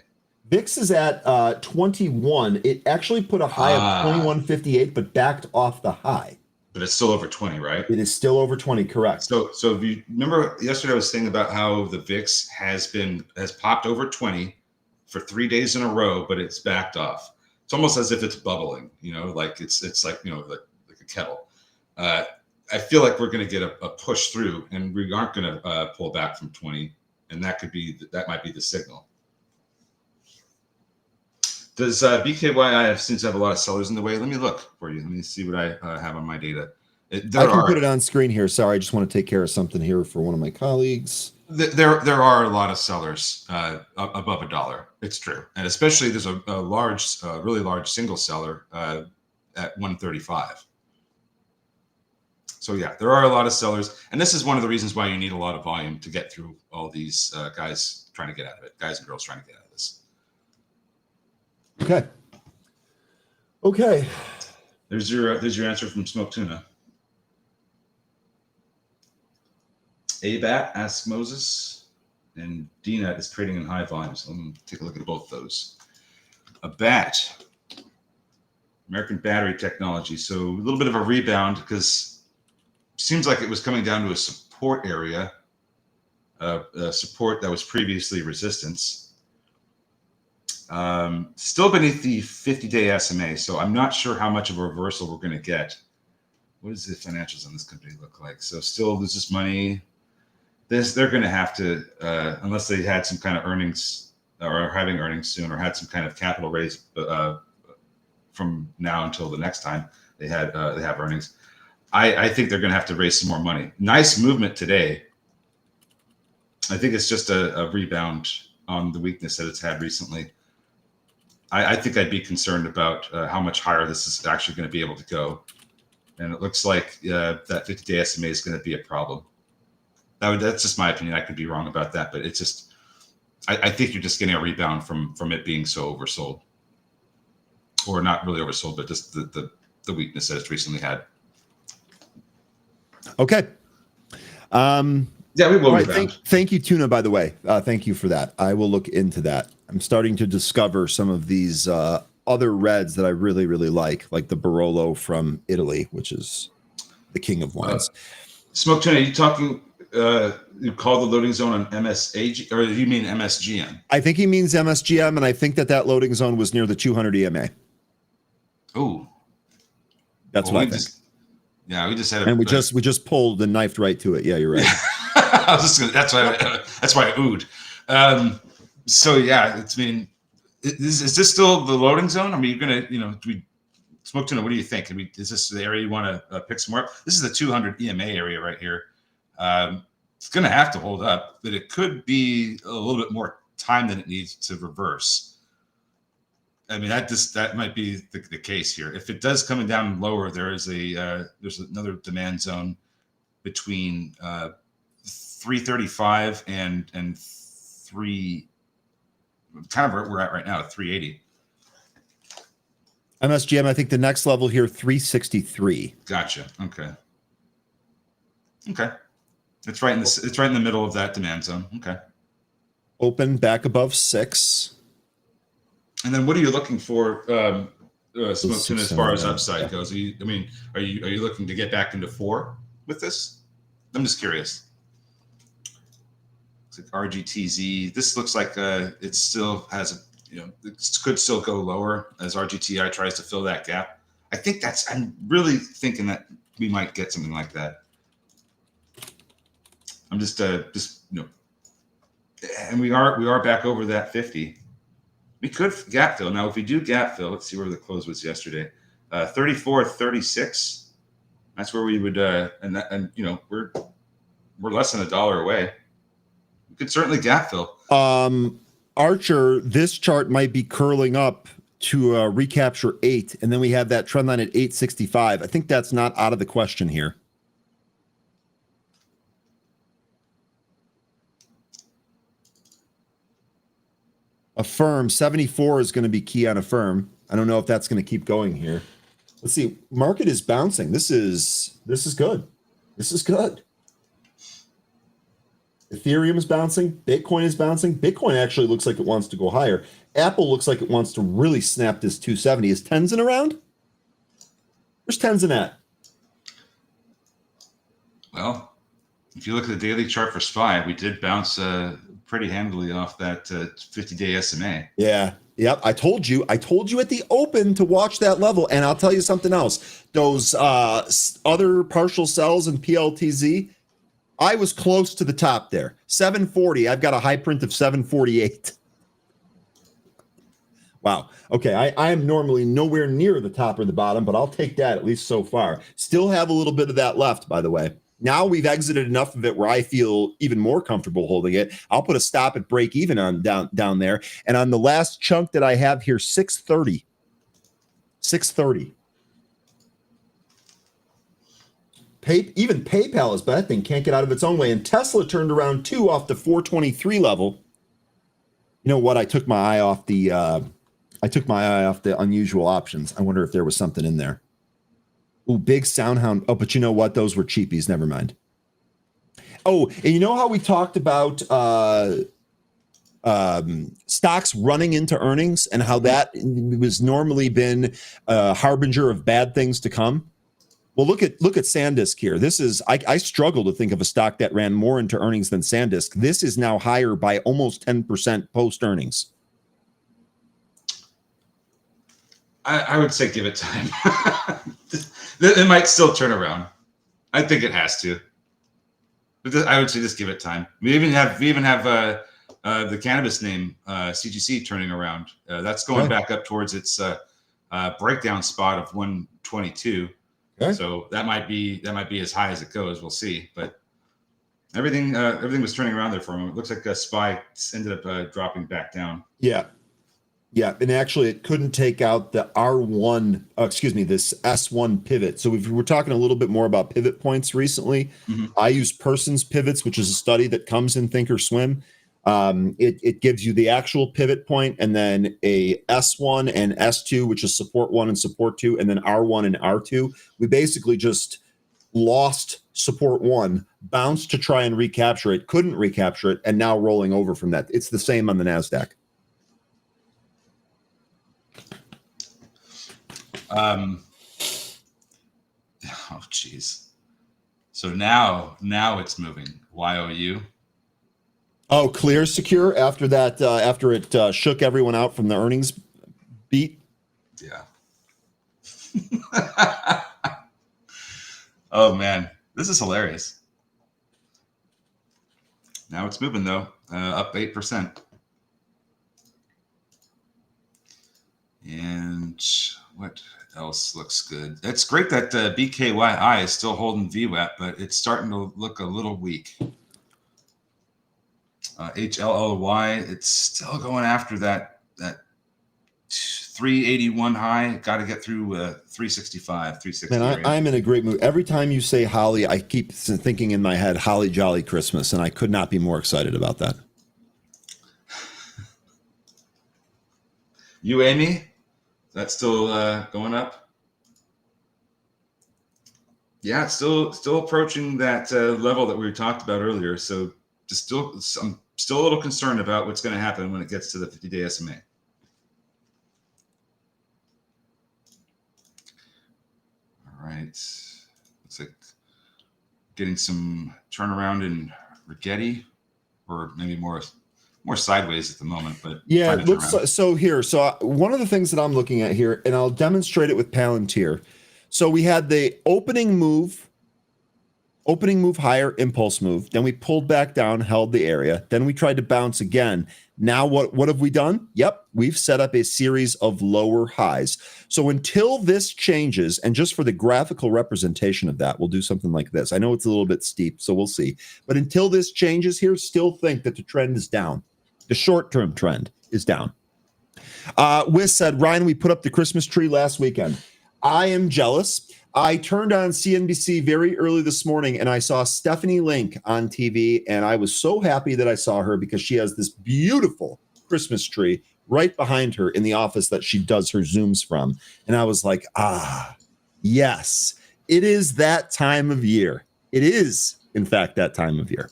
VIX is at 21. It actually put a high of 21.58, but backed off the high. But it's still over 20, right? It is still over 20, correct. So if you remember yesterday, I was saying about how the VIX has popped over 20 for 3 days in a row, but it's backed off. It's almost as if it's bubbling, like it's like, like a kettle. I feel like we're going to get a push through, and we aren't going to pull back from 20, and that might be the signal. Does BKY seems to have a lot of sellers in the way? Let me look for you. Let me see what I have on my data. I can put it on screen here. Sorry, I just want to take care of something here for one of my colleagues. There are a lot of sellers above $1. It's true, and especially there's a really large single seller at 135. So yeah, there are a lot of sellers, and this is one of the reasons why you need a lot of volume to get through all these guys trying to get out of it, guys and girls trying to get out of this. Okay. There's your answer from Smoked Tuna. ABAT asks Moses, and DNAT is trading in high volumes. Let me take a look at both those. A BAT, American Battery Technology. So a little bit of a rebound because it seems like it was coming down to a support area, a support that was previously resistance. Still beneath the 50-day SMA, so I'm not sure how much of a reversal we're going to get. What does the financials on this company look like? So still loses money. They're going to have to, unless they had some kind of earnings or are having earnings soon, or had some kind of capital raise from now until the next time they have earnings. I think they're going to have to raise some more money. Nice movement today. I think it's just a rebound on the weakness that it's had recently. I think I'd be concerned about how much higher this is actually going to be able to go. And it looks like that 50-day SMA is going to be a problem. That's just my opinion. I could be wrong about that, but it's just, I think you're just getting a rebound from it being so oversold. Or not really oversold, but just the weakness that it's recently had. Okay. Yeah, we will rebound. Thank you, Tuna, by the way. Thank you for that. I will look into that. I'm starting to discover some of these other reds that I really, really like the Barolo from Italy, which is the king of wines. Smoke Tuna, are you talking, you call the loading zone on MSAG, or do you mean MSGM? I think he means MSGM, and I think that loading zone was near the 200 EMA. Oh. That's what I think. We just had and we just pulled and knifed right to it. Yeah, you're right. I was just gonna, that's why I oohed. So yeah, is this still the loading zone? I mean, you're gonna, Smoke Tuna, what do you think? Is this the area you want to pick some more? This is the 200 EMA area right here. It's gonna have to hold up, but it could be a little bit more time than it needs to reverse. I mean, that might be the case here. If it does coming down lower, there's another demand zone between 335 and 3, kind of where we're at right now, 380. MSGM, I think the next level here, 363. Gotcha. Okay. It's right in the middle of that demand zone. Okay. Open back above 6. And then what are you looking for, Smoke Tuna, as far as upside goes? Are you looking to get back into 4 with this? I'm just curious. It's like RGTZ. This looks like it still has it could still go lower as RGTI tries to fill that gap. I'm really thinking that we might get something like that. I'm just and we are back over that 50. We could gap fill. Now, if we do gap fill, let's see where the close was yesterday. 34.36. That's where we would, we're less than $1 away. We could certainly gap fill. Archer, this chart might be curling up to recapture 8, and then we have that trend line at 865. I think that's not out of the question here. Affirm 74 is going to be key on Affirm. I don't know if that's going to keep going here. Let's see. Market is bouncing. This is good. This is good. Ethereum is bouncing. Bitcoin is bouncing. Bitcoin actually looks like it wants to go higher. Apple looks like it wants to really snap this 270. Is Tenzin around? Where's Tenzin at? Well, if you look at the daily chart for SPY, we did bounce pretty handily off that 50-day SMA. Yeah. Yep. I told you at the open to watch that level. And I'll tell you something else. Those other partial sells and PLTZ, I was close to the top there. 740. I've got a high print of 748. Wow. Okay. I am normally nowhere near the top or the bottom, but I'll take that at least so far. Still have a little bit of that left, by the way. Now we've exited enough of it where I feel even more comfortable holding it. I'll put a stop at break even on down there. And on the last chunk that I have here, 630. 630. Even PayPal is, but that thing can't get out of its own way. And Tesla turned around too off the 423 level. You know what? I took my eye off the unusual options. I wonder if there was something in there. Ooh, big Soundhound. Oh, but you know what? Those were cheapies. Never mind. Oh, and you know how we talked about stocks running into earnings and how that was normally been a harbinger of bad things to come? Well, look at SanDisk here. This is I struggle to think of a stock that ran more into earnings than SanDisk. This is now higher by almost 10% post earnings. I would say give it time. It might still turn around. I think it has to. But I would say just give it time. We even have the cannabis name CGC turning around. That's going back up towards its breakdown spot of 122. Okay. So that might be as high as it goes. We'll see. But everything was turning around there for a moment. It looks like a SPY ended up dropping back down. Yeah. Yeah, and actually it couldn't take out the this S1 pivot. So if we're talking a little bit more about pivot points recently, I use Person's pivots, which is a study that comes in Thinkorswim. It gives you the actual pivot point and then a S1 and S2, which is support 1 and support 2, and then R1 and R2. We basically just lost support 1, bounced to try and recapture it, couldn't recapture it, and now rolling over from that. It's the same on the NASDAQ. Oh geez. So now it's moving. YOU. Oh, Clear Secure after that, after it shook everyone out from the earnings beat. Yeah. Oh man, this is hilarious. Now it's moving though, up 8%. And what else looks good? It's great that BKYI is still holding VWAP, but it's starting to look a little weak. HLLY, it's still going after that 381 high. Got to get through 365, 360. And I'm in a great mood. Every time you say Holly, I keep thinking in my head, Holly Jolly Christmas, and I could not be more excited about that. You, Amy? That's still going up? Yeah, it's still approaching that level that we talked about earlier. So I'm still a little concerned about what's going to happen when it gets to the 50-day SMA. All right. Looks like getting some turnaround in Rigetti, or maybe more sideways at the moment, but yeah, it looks like, so here. So one of the things that I'm looking at here, and I'll demonstrate it with Palantir. So we had the opening move higher, impulse move. Then we pulled back down, held the area. Then we tried to bounce again. Now what have we done? Yep, we've set up a series of lower highs. So until this changes, and just for the graphical representation of that, we'll do something like this. I know it's a little bit steep, so we'll see. But until this changes here, still think that the trend is down. The short-term trend is down. Wiz said, Ryan, we put up the Christmas tree last weekend. I am jealous. I turned on CNBC very early this morning and I saw Stephanie Link on TV, and I was so happy that I saw her because she has this beautiful Christmas tree right behind her in the office that she does her Zooms from. And I was like, yes, it is that time of year. It is, in fact, that time of year.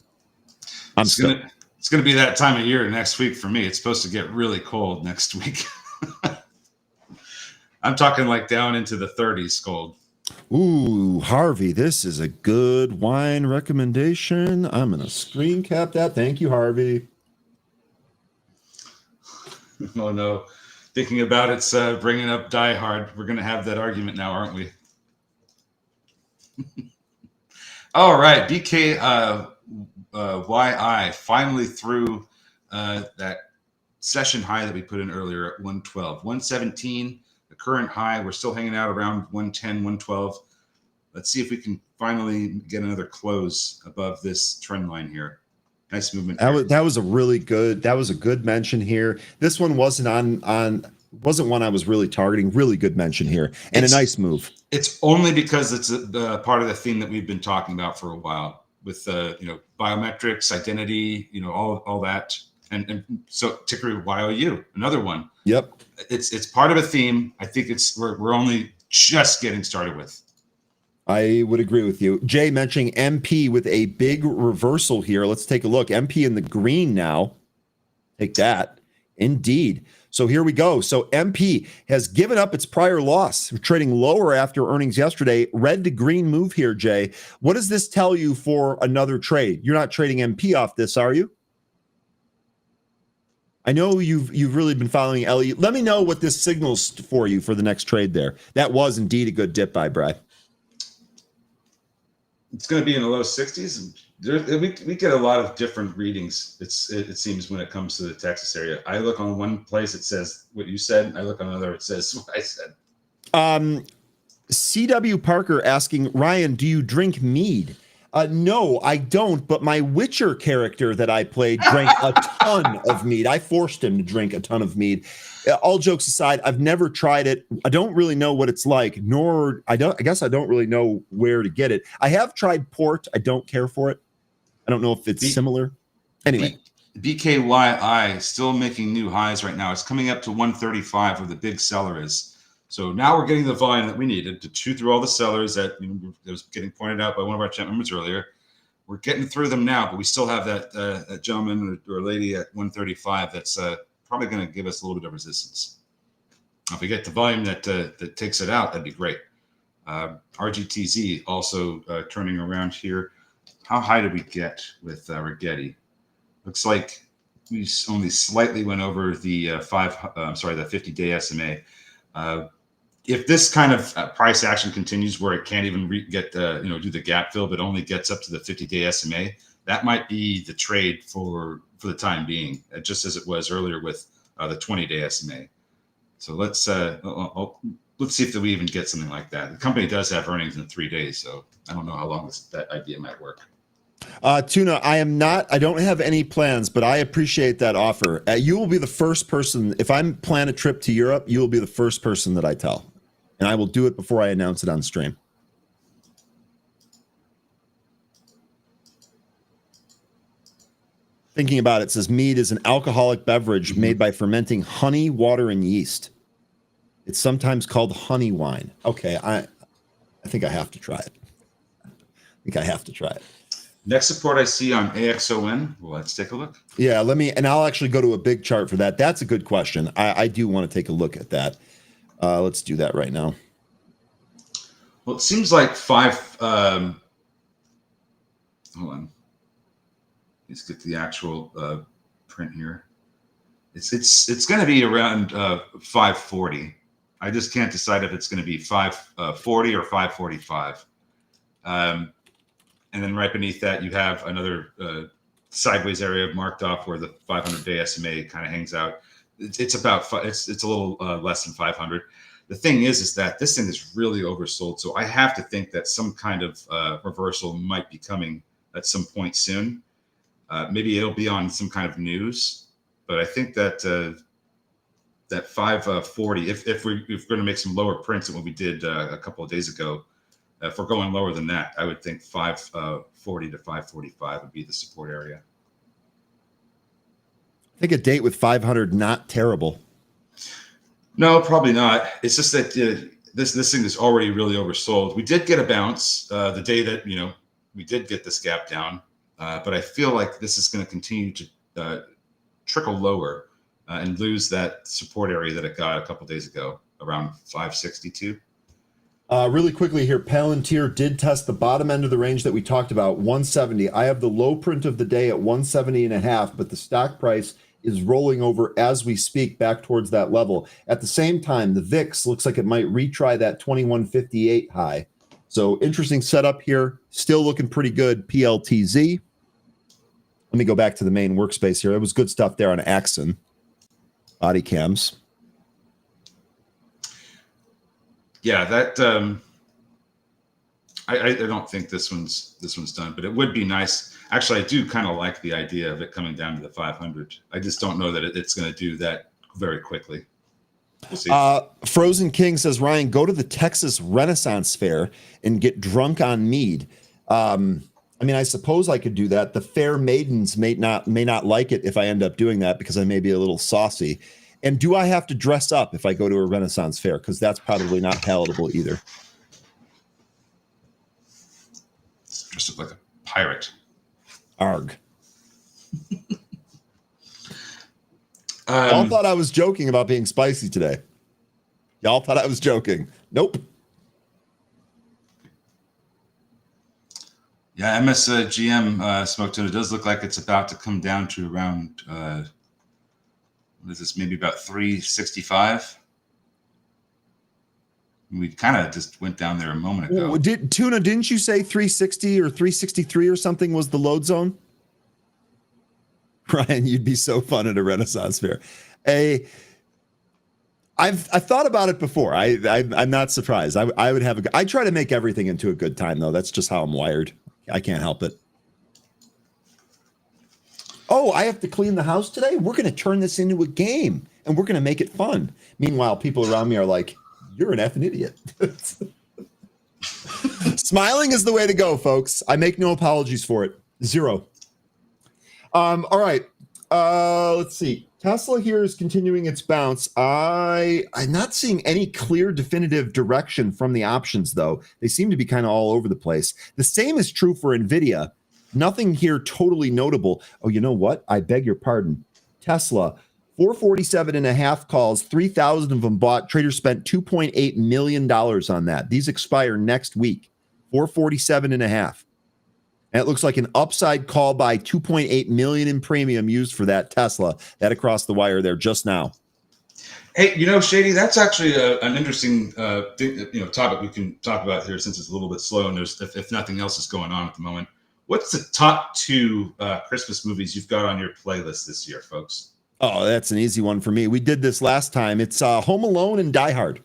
It's gonna be that time of year next week for me. It's supposed to get really cold next week. I'm talking like down into the 30s cold. Ooh, Harvey, this is a good wine recommendation. I'm going to screen cap that. Thank you, Harvey. Oh, no. Thinking about it's bringing up Die Hard. We're going to have that argument now, aren't we? All right. BKYI finally through that session high that we put in earlier at 112. 117. The current high, we're still hanging out around 110, 112. Let's see if we can finally get another close above this trend line here. Nice movement. That was a really good. That was a good mention here. This one wasn't wasn't one I was really targeting. Really good mention here, and a nice move. It's only because it's the part of the theme that we've been talking about for a while with biometrics, identity, all that, and so particularly YOU, another one. Yep. It's part of a theme. I think we're only just getting started with. I would agree with you. Jay mentioning MP with a big reversal here. Let's take a look. MP in the green now. Take that. Indeed. So here we go. So MP has given up its prior loss. We're trading lower after earnings yesterday. Red to green move here, Jay. What does this tell you for another trade? You're not trading MP off this, are you? I know you've really been following LE. Let me know what this signals for you for the next trade there. That was indeed a good dip by Brad. It's going to be in the low 60s. We get a lot of different readings. It seems when it comes to the Texas area. I look on one place, it says what you said. I look on another, it says what I said. CW Parker asking, Ryan, do you drink mead? No, I don't, but my Witcher character that I played drank a ton of mead. I forced him to drink a ton of mead. All jokes aside, I've never tried it. I don't really know what it's like, I guess I don't really know where to get it. I have tried port. I don't care for it. I don't know if it's similar. Anyway. BKYI still making new highs right now. It's coming up to 135 where the big seller is. So now we're getting the volume that we needed to chew through all the sellers that was getting pointed out by one of our chat members earlier. We're getting through them now, but we still have that gentleman or lady at 135 that's probably going to give us a little bit of resistance. If we get the volume that takes it out, that'd be great. RGTZ also turning around here. How high did we get with Rigetti? Looks like we only slightly went over the 50-day SMA. If this kind of price action continues where it can't even do the gap fill, but only gets up to the 50-day SMA, that might be the trade for the time being, just as it was earlier with the 20-day SMA. So let's see if we even get something like that. The company does have earnings in 3 days, so I don't know how long that idea might work. Tuna, I don't have any plans, but I appreciate that offer. You will be the first person, if I plan a trip to Europe, you will be the first person that I tell. And I will do it before I announce it on stream. Thinking about it, says mead is an alcoholic beverage made by fermenting honey, water, and yeast. It's sometimes called honey wine. Okay, I think I have to try it. Next support I see on AXON. Well, let's take a look. Yeah, and I'll actually go to a big chart for that. That's a good question. I do want to take a look at that. Let's do that right now. Well, it seems like hold on. Let's get the actual print here. It's going to be around 540. I just can't decide if it's going to be 540 or 545. And then right beneath that, you have another sideways area marked off where the 500-day SMA kind of hangs out. It's a little less than 500. The thing is that this thing is really oversold. So I have to think that some kind of reversal might be coming at some point soon. Maybe it'll be on some kind of news, but I think that that 540, if we're going to make some lower prints than what we did a couple of days ago, if we're going lower than that, I would think 540 to 545 would be the support area. I think a date with 500, not terrible. No, probably not. It's just that this thing is already really oversold. We did get a bounce the day that we did get this gap down. but I feel like this is going to continue to trickle lower and lose that support area that it got a couple days ago around 562. Really quickly here, Palantir did test the bottom end of the range that we talked about, 170. I have the low print of the day at 170.5, but the stock price is rolling over as we speak back towards that level. At the same time, the VIX looks like it might retry that 2158 high. So interesting setup here. Still looking pretty good. PLTZ. Let me go back to the main workspace here. It was good stuff there on Axon. Body cams. Yeah, that I don't think this one's done, but it would be nice. Actually, I do kind of like the idea of it coming down to the 500. I just don't know that it's going to do that very quickly. We'll see. Frozen King says, Ryan, go to the Texas Renaissance Fair and get drunk on mead. I mean, I suppose I could do that. The fair maidens may not like it if I end up doing that because I may be a little saucy. And do I have to dress up if I go to a Renaissance fair? Because that's probably not palatable either. Dressed up like a pirate. Arg. Y'all thought I was joking about being spicy today. Y'all thought I was joking. Nope. Yeah, MSGM smoke tone. It does look like it's about to come down to around, what is this, maybe about 365? We kind of just went down there a moment ago. Tuna, didn't you say 360 or 363 or something was the load zone? Ryan, you'd be so fun at a Renaissance fair. I've thought about it before. I'm not surprised. I would have I try to make everything into a good time, though. That's just how I'm wired. I can't help it. Oh, I have to clean the house today? We're going to turn this into a game, and we're going to make it fun. Meanwhile, people around me are like, you're an effing idiot. Smiling is the way to go, folks. I make no apologies for it. Zero. All right. Let's see. Tesla here is continuing its bounce. I'm not seeing any clear definitive direction from the options, though. They seem to be kind of all over the place. The same is true for NVIDIA. Nothing here totally notable. Oh, you know what? I beg your pardon. Tesla, 447.5 calls, 3,000 of them bought. Traders spent $2.8 million on that. These expire next week. 447.5. And it looks like an upside call by 2.8 million in premium used for that Tesla. That across the wire there just now. Hey, Shady, that's actually an interesting topic we can talk about here since it's a little bit slow and there's if nothing else is going on at the moment. What's the top two Christmas movies you've got on your playlist this year, folks? Oh, that's an easy one for me. We did this last time. It's Home Alone and Die Hard.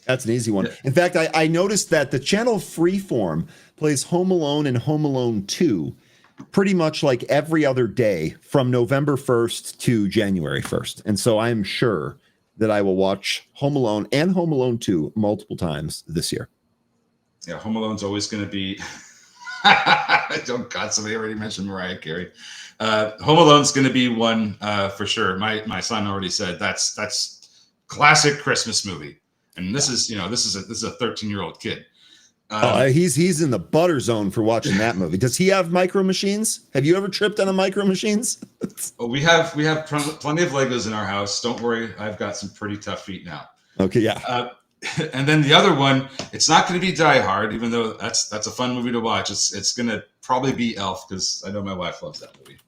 That's an easy one. In fact, I noticed that the channel Freeform plays Home Alone and Home Alone 2 pretty much like every other day from November 1st to January 1st. And so I'm sure that I will watch Home Alone and Home Alone 2 multiple times this year. Yeah, Home Alone's always going to be... Oh, God, somebody already mentioned Mariah Carey. Home Alone's going to be one for sure. My son already said that's classic Christmas movie. And this is a 13-year-old kid. He's in the butter zone for watching that movie. Does he have micro machines? Have you ever tripped on a micro machines? Oh, we have plenty of Legos in our house. Don't worry, I've got some pretty tough feet now. Okay, yeah. And then the other one, it's not going to be Die Hard, even though that's a fun movie to watch. It's going to probably be Elf because I know my wife loves that movie.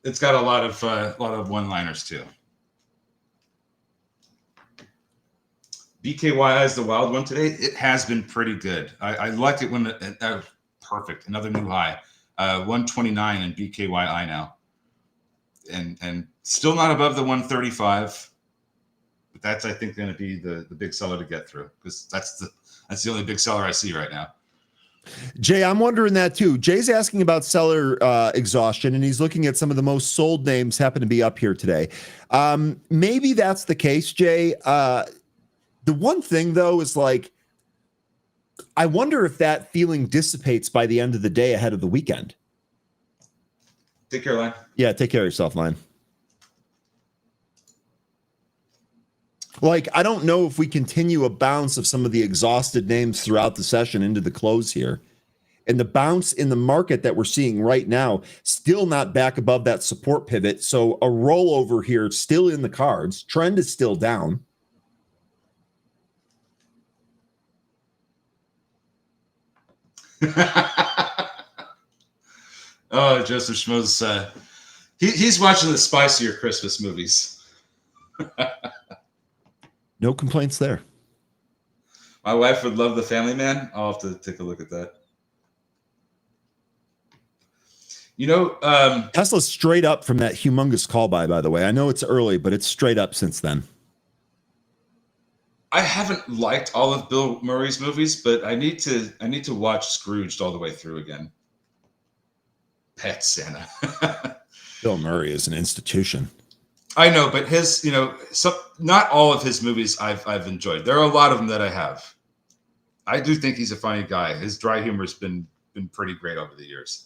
It's got a lot of one-liners too. BKYI is the wild one today. It has been pretty good. I like it when perfect. Another new high, 129 in BKYI now, and still not above the 135. But that's I think going to be the big seller to get through because that's the only big seller I see right now. Jay, I'm wondering that too. Jay's asking about seller exhaustion, and he's looking at some of the most sold names happen to be up here today. Maybe that's the case, Jay. The one thing, though, is like, I wonder if that feeling dissipates by the end of the day ahead of the weekend. Take care, Line. Yeah, take care of yourself, Line. Like, I don't know if we continue a bounce of some of the exhausted names throughout the session into the close here. And the bounce in the market that we're seeing right now, still not back above that support pivot. So a rollover here still in the cards. Trend is still down. Oh, Joseph Schmoes, he's watching the spicier Christmas movies. No complaints there. My wife would love The Family Man. I'll have to take a look at that. You know, Tesla's straight up from that humongous call by the way. I know it's early, but it's straight up since then. I haven't liked all of Bill Murray's movies, but I need to watch Scrooged all the way through again. Pet Santa. Bill Murray is an institution. I know, but his, not all of his movies I've enjoyed. There are a lot of them that I have. I do think he's a funny guy. His dry humor has been pretty great over the years.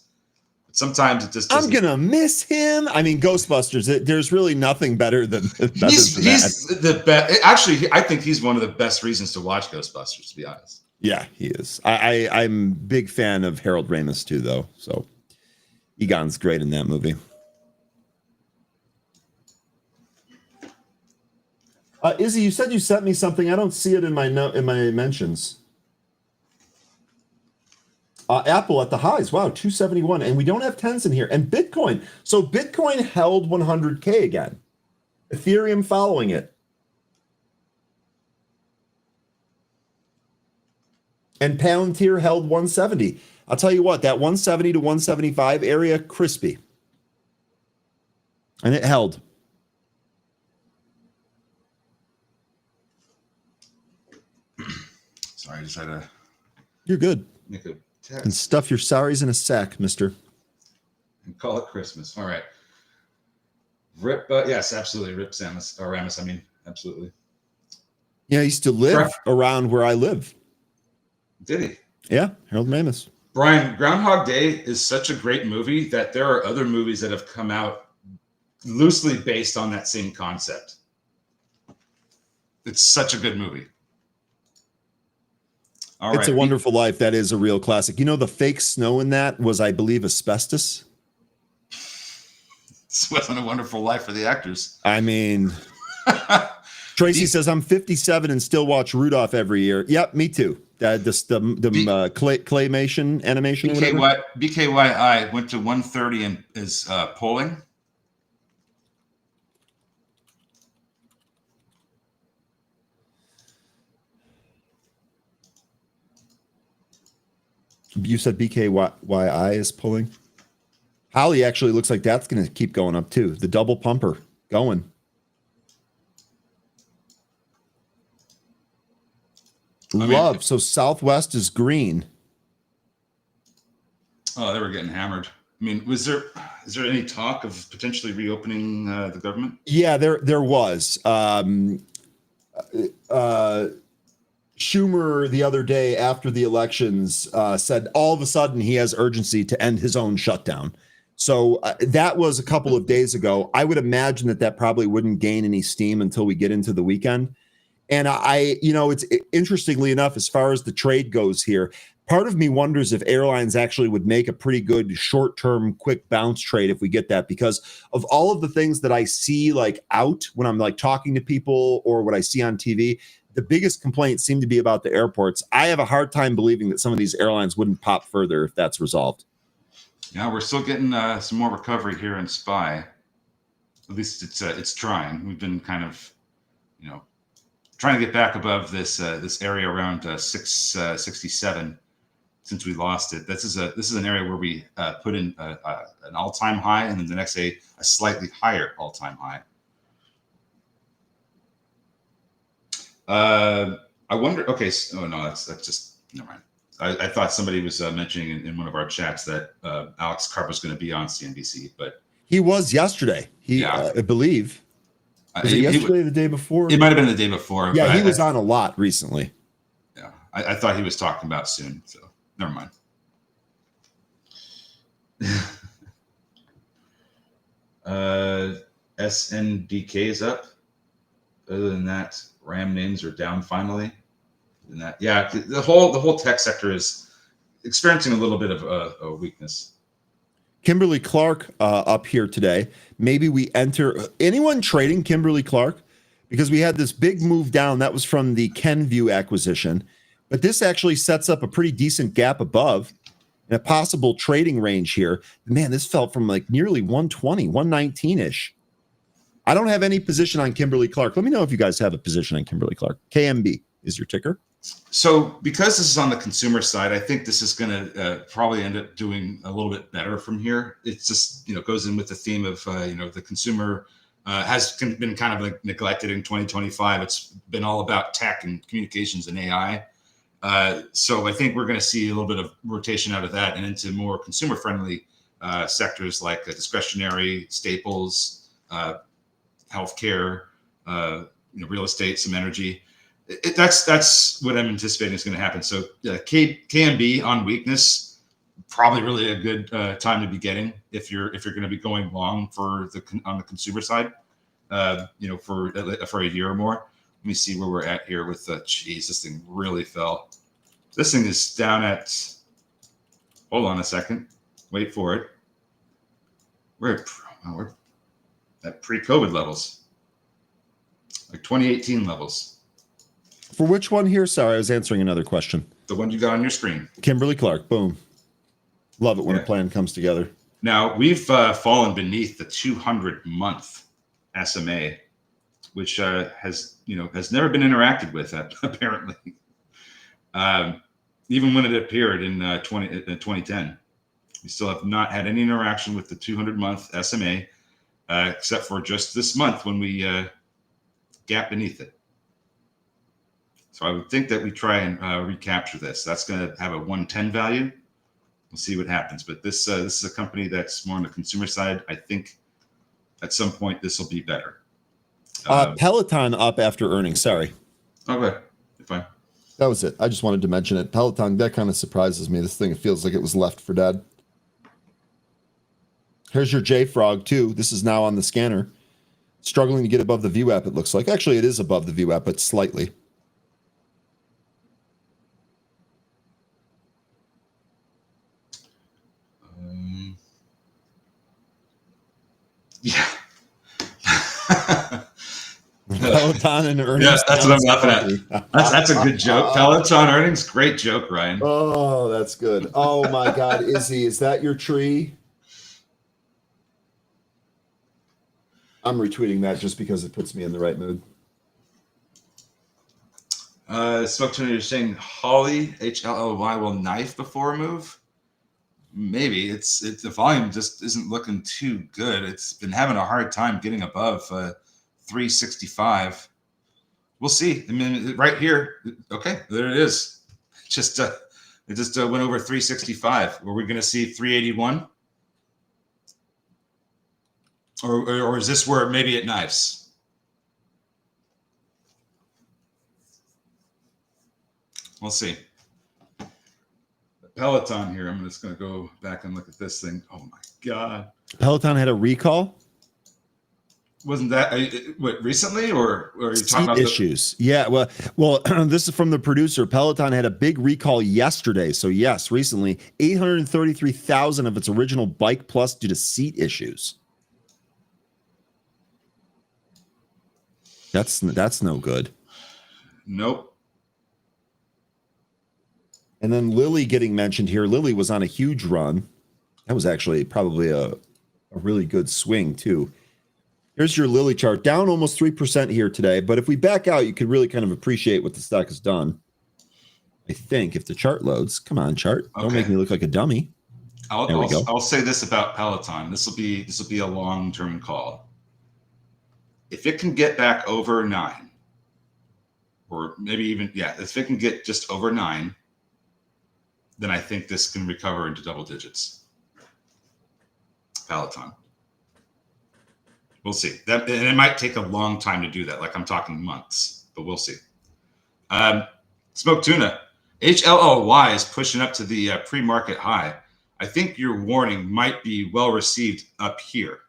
But sometimes it just doesn't. I'm gonna miss him. I mean, Ghostbusters. There's really nothing better than he's the best. Actually, I think he's one of the best reasons to watch Ghostbusters. To be honest. Yeah, he is. I'm a big fan of Harold Ramis too, though. So Egon's great in that movie. Izzy, you said you sent me something. I don't see it in my mentions. Apple at the highs. Wow, 271. And we don't have 10s in here. And Bitcoin. So Bitcoin held 100K again. Ethereum following it. And Palantir held 170. I'll tell you what, that 170 to 175 area, crispy. And it held. Sorry, I just had to. You're good. Make a text. And stuff your sorries in a sack, mister. And call it Christmas. All right. Rip, yes, absolutely. Rip Samus, or Ramis, I mean, absolutely. Yeah, he used to live around where I live. Did he? Yeah, Harold Ramis. Brian, Groundhog Day is such a great movie that there are other movies that have come out loosely based on that same concept. It's such a good movie. It's a Wonderful Life. That is a real classic. You know, the fake snow in that was, I believe, asbestos. This wasn't a wonderful life for the actors. I mean, Tracy says, I'm 57 and still watch Rudolph every year. Yep, me too. Claymation animation. BKYI went to 130 and is polling. You said BKYI is pulling. Holly actually looks like that's going to keep going up too. The double pumper going. Love. So Southwest is green. Oh, they were getting hammered. I mean, is there any talk of potentially reopening the government? Yeah, there was. Schumer the other day after the elections said all of a sudden he has urgency to end his own shutdown. So that was a couple of days ago. I would imagine that probably wouldn't gain any steam until we get into the weekend. And it's interestingly enough, as far as the trade goes here, part of me wonders if airlines actually would make a pretty good short-term quick bounce trade if we get that, because of all of the things that I see like out when I'm like talking to people or what I see on TV, the biggest complaints seem to be about the airports. I have a hard time believing that some of these airlines wouldn't pop further if that's resolved. Yeah, we're still getting some more recovery here in SPY. At least it's trying. We've been kind of, trying to get back above this area around 667 since we lost it. This is an area where we put in an all-time high, and then the next day a slightly higher all-time high. I wonder. Okay, so, no, that's just never mind. I thought somebody was mentioning in one of our chats that Alex Karp was going to be on CNBC, but he was yesterday. I believe. Was it yesterday or the day before? It might have been the day before. Yeah, he was on a lot recently. Yeah, I thought he was talking about soon, so never mind. SNDK is up. Other than that, RAM names are down finally. And that, yeah, the whole tech sector is experiencing a little bit of a weakness. Kimberly Clark up here today. Maybe we enter. Anyone trading Kimberly Clark? Because we had this big move down. That was from the Kenview acquisition. But this actually sets up a pretty decent gap above and a possible trading range here. Man, this fell from like nearly 120, 119-ish. I don't have any position on Kimberly Clark. Let me know if you guys have a position on Kimberly Clark. KMB is your ticker. So because this is on the consumer side, I think this is going to probably end up doing a little bit better from here. It's just, goes in with the theme of, the consumer has been kind of like neglected in 2025. It's been all about tech and communications and AI. So I think we're going to see a little bit of rotation out of that and into more consumer friendly sectors like discretionary staples, healthcare, real estate, some energy. That's what I'm anticipating is going to happen. So KMB on weakness, probably really a good time to be getting if you're going to be going long on the consumer side, for a year or more. Let me see where we're at here with geez, this thing really fell. This thing is down at, hold on a second, wait for it. We're at pre-COVID levels, like 2018 levels. For which one here? Sorry, I was answering another question. The one you got on your screen. Kimberly Clark, boom. Love it when a plan comes together. Now, we've fallen beneath the 200-month SMA, which has never been interacted with, apparently. Even when it appeared in 2010. We still have not had any interaction with the 200-month SMA, except for just this month when we gap beneath it. So I would think that we try and recapture this. That's going to have a 110 value. We'll see what happens. But this is a company that's more on the consumer side. I think at some point this will be better. Peloton up after earnings. Sorry. Okay, fine. That was it. I just wanted to mention it. Peloton, that kind of surprises me. This thing feels like it was left for dead. Here's your JFrog too. This is now on the scanner. Struggling to get above the VWAP, it looks like. Actually, it is above the VWAP, but slightly. Yeah. Peloton and earnings. Yeah, that's what I'm laughing at. That's a good joke. Peloton earnings, great joke, Ryan. Oh, that's good. Oh my God, Izzy, is that your tree? I'm retweeting that just because it puts me in the right mood. Smoke Tuna, you're saying Holly, HLLY, will knife before a move? Maybe it's the volume just isn't looking too good. It's been having a hard time getting above 365. We'll see. I mean, right here. Okay, there it is. It just went over 365. Were we going to see 381? Or is this where maybe it knives? We'll see. Peloton here. I'm just going to go back and look at this thing. Oh my God. Peloton had a recall? Wasn't that what recently, or are you talking about issues? Yeah, well, this is from the producer. Peloton had a big recall yesterday. So yes, recently, 833,000 of its original Bike Plus due to seat issues. That's no good. Nope. And then Lily getting mentioned here. Lily was on a huge run. That was actually probably a really good swing too. Here's your Lily chart, down almost 3% here today. But if we back out, you could really kind of appreciate what the stock has done. I think if the chart loads, come on, chart. Don't make me look like a dummy. I'll say this about Peloton. This will be a long-term call. If it can get back over 9, or maybe even, if it can get just over 9, then I think this can recover into double digits. Peloton. We'll see. And it might take a long time to do that. Like I'm talking months, but we'll see. Smoke Tuna. HLLY is pushing up to the pre-market high. I think your warning might be well received up here.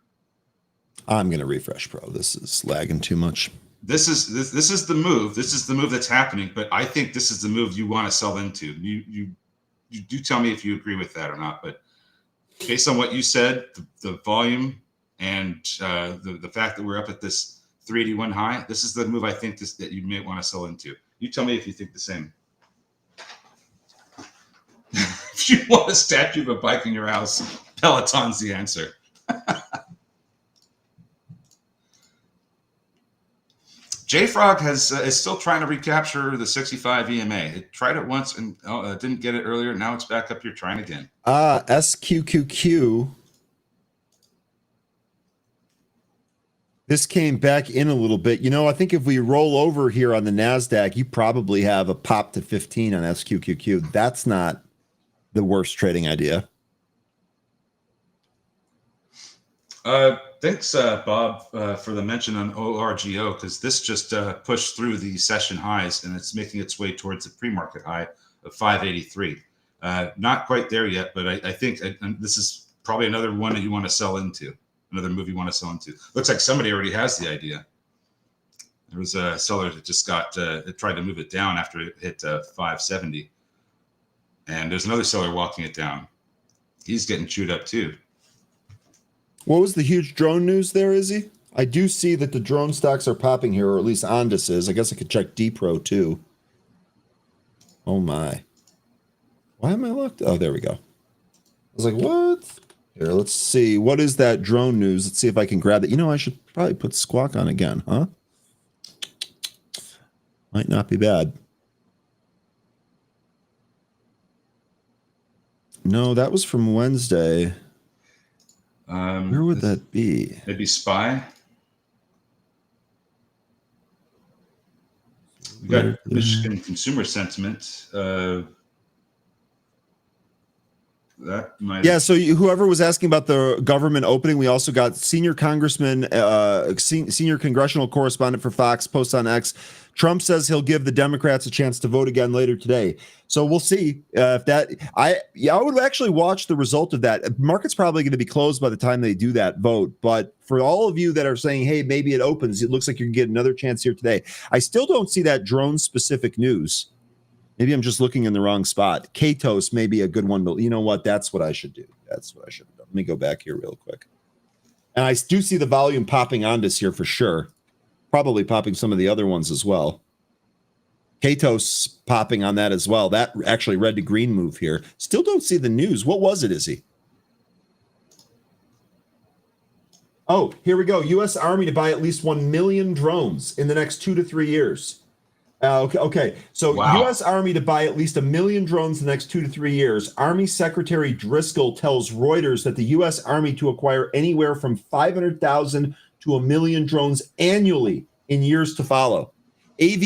I'm going to refresh, bro. This is lagging too much. This is the move. This is the move that's happening. But I think this is the move you want to sell into. You you do tell me if you agree with that or not. But based on what you said, the volume and the fact that we're up at this 381 high, this is the move I think that you may want to sell into. You tell me if you think the same. If you want a statue of a bike in your house, Peloton's the answer. JFrog is still trying to recapture the 65 EMA. It tried it once and didn't get it earlier. Now it's back up here trying again. SQQQ. This came back in a little bit. I think if we roll over here on the NASDAQ, you probably have a pop to 15 on SQQQ. That's not the worst trading idea. Thanks, Bob, for the mention on ORGO, because this just pushed through the session highs and it's making its way towards the pre-market high of 583. Not quite there yet, but I think this is probably another one that you want to sell into, another move you want to sell into. Looks like somebody already has the idea. There was a seller that just tried to move it down after it hit 570. And there's another seller walking it down. He's getting chewed up too. What was the huge drone news there, Izzy? I do see that the drone stocks are popping here, or at least Ondas is. I guess I could check DPro too. Oh my. Why am I locked? Oh, there we go. I was like, what? Here, let's see. What is that drone news? Let's see if I can grab it. I should probably put Squawk on again, huh? Might not be bad. No, that was from Wednesday. Where would that be? Maybe SPY. We got Michigan consumer sentiment. That might. Yeah. So whoever was asking about the government opening, we also got senior congressman, senior congressional correspondent for Fox posts on X. Trump says he'll give the Democrats a chance to vote again later today. So we'll see if that. I would actually watch the result of that. Market's probably going to be closed by the time they do that vote. But for all of you that are saying, hey, maybe it opens, it looks like you can get another chance here today. I still don't see that drone specific news. Maybe I'm just looking in the wrong spot. Katos may be a good one, but you know what? That's what I should do. That's what I should have done. Let me go back here real quick. And I do see the volume popping on this here for sure. Probably popping some of the other ones as well. Katos popping on that as well. That actually red to green move here. Still don't see the news. What was it, Izzy? Oh, here we go. U.S. Army to buy at least 1 million drones in the next 2 to 3 years. Okay. So wow. U.S. Army to buy at least 1 million drones in the next 2 to 3 years. Army Secretary Driscoll tells Reuters that the U.S. Army to acquire anywhere from 500,000 to 1 million drones annually in years to follow. AV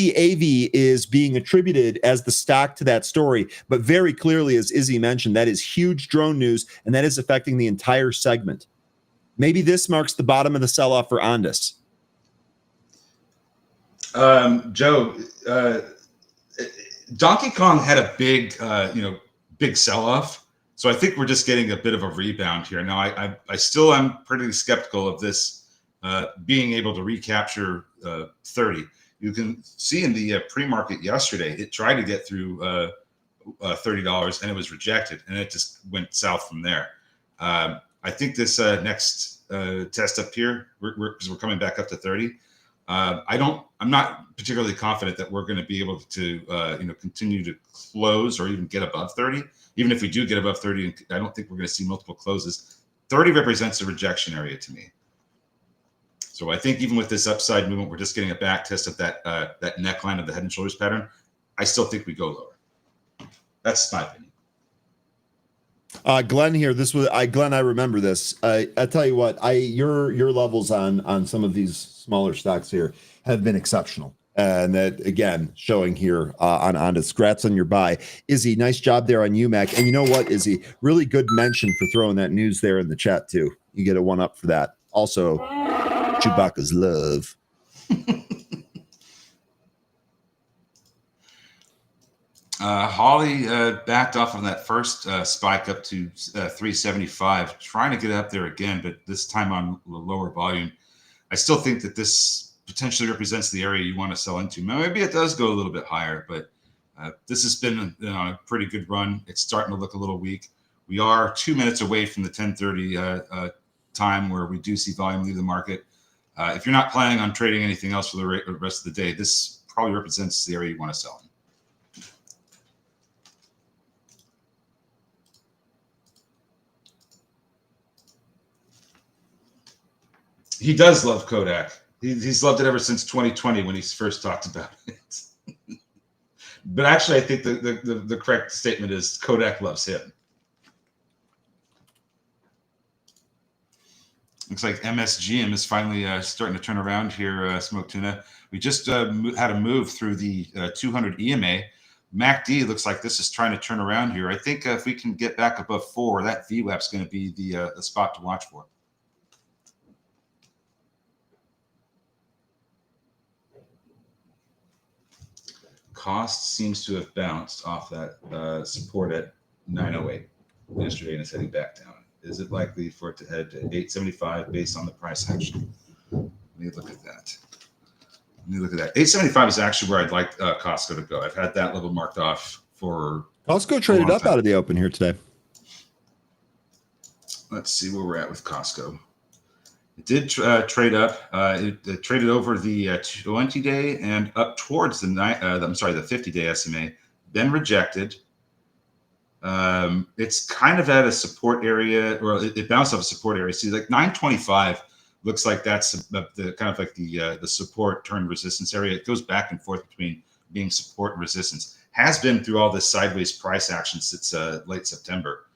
is being attributed as the stock to that story, but very clearly, as Izzy mentioned, that is huge drone news, and that is affecting the entire segment. Maybe this marks the bottom of the sell-off for Ondas. Joe, Donkey Kong had a big sell-off, so I think we're just getting a bit of a rebound here. Now, I still am pretty skeptical of this being able to recapture 30. You can see in the pre-market yesterday, it tried to get through $30 and it was rejected, and it just went south from there. I think this next test up here, because we're coming back up to 30. I'm not particularly confident that we're going to be able to continue to close or even get above 30. Even if we do get above 30, I don't think we're going to see multiple closes. 30 represents a rejection area to me. So I think even with this upside movement, we're just getting a back test of that neckline of the head and shoulders pattern. I still think we go lower. That's my opinion. Glenn here. Glenn. I remember this. I tell you what. Your levels on some of these smaller stocks here have been exceptional, and that again showing here on Ondas. Congrats on your buy, Izzy. Nice job there on UMAC. And you know what, Izzy? Really good mention for throwing that news there in the chat too. You get a 1-up for that. Also, Chewbacca's love. Holly backed off on that first spike up to 375, trying to get up there again, but this time on lower volume. I still think that this potentially represents the area you want to sell into. Maybe it does go a little bit higher, but This has been a pretty good run. It's starting to look a little weak. We are 2 minutes away from the 10:30 time where we do see volume leave the market. If you're not planning on trading anything else for the rest of the day, this probably represents the area you want to sell in. He does love Kodak. He's loved it ever since 2020 when he first talked about it. But actually, I think the correct statement is Kodak loves him. Looks like MSGM is finally starting to turn around here, Smoke Tuna. We just had a move through the 200 EMA. MACD looks like this is trying to turn around here. I think if we can get back above 4, that VWAP is going to be the spot to watch for. Cost seems to have bounced off that support at 908 yesterday and it's heading back down. Is it likely for it to head to 875 based on the price action? Let me look at that. 875 is actually where I'd like Costco to go. I've had that level marked off for Costco traded up out of the open here today. Let's see where we're at with Costco. It did trade up. It traded over the 20-day and up towards the 50-day SMA, then rejected. It's kind of at a support area, or it bounced off a support area. See, like 925 looks like that's the kind of like the support turn resistance area. It goes back and forth between being support and resistance. Has been through all this sideways price action since late September.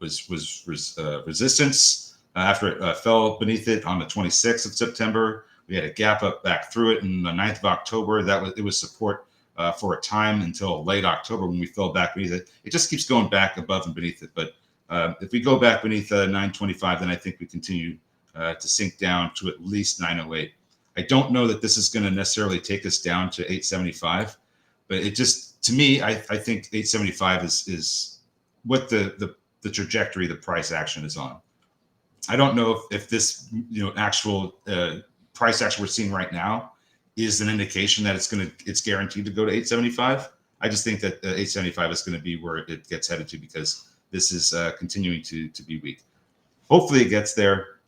Was resistance. After it fell beneath it on the 26th of September, we had a gap up back through it in the 9th of October. It was support for a time until late October when we fell back beneath it. It just keeps going back above and beneath it. But if we go back beneath 925, then I think we continue to sink down to at least 908. I don't know that this is going to necessarily take us down to 875, but it just, to me, I think 875 is what the trajectory the price action is on. I don't know if this actual price action we're seeing right now is an indication that it's guaranteed to go to 875. I just think that 875 is going to be where it gets headed to because this is continuing to be weak. Hopefully it gets there.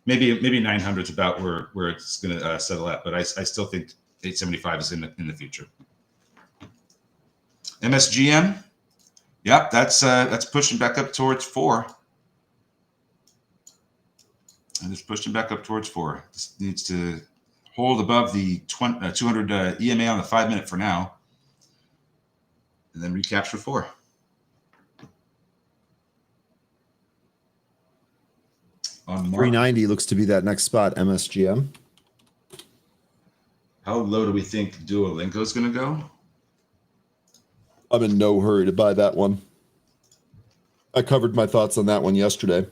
Maybe 900 is about where it's going to settle at, but I still think 875 is in the future. MSGM, yep, that's pushing back up towards 4. And it's pushing back up towards 4. This needs to hold above the 200 EMA on the 5-minute for now, and then recapture 4. On 390 looks to be that next spot, MSGM. How low do we think Duolingo is going to go? I'm in no hurry to buy that one. I covered my thoughts on that one yesterday.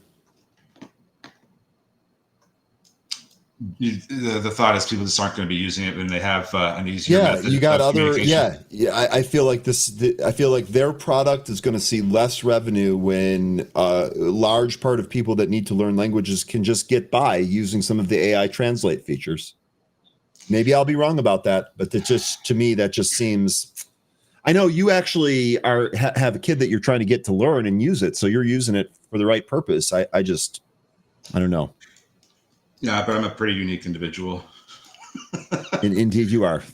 The thought is people just aren't going to be using it when they have an easier method. You got other. Yeah. I feel like I feel like their product is going to see less revenue when a large part of people that need to learn languages can just get by using some of the AI translate features. Maybe I'll be wrong about that, but to me that just seems. I know you actually have a kid that you're trying to get to learn and use it, so you're using it for the right purpose. I don't know. Yeah, but I'm a pretty unique individual. Indeed, you are. For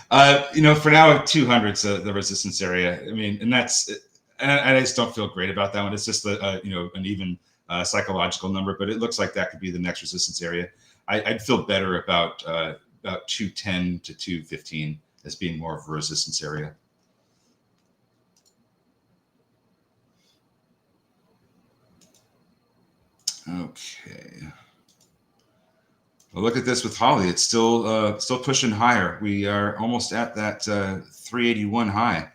now, 200's the resistance area. I mean, and I just don't feel great about that one. It's just an even psychological number, but it looks like that could be the next resistance area. I'd feel better about 210 to 215 as being more of a resistance area. Okay. Well, look at this with Holly. It's still pushing higher. We are almost at that 381 high.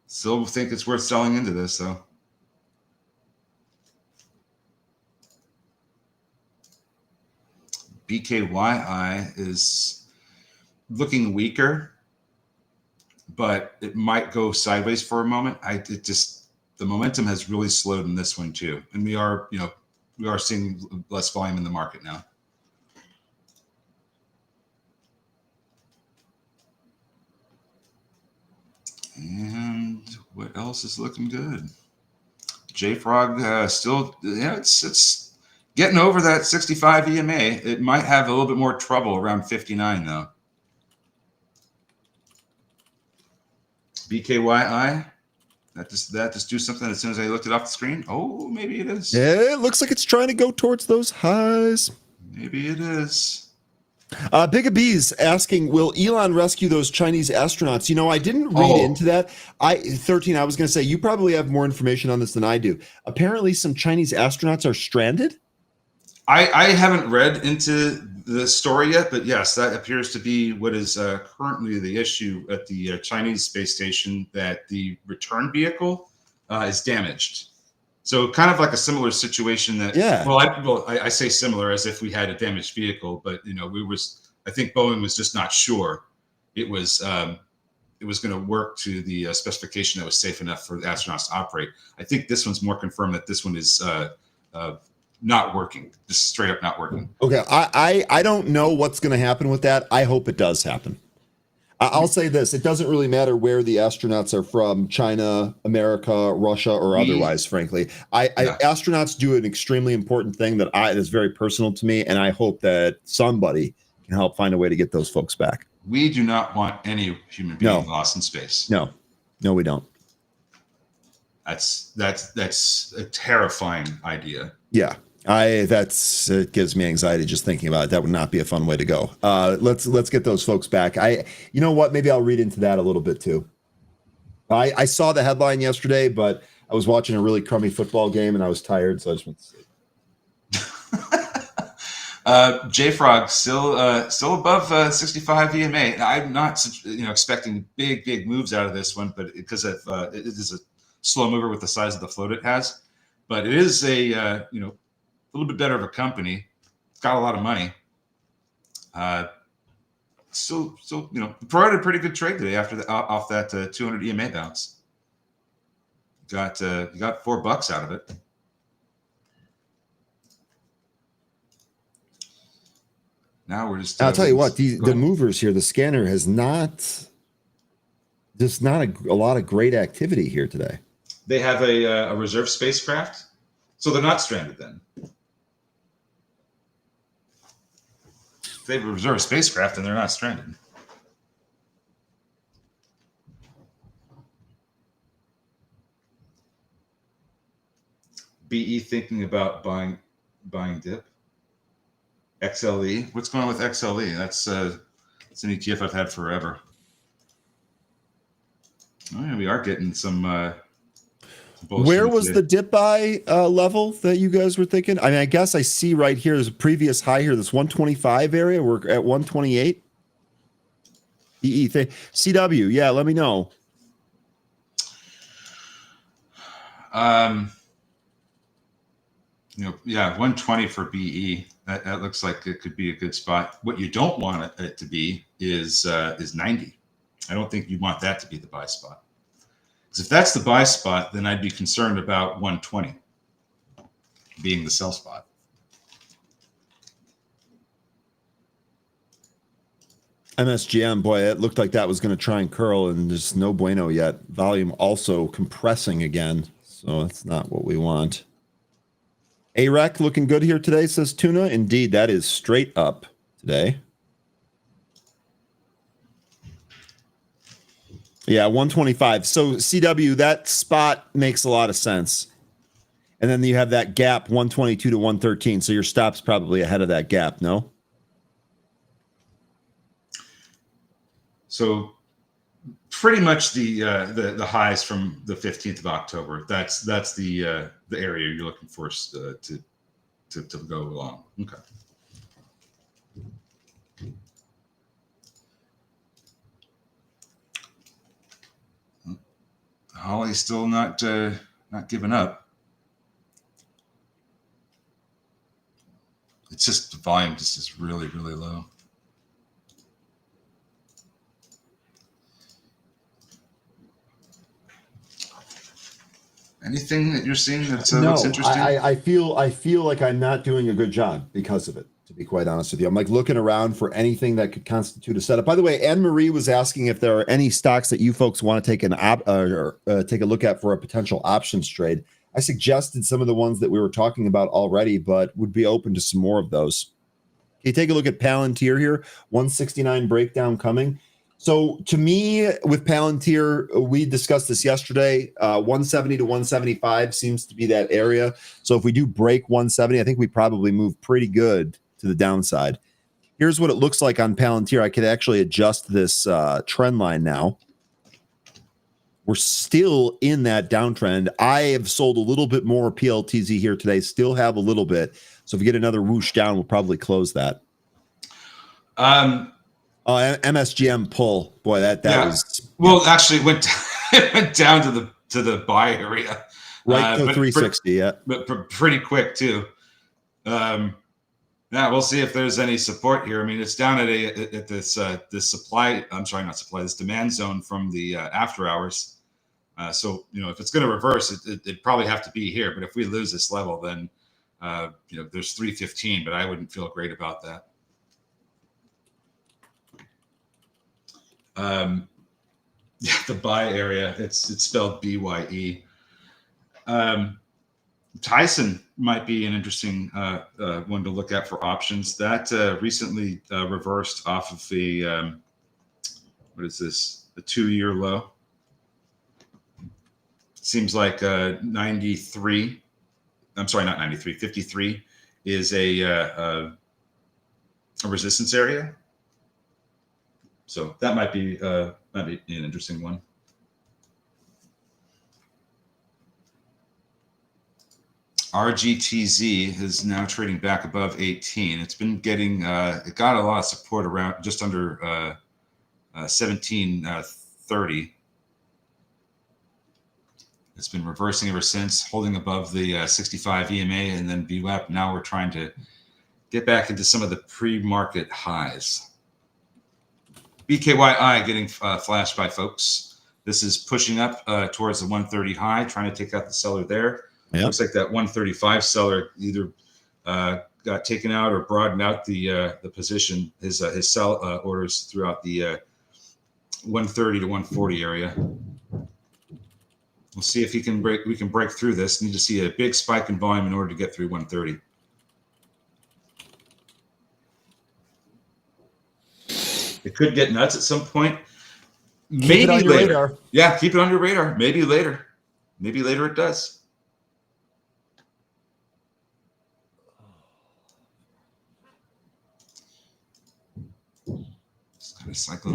Still think it's worth selling into this, though. BKYI is looking weaker, but it might go sideways for a moment. The momentum has really slowed in this one too, and we are seeing less volume in the market now. And what else is looking good? JFrog still, it's getting over that 65 EMA. It might have a little bit more trouble around 59 though. BKYI, that just do something as soon as I looked it off the screen. Oh, maybe it is. Yeah, it looks like it's trying to go towards those highs. Maybe it is. Big B's asking, will Elon rescue those Chinese astronauts? I didn't read into that. I was going to say, you probably have more information on this than I do. Apparently, some Chinese astronauts are stranded. I haven't read into the story yet, but yes, that appears to be what is currently the issue at the Chinese space station, that the return vehicle is damaged. So kind of like a similar situation that, I say similar as if we had a damaged vehicle, but I think Boeing was just not sure it was going to work to the specification that was safe enough for the astronauts to operate. I think this one's more confirmed that this one is not working, just straight up not working. Okay, I don't know what's going to happen with that. I hope it does happen. I'll say this: it doesn't really matter where the astronauts are from, China, America, Russia, or otherwise. Frankly, astronauts do an extremely important thing that is very personal to me, and I hope that somebody can help find a way to get those folks back. We do not want any human being lost in space. No, we don't. That's a terrifying idea. Yeah. It gives me anxiety just thinking about it. That would not be a fun way to go. Let's get those folks back. You know what? Maybe I'll read into that a little bit too. I saw the headline yesterday, but I was watching a really crummy football game and I was tired, so I just went to sleep. JFrog still above 65 EMA. I'm not expecting big moves out of this one, but because of it is a slow mover with the size of the float it has, but it is a little bit better of a company. It's got a lot of money. Still, provided a pretty good trade today off that 200 EMA bounce. You got $4 out of it. Now we're just. I'll tell you what, the movers here, the scanner has not a lot of great activity here today. They have a reserve spacecraft, so they're not stranded then. They have a reserve spacecraft and they're not stranded. BE thinking about buying dip. XLE. What's going on with XLE? That's an ETF I've had forever. Oh, yeah, we are getting some. Where was the dip buy level that you guys were thinking? I mean, I guess I see right here. There's a previous high here. This 125 area. We're at 128. EE thing. CW. Yeah, let me know. 120 for BE. That looks like it could be a good spot. What you don't want it to be is 90. I don't think you want that to be the buy spot. Because if that's the buy spot, then I'd be concerned about 120 being the sell spot. MSGM, boy, it looked like that was going to try and curl, and there's no bueno yet. Volume also compressing again, so that's not what we want. AREC looking good here today, says Tuna. Indeed, that is straight up today. Yeah, 125. So CW, that spot makes a lot of sense. And then you have that gap, 122 to 113. So your stop's probably ahead of that gap, no? So pretty much the highs from the 15th of October. That's the area you're looking for to go along. Okay. Holly's still not giving up. It's just the volume just is really, really low. Anything that you're seeing that looks interesting? I feel like I'm not doing a good job because of it, to be quite honest with you. I'm like looking around for anything that could constitute a setup. By the way, Anne Marie was asking if there are any stocks that you folks want to take take a look at for a potential options trade. I suggested some of the ones that we were talking about already, but would be open to some more of those. Okay, take a look at Palantir here, 169 breakdown coming. So to me, with Palantir, we discussed this yesterday. 170 to 175 seems to be that area. So if we do break 170, I think we probably move pretty good to the downside. Here's what it looks like on Palantir. I could actually adjust this trend line now. We're still in that downtrend. I have sold a little bit more PLTZ here today, still have a little bit. So if we get another whoosh down, we'll probably close that. MSGM pull. Boy, that was... Well, actually, it went down to the buy area. Right to 360, But pretty quick, too. We'll see if there's any support here. I mean, it's down at this supply. I'm sorry, not supply. This demand zone from the after hours. So if it's going to reverse, it'd probably have to be here. But if we lose this level, then there's 315. But I wouldn't feel great about that. The buy area. It's spelled BYE. Tyson might be an interesting one to look at for options. That recently reversed off of the what is this? The 2-year low. Seems like 93. I'm sorry, not 93. 53 is a resistance area. So that might be an interesting one. RGTZ is now trading back above 18. It's been getting, it got a lot of support around just under 1730. It's been reversing ever since, holding above the 65 EMA and then VWAP. Now we're trying to get back into some of the pre-market highs. BKYI getting flashed by folks. This is pushing up towards the 130 high, trying to take out the seller there. Yep. Looks like that 135 seller either got taken out or broadened out the position, his sell orders throughout the 130 to 140 area. We'll see if we can break through this. Need to see a big spike in volume in order to get through 130. It could get nuts at some point. Maybe later. Radar. Yeah, keep it on your radar. Maybe later. Maybe later it does.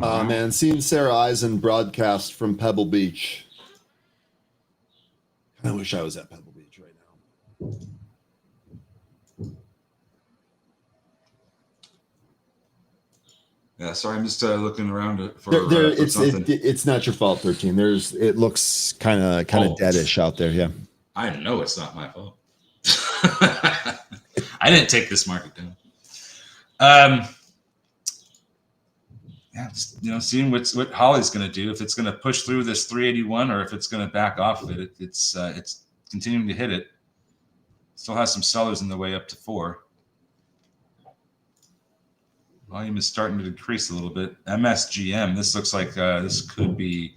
Oh, man. Seeing Sarah Eisen broadcast from Pebble Beach. I wish I was at Pebble Beach right now. Yeah, sorry, I'm just looking around for something. It's not your fault, 13. It looks kind of deadish out there. Yeah, I know it's not my fault. I didn't take this market down. Just, seeing what Holly's going to do, if it's going to push through this 381 or if it's going to back off of it. It's continuing to hit it. Still has some sellers in the way up to 4. Volume is starting to decrease a little bit. MSGM, this looks like this could be,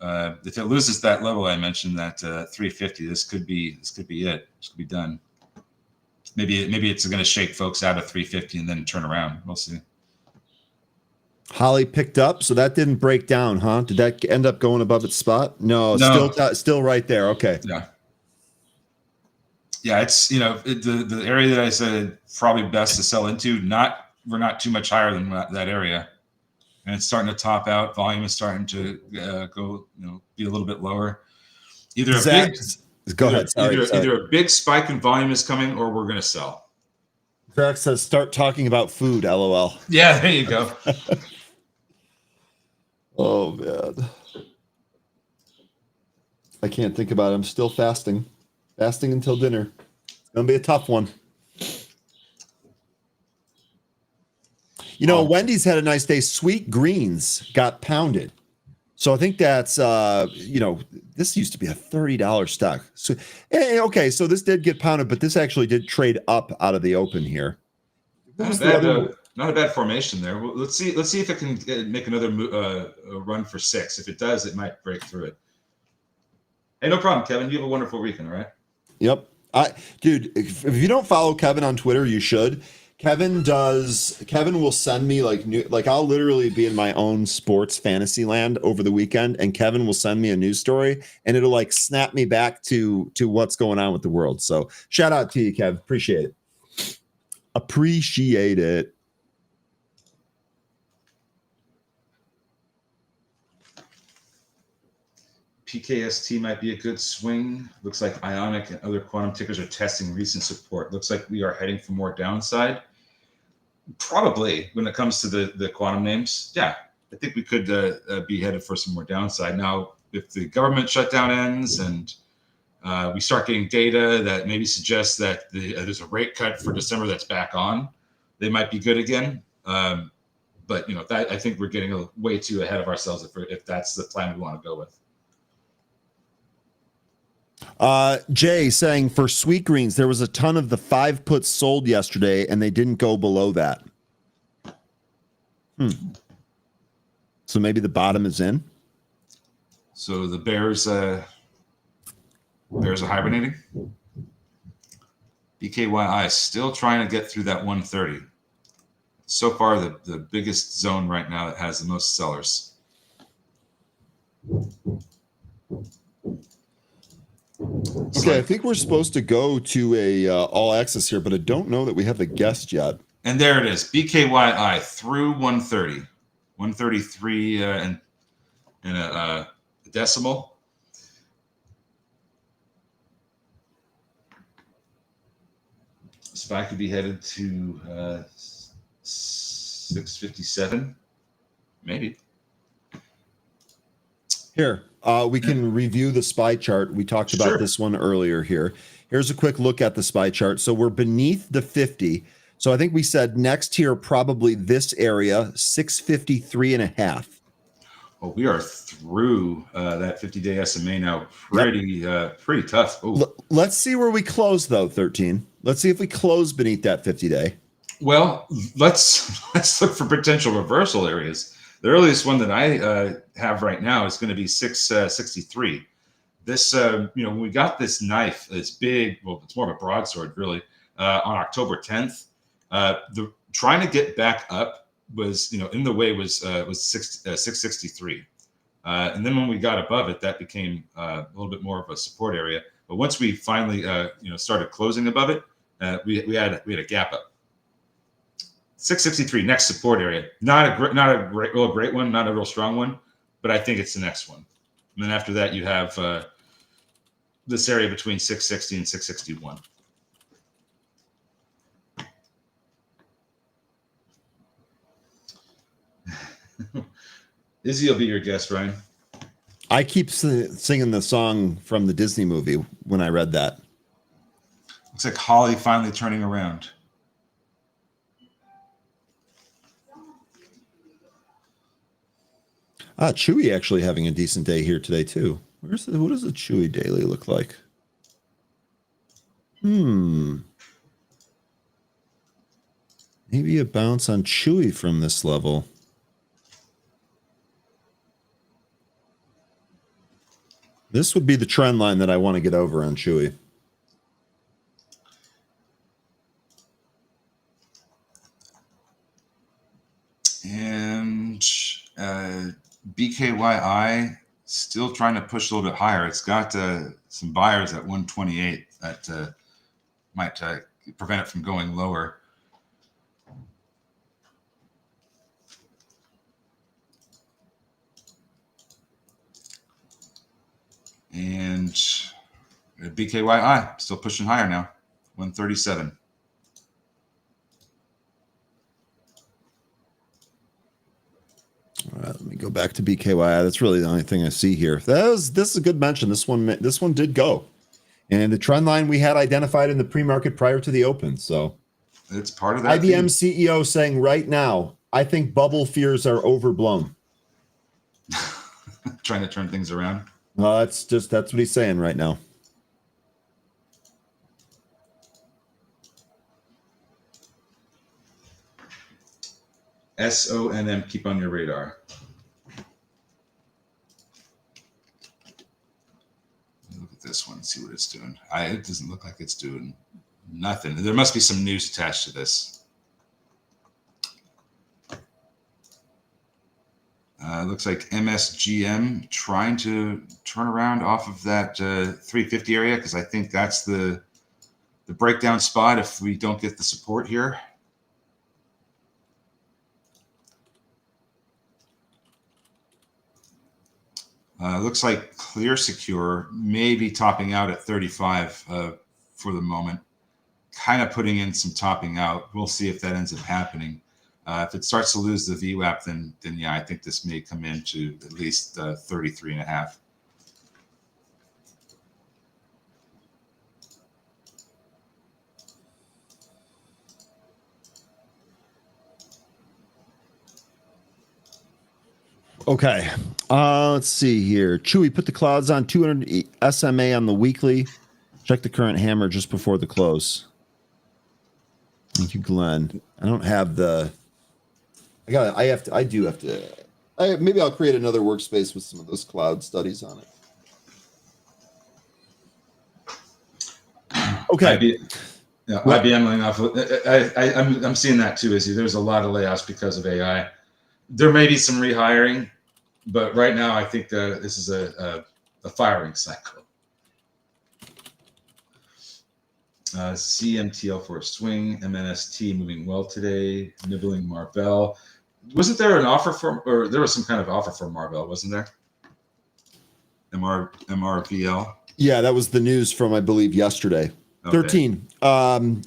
if it loses that level I mentioned, that 350, this could be it. This could be done. Maybe it's going to shake folks out of 350 and then turn around. We'll see. Holly picked up, so that didn't break down, huh? Did that end up going above its spot? No. Still right there. Okay. Yeah. It's the area that I said probably best to sell into. We're not too much higher than that area, and it's starting to top out. Volume is starting to go, be a little bit lower. Either a big spike in volume is coming, or we're going to sell. Zach says, "Start talking about food." LOL. Yeah, there you go. Oh man, I can't think about it. I'm still fasting until dinner. It's gonna be a tough one. Wendy's had a nice day. Sweet Greens got pounded. So I think that's, this used to be a $30 stock. So, okay, so this did get pounded, but this actually did trade up out of the open here. Not a bad formation there. Well, let's see if it can make another run for 6. If it does, it might break through it. Hey, no problem, Kevin. You have a wonderful weekend, all right? Yep. Dude, if you don't follow Kevin on Twitter, you should. Kevin will send me I'll literally be in my own sports fantasy land over the weekend, and Kevin will send me a news story, and it'll snap me back to what's going on with the world. So shout out to you, Kev. Appreciate it. PKST might be a good swing. Looks like Ionic and other quantum tickers are testing recent support. Looks like we are heading for more downside. Probably when it comes to the quantum names. Yeah, I think we could be headed for some more downside. Now, if the government shutdown ends and we start getting data that maybe suggests that there's a rate cut for December that's back on, they might be good again. But I think we're getting way too ahead of ourselves if that's the plan we want to go with. Jay saying for sweet greens, there was a ton of the 5 puts sold yesterday and they didn't go below that. So maybe the bottom is in. So the bears are hibernating. BKYI still trying to get through that 130. So far, the biggest zone right now that has the most sellers. Okay, I think we're supposed to go to a all access here, but I don't know that we have the guest yet. And there it is, BKYI through 130, 133 and a decimal. SPY could be headed to 657, maybe. Here, we can review the SPY chart. We talked about this one earlier here. Here's a quick look at the SPY chart. So we're beneath the 50. So I think we said next here, probably this area, 653.5. Oh, we are through that 50-day SMA now. Pretty tough. Let's see where we close, though, 13. Let's see if we close beneath that 50-day. Well, let's look for potential reversal areas. The earliest one that I have right now is going to be 663. This, when we got this knife, this big, well, it's more of a broadsword, really, on October 10th. The trying to get back up was, in the way was 663. And then when we got above it, that became a little bit more of a support area. But once we finally, started closing above it, we had a gap up. 663 next support area. Not a great one, not a real strong one, but I think it's the next one. And then after that, you have this area between 660 and 661. Izzy will be your guest, Ryan. I keep singing the song from the Disney movie when I read that. Looks like Holly finally turning around. Chewy actually having a decent day here today too. What does the Chewy daily look like? Maybe a bounce on Chewy from this level. This would be the trend line that I want to get over on Chewy. And BKYI still trying to push a little bit higher. It's got some buyers at 128 that might prevent it from going lower. And BKYI still pushing higher now, 137. All right, let me go back to BKY. That's really the only thing I see here. This is a good mention. This one did go, and the trend line we had identified in the pre-market prior to the open. So it's part of that. IBM CEO saying right now, I think bubble fears are overblown. Trying to turn things around. That's what he's saying right now. SONM, keep on your radar. Look at this one, see what it's doing. It doesn't look like it's doing nothing. There must be some news attached to this. Looks like MSGM trying to turn around off of that 350 area, because I think that's the breakdown spot if we don't get the support here. Looks like Clear Secure may be topping out at 35 for the moment, kind of putting in some topping out. We'll see if that ends up happening. If it starts to lose the VWAP, then yeah, I think this may come into at least 33.5. Okay. Let's see here. Chewy, put the clouds on 200 SMA on the weekly. Check the current hammer just before the close. Thank you, Glenn. I don't have the. Maybe I'll create another workspace with some of those cloud studies on it. Okay. IBM laying off. I'm seeing that too, Izzy. There's a lot of layoffs because of AI. There may be some rehiring, but right now I think this is a firing cycle. CMTL for a swing. MNST moving well today. Nibbling Marvell. Wasn't there an offer for, or there was some kind of offer for Marvell, wasn't there? MRVL. Yeah, that was the news from, I believe, yesterday. Okay. 13.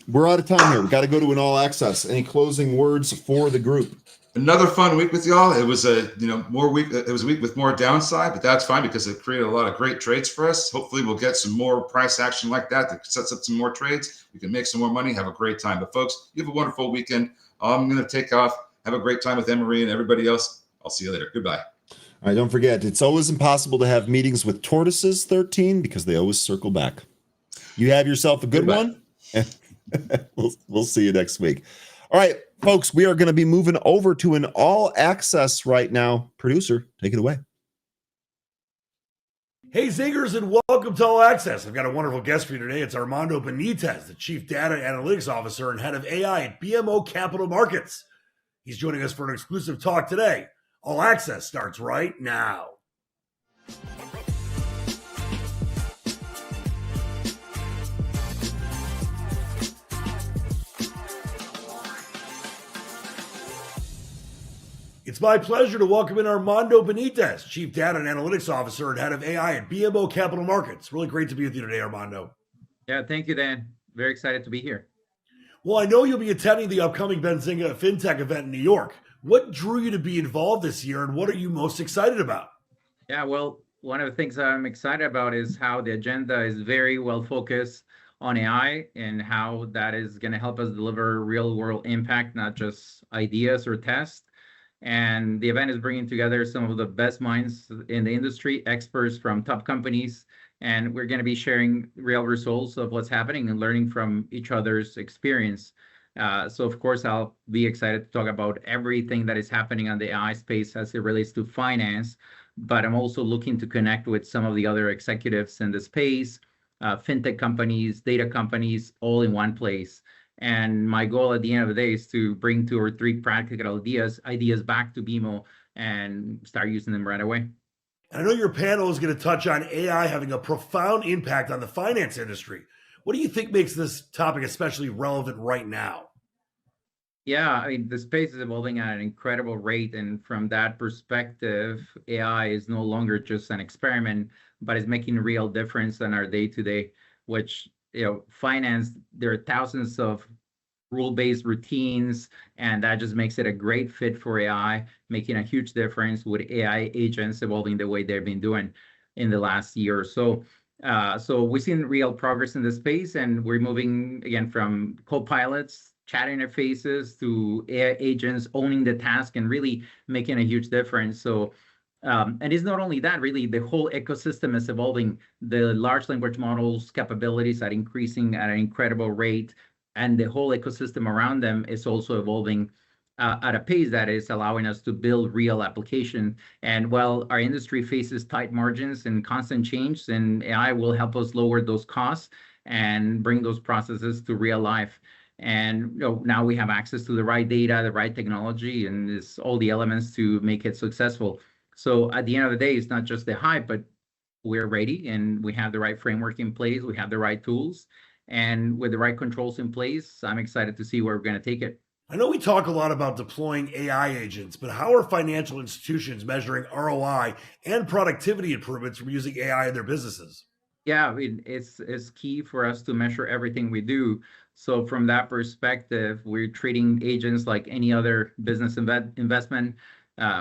We're out of time here. We got to go to an all access. Any closing words for the group? Another fun week with y'all. It was a It was a week with more downside, but that's fine because it created a lot of great trades for us. Hopefully, we'll get some more price action like that sets up some more trades. We can make some more money, have a great time. But folks, you have a wonderful weekend. I'm going to take off. Have a great time with Emery and everybody else. I'll see you later. Goodbye. All right, don't forget, it's always impossible to have meetings with tortoises, 13, because they always circle back. You have yourself a good one. We'll see you next week. All right, folks, we are going to be moving over to an all access right now. Producer, take it away. Hey, Zingers, and welcome to All Access. I've got a wonderful guest for you today. It's Armando Benitez, the Chief Data Analytics Officer and Head of AI at BMO Capital Markets. He's joining us for an exclusive talk today. All Access starts right now. It's my pleasure to welcome in Armando Benitez, Chief Data and Analytics Officer and Head of AI at BMO Capital Markets. Really great to be with you today, Armando. Yeah, thank you, Dan. Very excited to be here. Well, I know you'll be attending the upcoming Benzinga FinTech event in New York. What drew you to be involved this year, and what are you most excited about? Yeah, well, one of the things I'm excited about is how the agenda is very well focused on AI and how that is going to help us deliver real-world impact, not just ideas or tests. And the event is bringing together some of the best minds in the industry, experts from top companies, and we're going to be sharing real results of what's happening and learning from each other's experience. So, of course, I'll be excited to talk about everything that is happening on the AI space as it relates to finance, but I'm also looking to connect with some of the other executives in the space, fintech companies, data companies, all in one place. And my goal at the end of the day is to bring 2 or 3 practical ideas back to BMO and start using them right away. I know your panel is going to touch on AI having a profound impact on the finance industry. What do you think makes this topic especially relevant right now? Yeah, I mean, the space is evolving at an incredible rate. And from that perspective, AI is no longer just an experiment, but is making a real difference in our day-to-day, which, finance, there are thousands of rule-based routines, and that just makes it a great fit for AI, making a huge difference with AI agents evolving the way they've been doing in the last year or so. So we've seen real progress in this space, and we're moving again from co-pilots, chat interfaces to AI agents owning the task and really making a huge difference. So, and it's not only that, really, the whole ecosystem is evolving. The large language models capabilities are increasing at an incredible rate, and the whole ecosystem around them is also evolving at a pace that is allowing us to build real application. And while our industry faces tight margins and constant change, then AI will help us lower those costs and bring those processes to real life. And now we have access to the right data, the right technology, and all the elements to make it successful. So at the end of the day, it's not just the hype, but we're ready and we have the right framework in place. We have the right tools, and with the right controls in place, I'm excited to see where we're going to take it. I know we talk a lot about deploying AI agents, but how are financial institutions measuring ROI and productivity improvements from using AI in their businesses? Yeah, it's key for us to measure everything we do. So from that perspective, we're treating agents like any other business investment.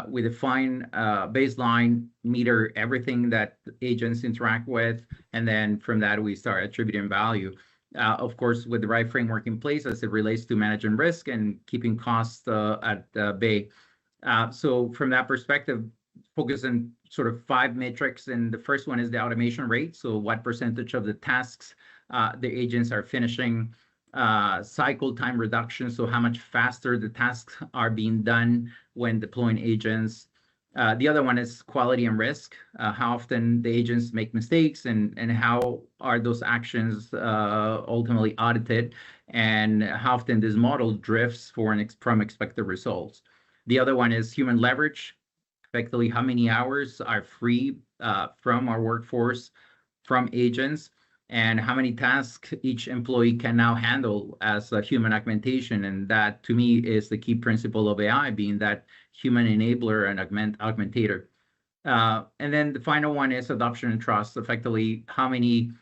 We define baseline, meter everything that agents interact with, and then from that we start attributing value. Of course, with the right framework in place as it relates to managing risk and keeping costs at bay. So from that perspective, focus on sort of 5 metrics, and the first one is the automation rate. So what percentage of the tasks the agents are finishing, cycle time reduction, so how much faster the tasks are being done when deploying agents. The other one is quality and risk, how often the agents make mistakes, and how are those actions ultimately audited, and how often this model drifts from expected results. The other one is human leverage, effectively how many hours are free from our workforce from agents, and how many tasks each employee can now handle as a human augmentation. And that, to me, is the key principle of AI, being that human enabler and augmentator. And then the final one is adoption and trust, effectively how many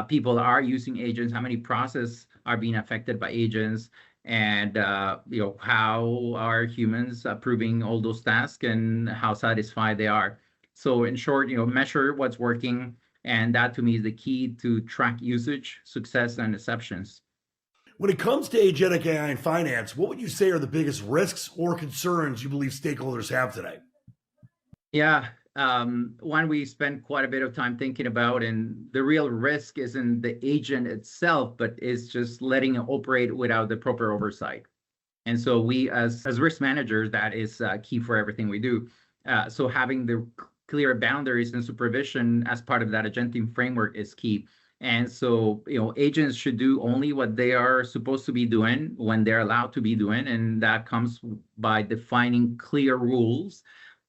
people are using agents, how many processes are being affected by agents, and how are humans approving all those tasks and how satisfied they are. So in short, measure what's working, and that to me is the key to track usage, success, and exceptions. When it comes to agentic AI in finance, what would you say are the biggest risks or concerns you believe stakeholders have today? Yeah, one we spend quite a bit of time thinking about, and the real risk isn't the agent itself, but is just letting it operate without the proper oversight. And so we, as risk managers, that is key for everything we do. So having the clear boundaries and supervision as part of that agentic framework is key. And so, agents should do only what they are supposed to be doing when they're allowed to be doing, and that comes by defining clear rules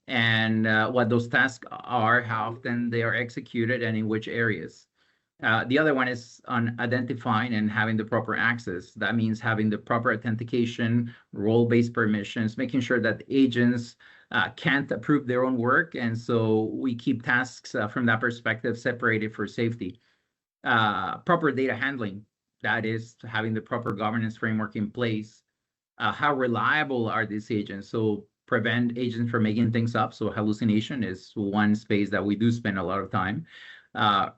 and what those tasks are, how often they are executed, and in which areas. The other one is on identifying and having the proper access. That means having the proper authentication, role-based permissions, making sure that agents can't approve their own work. And so we keep tasks from that perspective separated for safety. Proper data handling, that is having the proper governance framework in place. How reliable are these agents? So prevent agents from making things up. So hallucination is one space that we do spend a lot of time.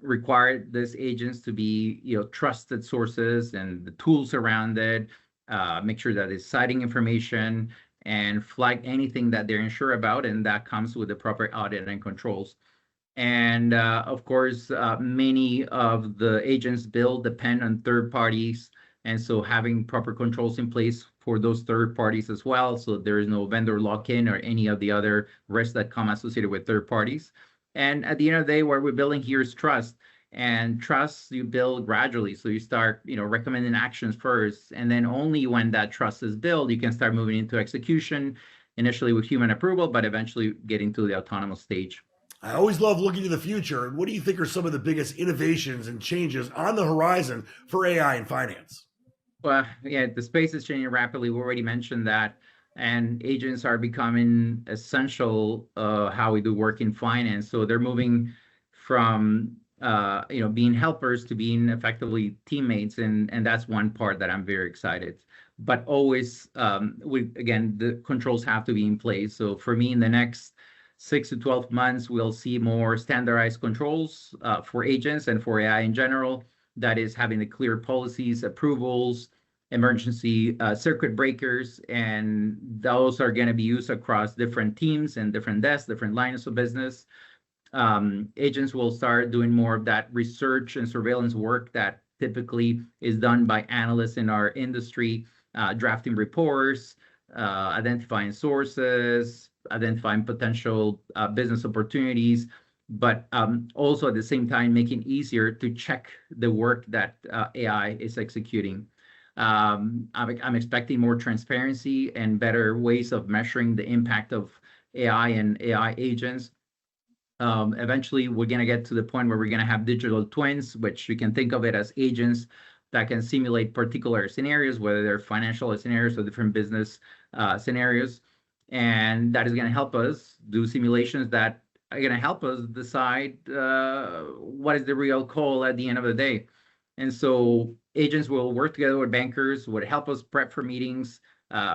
Require these agents to be trusted sources and the tools around it. Make sure that it's citing information and flag anything that they're unsure about, and that comes with the proper audit and controls. And of course, many of the agents built depend on third parties, and so having proper controls in place for those third parties as well, so there is no vendor lock-in or any of the other risks that come associated with third parties. And at the end of the day, what we're building here is trust. And trust you build gradually. So you start, recommending actions first, and then only when that trust is built, you can start moving into execution, initially with human approval, but eventually getting to the autonomous stage. I always love looking to the future. What do you think are some of the biggest innovations and changes on the horizon for AI in finance? Well, yeah, the space is changing rapidly. We already mentioned that. And agents are becoming essential how we do work in finance. So they're moving from being helpers to being effectively teammates, and that's one part that I'm very excited. But always, the controls have to be in place. So for me, in the next 6 to 12 months, we'll see more standardized controls for agents and for AI in general. That is having the clear policies, approvals, emergency circuit breakers, and those are going to be used across different teams and different desks, different lines of business. Agents will start doing more of that research and surveillance work that typically is done by analysts in our industry, drafting reports, identifying sources, identifying potential business opportunities, but also at the same time making it easier to check the work that AI is executing. I'm expecting more transparency and better ways of measuring the impact of AI and AI agents. Eventually, we're going to get to the point where we're going to have digital twins, which you can think of it as agents that can simulate particular scenarios, whether they're financial scenarios or different business scenarios. And that is going to help us do simulations that are going to help us decide what is the real call at the end of the day. And so agents will work together with bankers, would help us prep for meetings,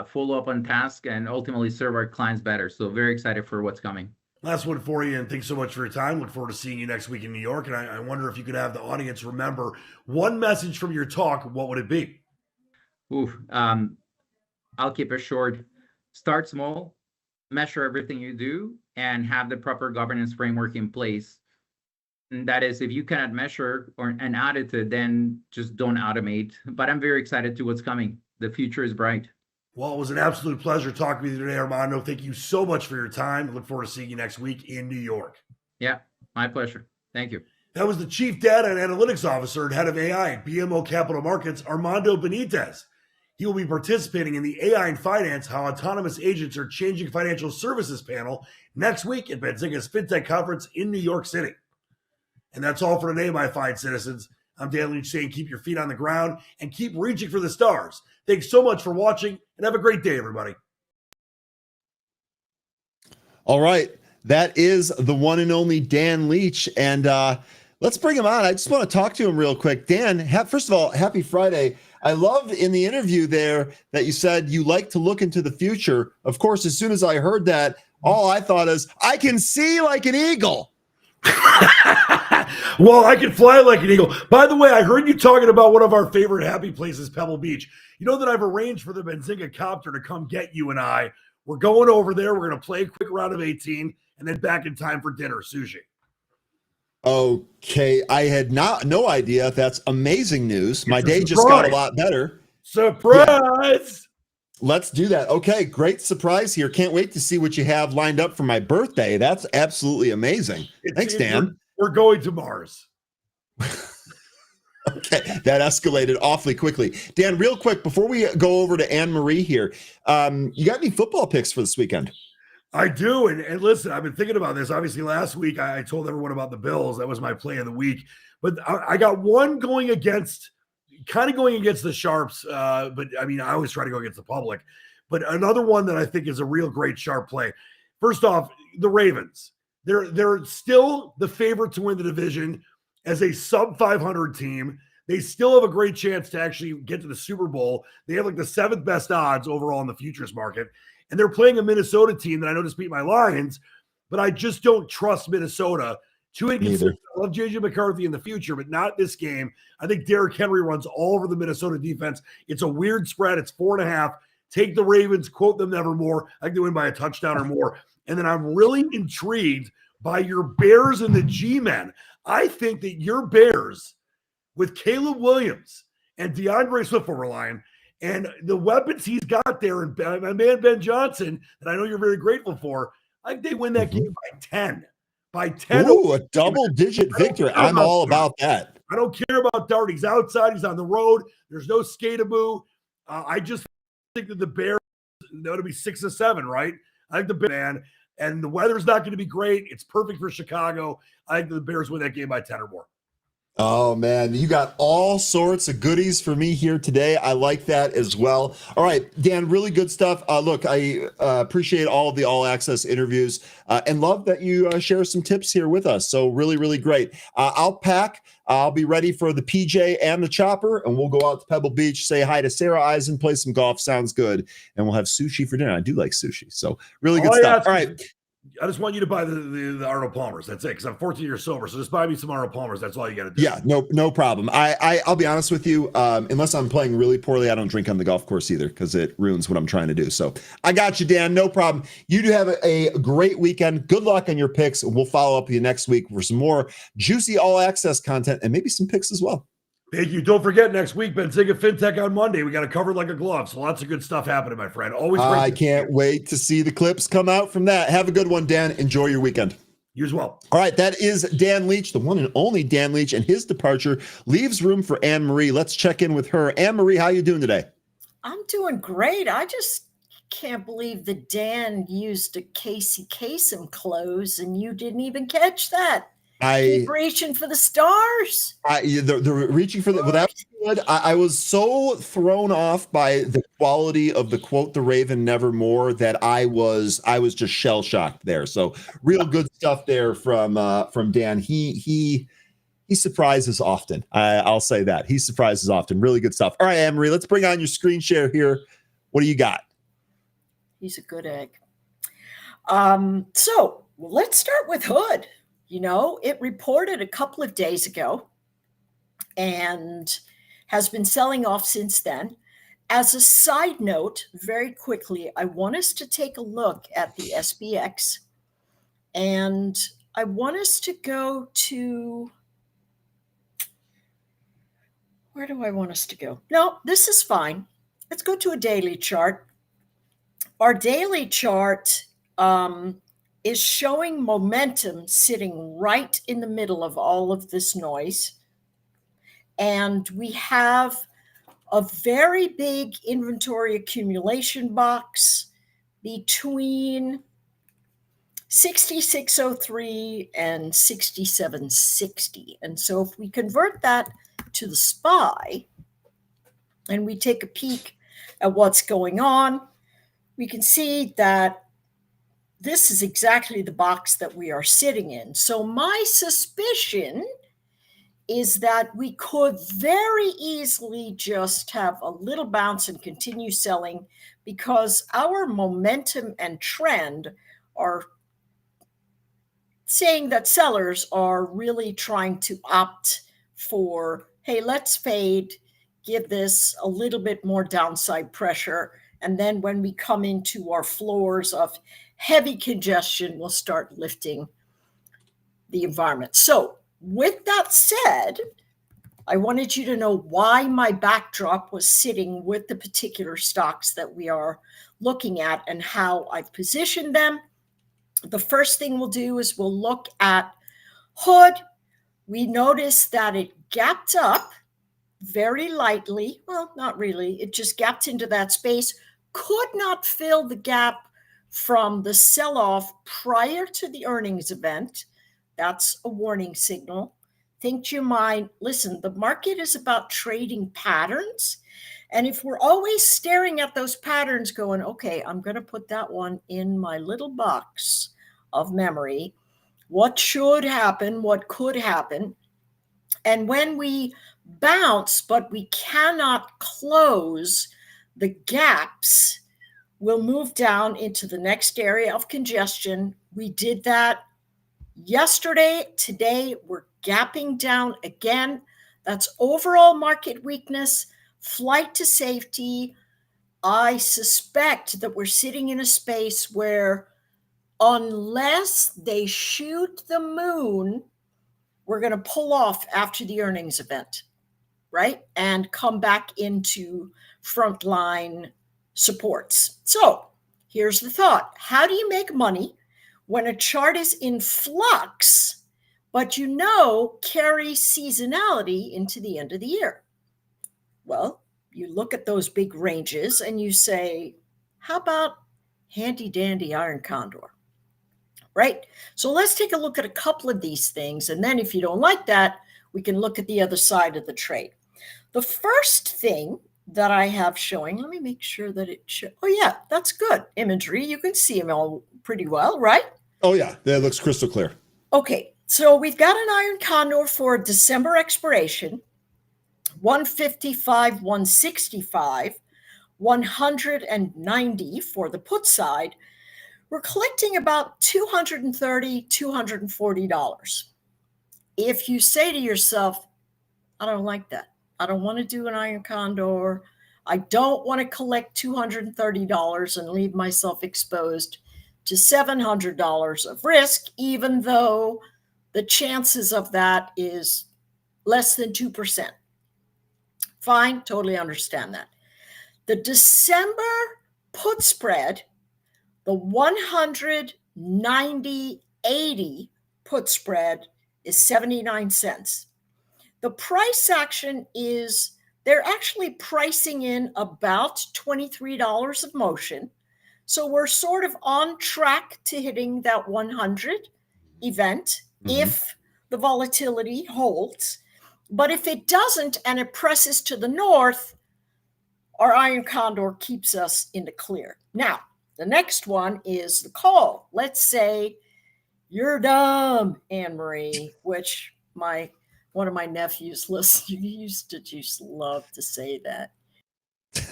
follow up on tasks, and ultimately serve our clients better. So very excited for what's coming. Last one for you, and thanks so much for your time. Look forward to seeing you next week in New York. And I wonder if you could have the audience remember one message from your talk. What would it be? I'll keep it short. Start small, measure everything you do, and have the proper governance framework in place. And that is, if you cannot measure and audit it, then just don't automate. But I'm very excited to what's coming. The future is bright. Well, it was an absolute pleasure talking with you today, Armando. Thank you so much for your time. I look forward to seeing you next week in New York. Yeah, my pleasure. Thank you. That was the Chief Data and Analytics Officer and Head of AI at BMO Capital Markets, Armando Benitez. He will be participating in the AI and Finance, How Autonomous Agents Are Changing Financial Services panel next week at Benzinga's FinTech Conference in New York City. And that's all for today, my fine citizens. I'm Dan Leach saying keep your feet on the ground and keep reaching for the stars. Thanks so much for watching and have a great day, everybody. All right. That is the one and only Dan Leach. And let's bring him on. I just want to talk to him real quick. Dan, first of all, happy Friday. I loved in the interview there that you said you like to look into the future. Of course, as soon as I heard that, all I thought is, I can see like an eagle. Well, I can fly like an eagle. By the way, I heard you talking about one of our favorite happy places, Pebble Beach. You know that I've arranged for the Benzinga copter to come get you and I. We're going over there. We're going to play a quick round of 18 and then back in time for dinner, sushi. Okay. I had no idea. That's amazing news. My day just got a lot better. Surprise! Yeah. Let's do that. Okay. Great surprise here. Can't wait to see what you have lined up for my birthday. That's absolutely amazing. Thanks, Dan. We're going to Mars. Okay, that escalated awfully quickly. Dan, real quick, before we go over to Anne-Marie here, you got any football picks for this weekend? I do. And listen, I've been thinking about this. Obviously, last week I told everyone about the Bills. That was my play of the week. But I got one going against the Sharps. But I mean, I always try to go against the public. But another one that I think is a real great sharp play. First off, the Ravens. They're still the favorite to win the division as a sub 500 team. They still have a great chance to actually get to the Super Bowl. They have like the 7th best odds overall in the futures market. And they're playing a Minnesota team that I know just beat my Lions, but I just don't trust Minnesota. Too inconsistent. I love J.J. McCarthy in the future, but not this game. I think Derrick Henry runs all over the Minnesota defense. It's a weird spread. It's 4.5. Take the Ravens, quote them nevermore. I think they win by a touchdown or more. And then I'm really intrigued by your Bears and the G-Men. I think that your Bears with Caleb Williams and DeAndre Swift will rely on, and the weapons he's got there, and my man Ben Johnson, that I know you're very grateful for, I think they win that game by 10. By 10. Ooh, a double-digit victory. I'm all about that. I don't care about Dart. He's outside. He's on the road. There's no skate-a-boo. I just think that the Bears, that would be 6 or 7, right? I think the Bears, man, and the weather's not going to be great. It's perfect for Chicago. I think the Bears win that game by 10 or more. Oh, man, you got all sorts of goodies for me here today. I like that as well. All right, Dan, really good stuff. Look, I appreciate all of the All Access interviews and love that you share some tips here with us. So really, really great. I'll pack. I'll be ready for the PJ and the chopper, and we'll go out to Pebble Beach, say hi to Sarah Eisen, play some golf. Sounds good. And we'll have sushi for dinner. I do like sushi. So really good stuff. All right. I just want you to buy the Arnold Palmers. That's it. Because I'm 14 years sober. So just buy me some Arnold Palmers. That's all you got to do. Yeah, no problem. I'll be honest with you. Unless I'm playing really poorly, I don't drink on the golf course either because it ruins what I'm trying to do. So I got you, Dan. No problem. You do have a great weekend. Good luck on your picks. We'll follow up with you next week for some more juicy All Access content and maybe some picks as well. Thank you. Don't forget, next week, Benzinga FinTech on Monday. We got it covered like a glove. So lots of good stuff happening, my friend. Always great. I can't wait to see the clips come out from that. Have a good one, Dan. Enjoy your weekend. You as well. All right, that is Dan Leach, the one and only Dan Leach, and his departure leaves room for Anne Marie. Let's check in with her. Anne Marie, how you doing today? I'm doing great. I just can't believe that Dan used a Casey Kasem close and you didn't even catch that. Keep reaching for the stars. They're reaching for the. Well, that was good. I was so thrown off by the quality of the quote "The Raven Nevermore" that I was just shell shocked there. So real good stuff there from Dan. He surprises often. I'll say that he surprises often. Really good stuff. All right, Anne Marie, let's bring on your screen share here. What do you got? He's a good egg. So let's start with Hood. You know, it reported a couple of days ago and has been selling off since then. As a side note, very quickly, I want us to take a look at the SPX, and I want us to go to, where do I want us to go? No, this is fine. Let's go to a daily chart. Our daily chart is showing momentum sitting right in the middle of all of this noise. And we have a very big inventory accumulation box between 6603 and 6760. And so if we convert that to the SPY and we take a peek at what's going on, we can see that this is exactly the box that we are sitting in. So my suspicion is that we could very easily just have a little bounce and continue selling because our momentum and trend are saying that sellers are really trying to opt for, hey, let's fade, give this a little bit more downside pressure. And then when we come into our floors of heavy congestion, we'll start lifting the environment. So with that said, I wanted you to know why my backdrop was sitting with the particular stocks that we are looking at and how I've positioned them. The first thing we'll do is we'll look at Hood. We notice that it gapped up very lightly. Well, not really. It just gapped into that space. Could not fill the gap from the sell-off prior to the earnings event. That's a warning signal. Think to your mind, listen, the market is about trading patterns. And if we're always staring at those patterns going, okay, I'm going to put that one in my little box of memory. What should happen? What could happen? And when we bounce, but we cannot close the gaps, we'll move down into the next area of congestion. We did that yesterday. Today, we're gapping down again. That's overall market weakness, flight to safety. I suspect that we're sitting in a space where unless they shoot the moon, we're going to pull off after the earnings event, right? And come back into frontline supports. So here's the thought. How do you make money when a chart is in flux, but carry seasonality into the end of the year? Well, you look at those big ranges and you say, how about handy dandy iron condor? Right? So let's take a look at a couple of these things. And then if you don't like that, we can look at the other side of the trade. The first thing that I have showing, let me make sure that it shows. Oh, yeah, that's good imagery. You can see them all pretty well, right? Oh, yeah, that looks crystal clear. Okay, so we've got an iron condor for December expiration, 155, 165, 190 for the put side. We're collecting about $230, $240. If you say to yourself, I don't like that. I don't want to do an iron condor. I don't want to collect $230 and leave myself exposed to $700 of risk, even though the chances of that is less than 2%. Fine, totally understand that. The December put spread, the 190.80 put spread is 79 cents. The price action is, they're actually pricing in about $23 of motion. So we're sort of on track to hitting that 100 event if the volatility holds. But if it doesn't and it presses to the north, our iron condor keeps us in the clear. Now, the next one is the call. Let's say you're dumb, Anne-Marie, which one of my nephews used to just love to say that.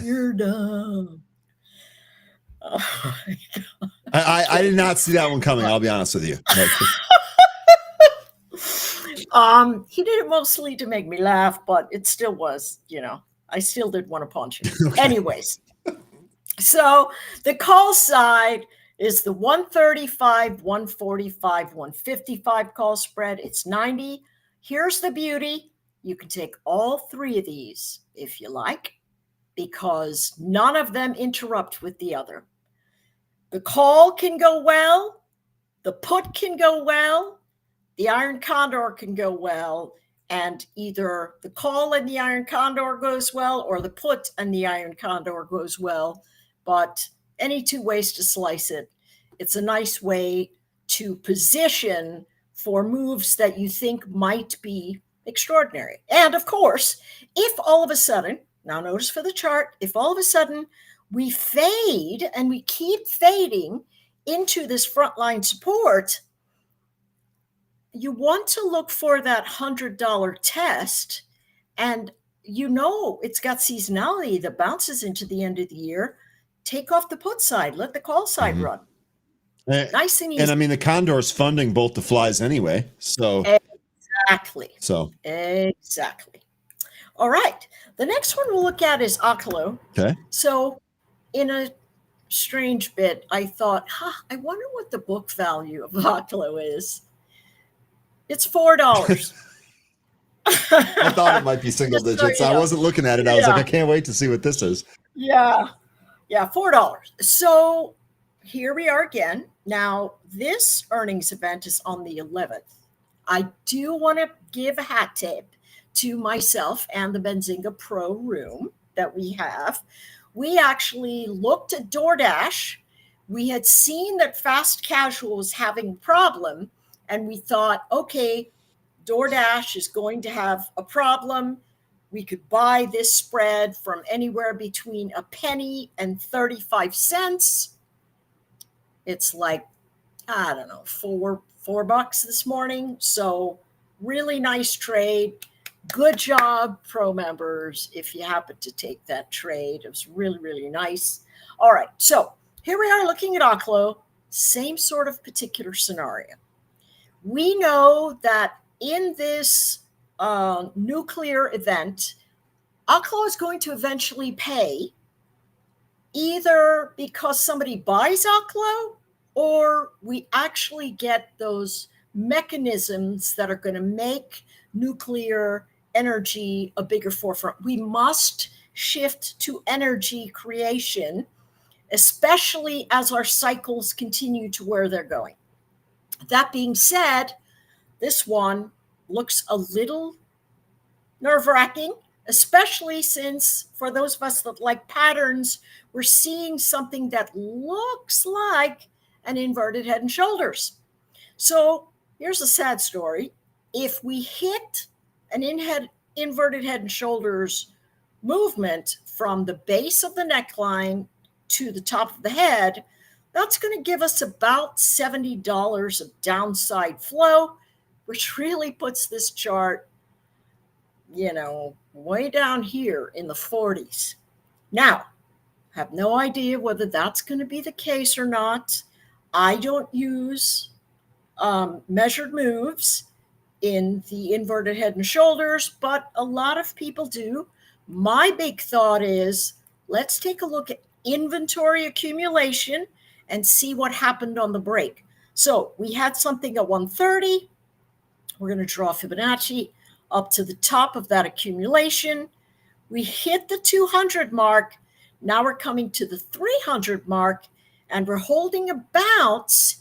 You're dumb. Oh my God. I did not see that one coming. I'll be honest with you. He did it mostly to make me laugh, but it still was, I still did want to punch him. Okay. Anyways, so the call side is the 135, 145, 155 call spread. It's 90. Here's the beauty. You can take all three of these if you like, because none of them interrupt with the other. The call can go well. The put can go well. The iron condor can go well. And either the call and the iron condor goes well, or the put and the iron condor goes well. But any two ways to slice it, it's a nice way to position for moves that you think might be extraordinary. And of course, if all of a sudden, now notice for the chart, if all of a sudden we fade and we keep fading into this frontline support, you want to look for that $100 test. And it's got seasonality that bounces into the end of the year. Take off the put side, let the call side run. Nice and easy. And I mean, the condor is funding both the flies anyway. So exactly. All right. The next one we'll look at is Aclo. Okay. So in a strange bit, I thought, I wonder what the book value of Aclo is. It's $4. I thought it might be single digits. So I wasn't looking at it. I was like, I can't wait to see what this is. Yeah, $4. So here we are again. Now, this earnings event is on the 11th. I do want to give a hat tip to myself and the Benzinga Pro room that we have. We actually looked at DoorDash. We had seen that fast casual was having a problem, and we thought, okay, DoorDash is going to have a problem. We could buy this spread from anywhere between a penny and 35 cents. It's like, I don't know, $4 this morning. So really nice trade. Good job, Pro members, if you happen to take that trade. It was really, really nice. All right, so here we are looking at Aclo, same sort of particular scenario. We know that in this nuclear event, Aclo is going to eventually pay, either because somebody buys Aclo or we actually get those mechanisms that are going to make nuclear energy a bigger forefront. We must shift to energy creation, especially as our cycles continue to where they're going. That being said, this one looks a little nerve-wracking, especially since for those of us that like patterns, we're seeing something that looks like an inverted head and shoulders. So here's a sad story. If we hit an inverted head and shoulders movement from the base of the neckline to the top of the head, that's going to give us about $70 of downside flow, which really puts this chart, way down here in the 40s. Now, I have no idea whether that's going to be the case or not. I don't use measured moves in the inverted head and shoulders, but a lot of people do. My big thought is, let's take a look at inventory accumulation and see what happened on the break. So we had something at 130. We're going to draw Fibonacci up to the top of that accumulation. We hit the 200 mark. Now we're coming to the 300 mark, and we're holding a bounce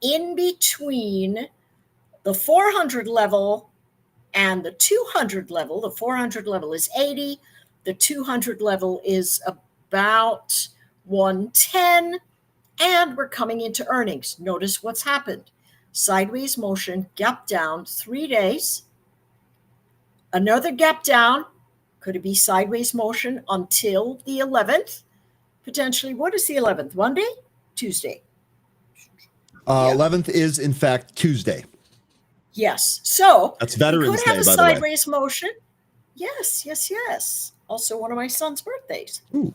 in between the 400 level and the 200 level. The 400 level is 80. The 200 level is about 110. And we're coming into earnings. Notice what's happened. Sideways motion, gap down, 3 days. Another gap down. Could it be sideways motion until the 11th? Potentially. What is the 11th? Monday? Tuesday? 11th is, in fact, Tuesday. Yes. So that's Veterans Day, by the way. Could have a sideways motion. Yes. Also one of my son's birthdays. Ooh.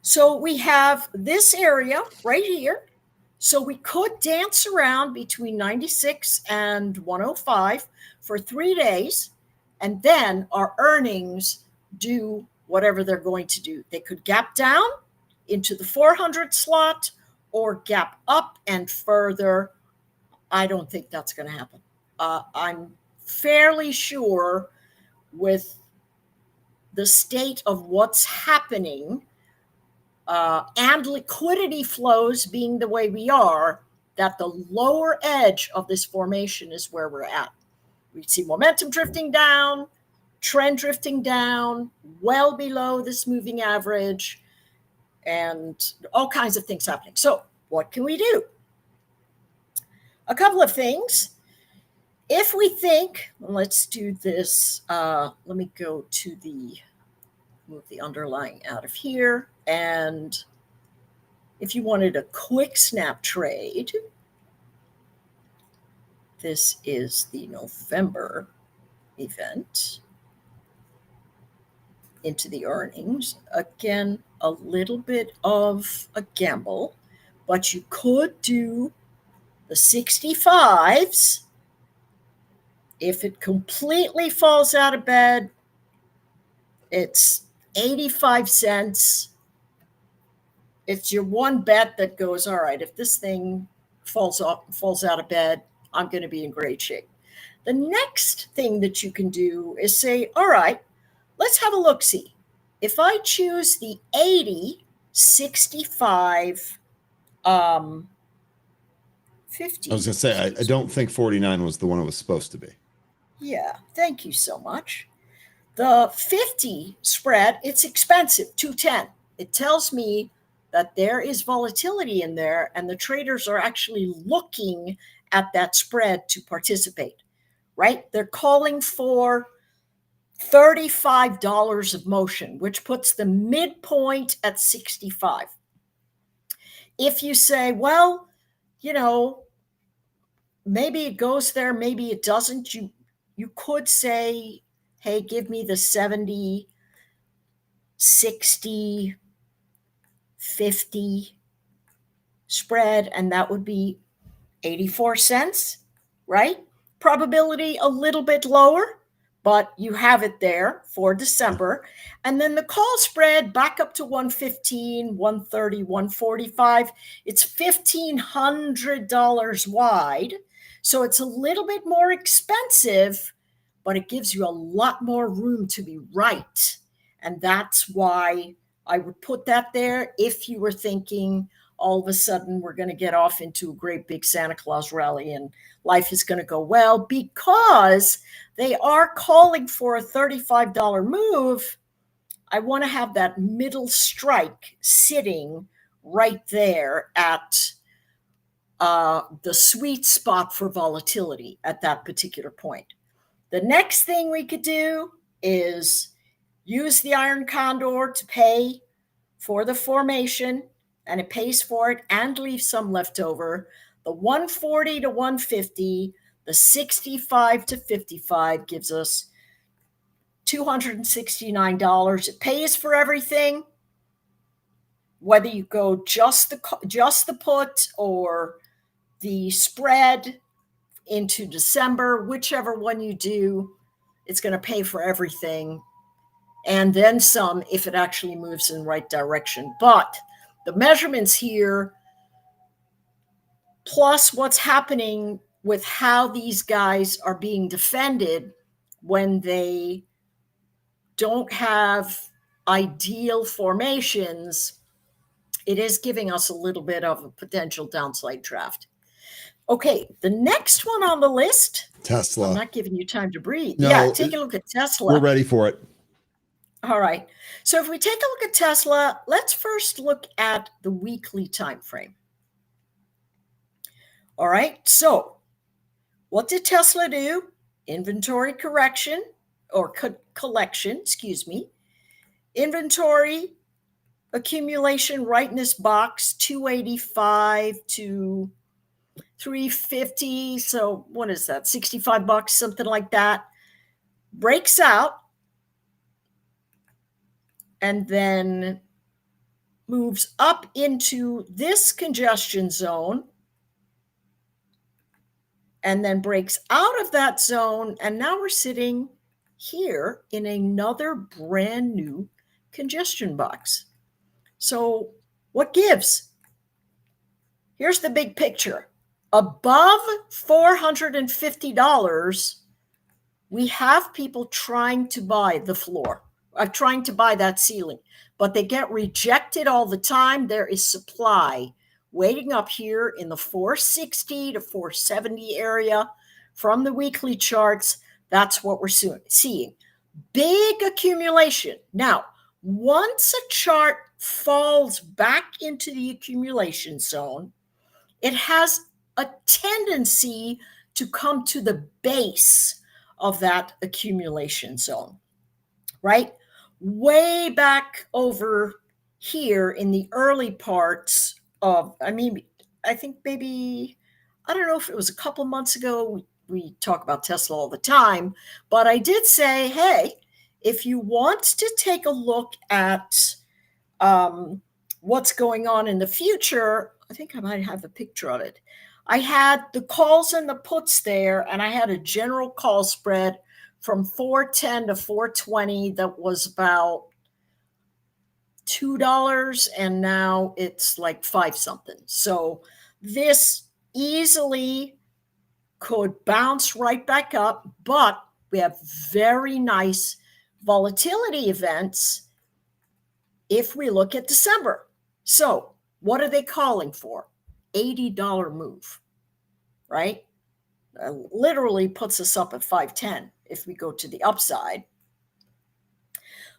So we have this area right here. So we could dance around between 96 and 105 for 3 days. And then our earnings do whatever they're going to do. They could gap down into the 400 slot or gap up and further. I don't think that's going to happen. I'm fairly sure with the state of what's happening and liquidity flows being the way we are, that the lower edge of this formation is where we're at. We see momentum drifting down, trend drifting down, well below this moving average, and all kinds of things happening. So what can we do? A couple of things. If we think, let's do this. Let me go to move the underlying out of here. And if you wanted a quick snap trade, this is the November event into the earnings. Again, a little bit of a gamble, but you could do the 65s. If it completely falls out of bed, it's 85 cents. It's your one bet that goes, all right, if this thing falls out of bed, I'm going to be in great shape. The next thing that you can do is say, all right, let's have a look-see. If I choose the 80, 65, 50. I was going to say, I don't think 49 was the one it was supposed to be. Yeah, thank you so much. The 50 spread, it's expensive, 210. It tells me that there is volatility in there, and the traders are actually looking at that spread to participate, right? They're calling for $35 of motion, which puts the midpoint at 65. If you say, well, maybe it goes there, maybe it doesn't, you could say, hey, give me the 70, 60, 50 spread, and that would be 84 cents, right? Probability a little bit lower, but you have it there for December. And then the call spread back up to 115, 130, 145. It's $1,500 wide. So it's a little bit more expensive, but it gives you a lot more room to be right. And that's why I would put that there if you were thinking all of a sudden we're going to get off into a great big Santa Claus rally and life is going to go well, because they are calling for a $35 move. I want to have that middle strike sitting right there at the sweet spot for volatility at that particular point. The next thing we could do is use the iron condor to pay for the formation, and it pays for it and leaves some left over. The 140 to 150, the 65 to 55 gives us $269. It pays for everything, whether you go just the put or the spread into December, whichever one you do, it's going to pay for everything. And then some if it actually moves in the right direction. But the measurements here, plus what's happening with how these guys are being defended when they don't have ideal formations, it is giving us a little bit of a potential downside draft. Okay, the next one on the list, Tesla. I'm not giving you time to breathe. No, yeah, take a look at Tesla. We're ready for it. All right. So if we take a look at Tesla, let's first look at the weekly time frame. All right. So what did Tesla do? Inventory correction or collection, excuse me. Inventory accumulation right in this box, 285 to 350. So what is that? $65, something like that. Breaks out and then moves up into this congestion zone and then breaks out of that zone. And now we're sitting here in another brand new congestion box. So what gives? Here's the big picture. Above $450, we have people trying to buy the floor, trying to buy that ceiling, but they get rejected all the time. There is supply waiting up here in the 460 to 470 area from the weekly charts. That's what we're seeing. Big accumulation. Now, once a chart falls back into the accumulation zone, it has a tendency to come to the base of that accumulation zone, right? Way back over here in the early parts of, I think maybe, I don't know if it was a couple months ago, we talk about Tesla all the time, but I did say, hey, if you want to take a look at what's going on in the future, I think I might have a picture of it. I had the calls and the puts there, and I had a general call spread from 410 to 420 that was about $2, and now it's like 5 something. So this easily could bounce right back up, but we have very nice volatility events if we look at December. So what are they calling for? $80 move, right? Literally puts us up at 510 if we go to the upside.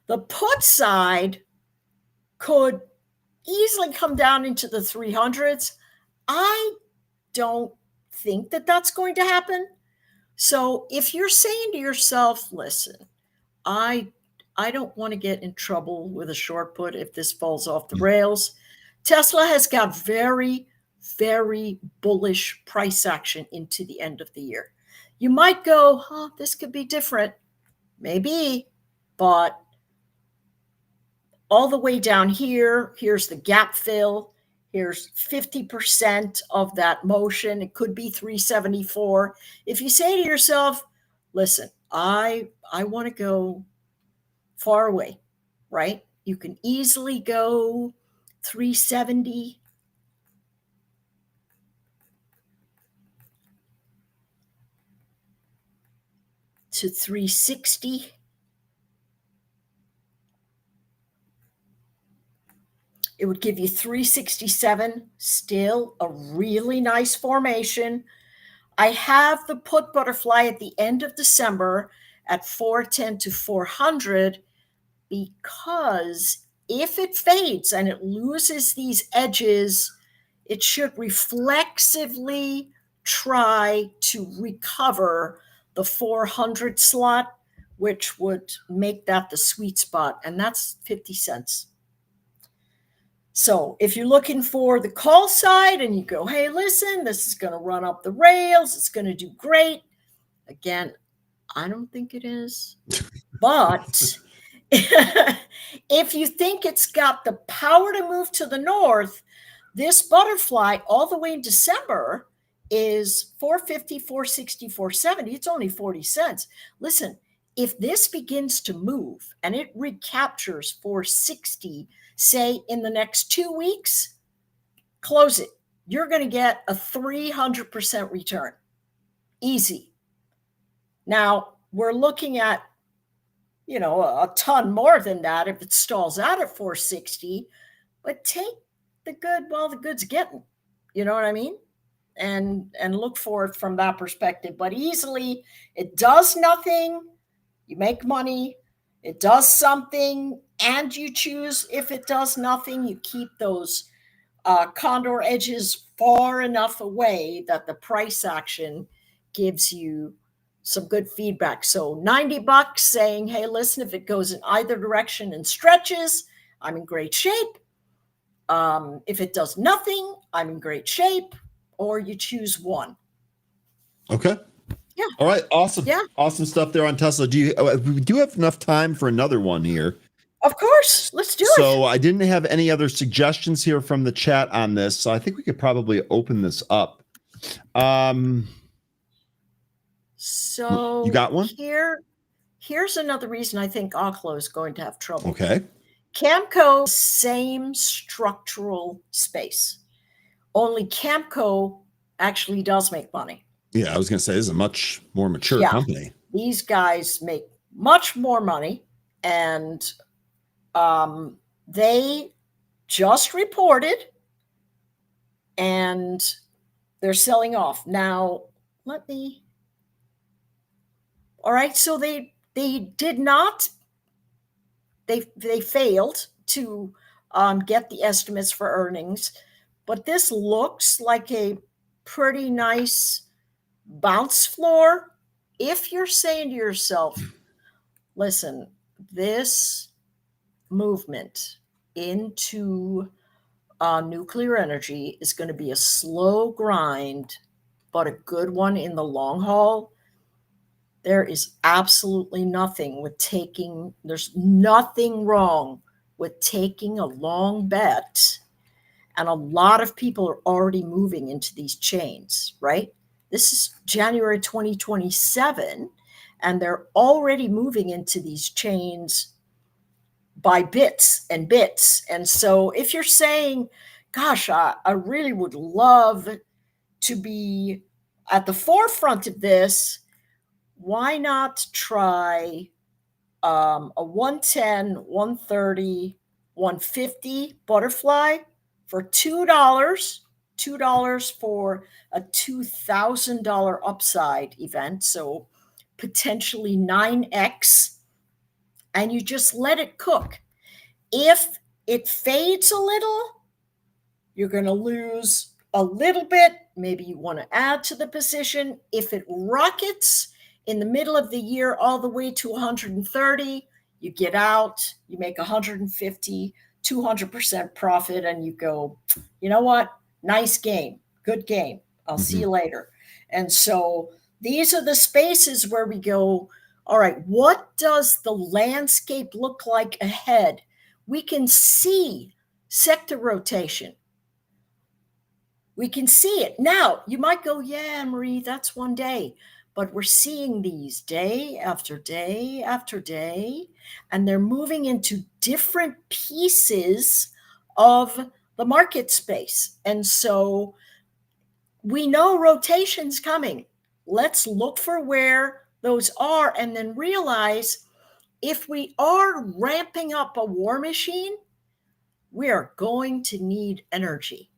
The put side could easily come down into the 300s. I don't think that that's going to happen. So if you're saying to yourself, listen, I don't want to get in trouble with a short put if this falls off the rails. Tesla has got very, very bullish price action into the end of the year. You might go, this could be different. Maybe, but all the way down here, here's the gap fill. Here's 50% of that motion. It could be 374. If you say to yourself, listen, I want to go far away, right? You can easily go 370 to 360. It would give you 367, still a really nice formation. I have the put butterfly at the end of December at 410 to 400 because if it fades and it loses these edges, it should reflexively try to recover the 400 slot, which would make that the sweet spot, and that's 50 cents. So if you're looking for the call side and you go, hey, listen, this is going to run up the rails, it's going to do great. Again, I don't think it is. But if you think it's got the power to move to the north, this butterfly all the way in December is 450, 460, 470. It's only 40 cents. Listen, if this begins to move and it recaptures 460, say in the next 2 weeks, close it. You're going to get a 300% return. Easy. Now, we're looking at a ton more than that if it stalls out at 460, but take the good while the good's getting, you know what I mean? And look for it from that perspective. But easily, it does nothing, you make money. It does something, and you choose. If it does nothing, you keep those condor edges far enough away that the price action gives you some good feedback. So $90 saying, hey, listen, if it goes in either direction and stretches, I'm in great shape. If it does nothing, I'm in great shape. Or you choose one. Okay. Yeah. All right. Awesome. Yeah. Awesome stuff there on Tesla. We do have enough time for another one here? Of course. Let's do it. So I didn't have any other suggestions here from the chat on this. So I think we could probably open this up. So you got one? Here's another reason I think Oklo is going to have trouble. Okay. Camco, same structural space. Only Camco actually does make money. Yeah, I was going to say this is a much more mature company. These guys make much more money, and they just reported, and they're selling off. Now, all right, so they did not, they failed to get the estimates for earnings, but this looks like a pretty nice bounce floor. If you're saying to yourself, listen, this movement into nuclear energy is going to be a slow grind, but a good one in the long haul, there is absolutely nothing with there's nothing wrong with taking a long bet. And a lot of people are already moving into these chains, right? This is January 2027, and they're already moving into these chains by bits and bits. And so if you're saying, gosh, I really would love to be at the forefront of this, why not try a 110, 130, 150 butterfly for $2 for a $2,000 upside event. So potentially 9x, and you just let it cook. If it fades a little, you're going to lose a little bit. Maybe you want to add to the position. If it rockets in the middle of the year all the way to 130, you get out, you make 150, 200% profit, and you go, you know what? Nice game. Good game. I'll see you later. And so these are the spaces where we go, all right, what does the landscape look like ahead? We can see sector rotation. We can see it. Now, you might go, yeah, Marie, that's one day. But we're seeing these day after day after day, and they're moving into different pieces of the market space. And so we know rotation's coming. Let's look for where those are, and then realize if we are ramping up a war machine, we are going to need energy.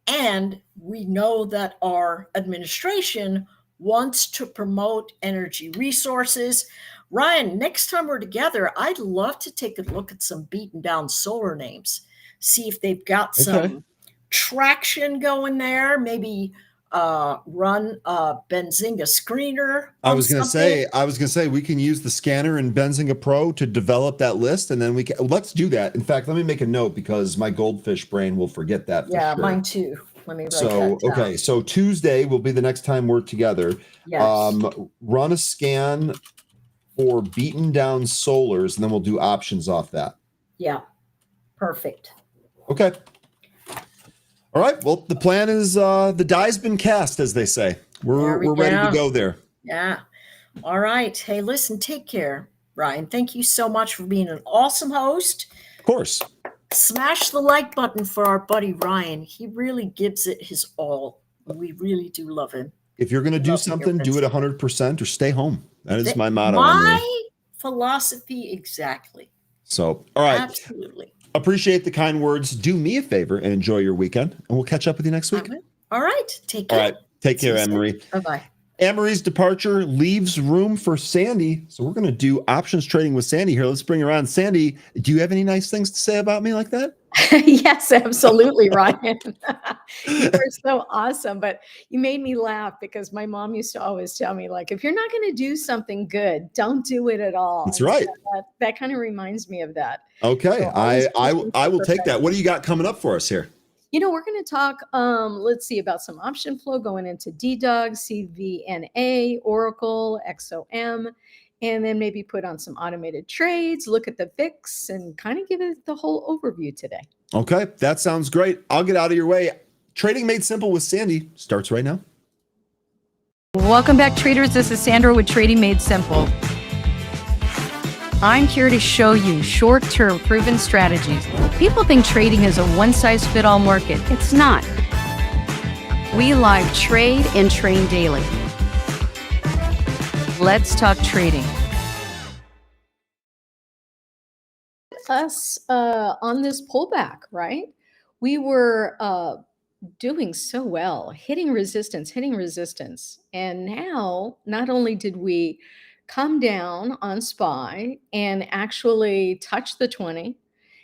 And we know that our administration wants to promote energy resources. Ryan, next time we're together, I'd love to take a look at some beaten down solar names, see if they've got some traction going there, maybe run a Benzinga screener. I was going to say we can use the scanner in Benzinga Pro to develop that list, and then let's do that. In fact, let me make a note because my goldfish brain will forget that. Yeah, mine too. Let me write that down. Okay, so Tuesday will be the next time we're together. Yes. Run a scan for beaten down solars, and then we'll do options off that. Yeah, perfect. Okay. All right. Well, the plan is the die's been cast, as they say. We're ready to go there. Yeah. All right. Hey, listen, take care, Ryan. Thank you so much for being an awesome host. Of course. Smash the like button for our buddy Ryan. He really gives it his all. We really do love him. If you're going to do something, do it 100% or stay home. That is my motto. philosophy exactly. So, all right. Absolutely. Appreciate the kind words. Do me a favor and enjoy your weekend, and we'll catch up with you next week. All right. Take care. All right. Take care, Anne-Marie. Bye-bye. Anne-Marie's departure leaves room for Sandy. So we're going to do options trading with Sandy here. Let's bring her on. Sandy, do you have any nice things to say about me like that? Yes, absolutely, Ryan. You are so awesome. But you made me laugh because my mom used to always tell me, like, if you're not going to do something good, don't do it at all. That's right. So that kind of reminds me of that. Okay. So I will take that. What do you got coming up for us here? We're going to talk, let's see, about some option flow going into DDUG, CVNA, Oracle, XOM, and then maybe put on some automated trades, look at the VIX, and kind of give it the whole overview today. Okay, that sounds great. I'll get out of your way. Trading Made Simple with Sandy starts right now. Welcome back, traders. This is Sandra with Trading Made Simple. I'm here to show you short-term proven strategies. People think trading is a one-size-fits-all market. It's not. We live trade and train daily. Let's talk trading. Us on this pullback, right? We were doing so well, hitting resistance. And now, not only did we come down on SPY and actually touch the 20.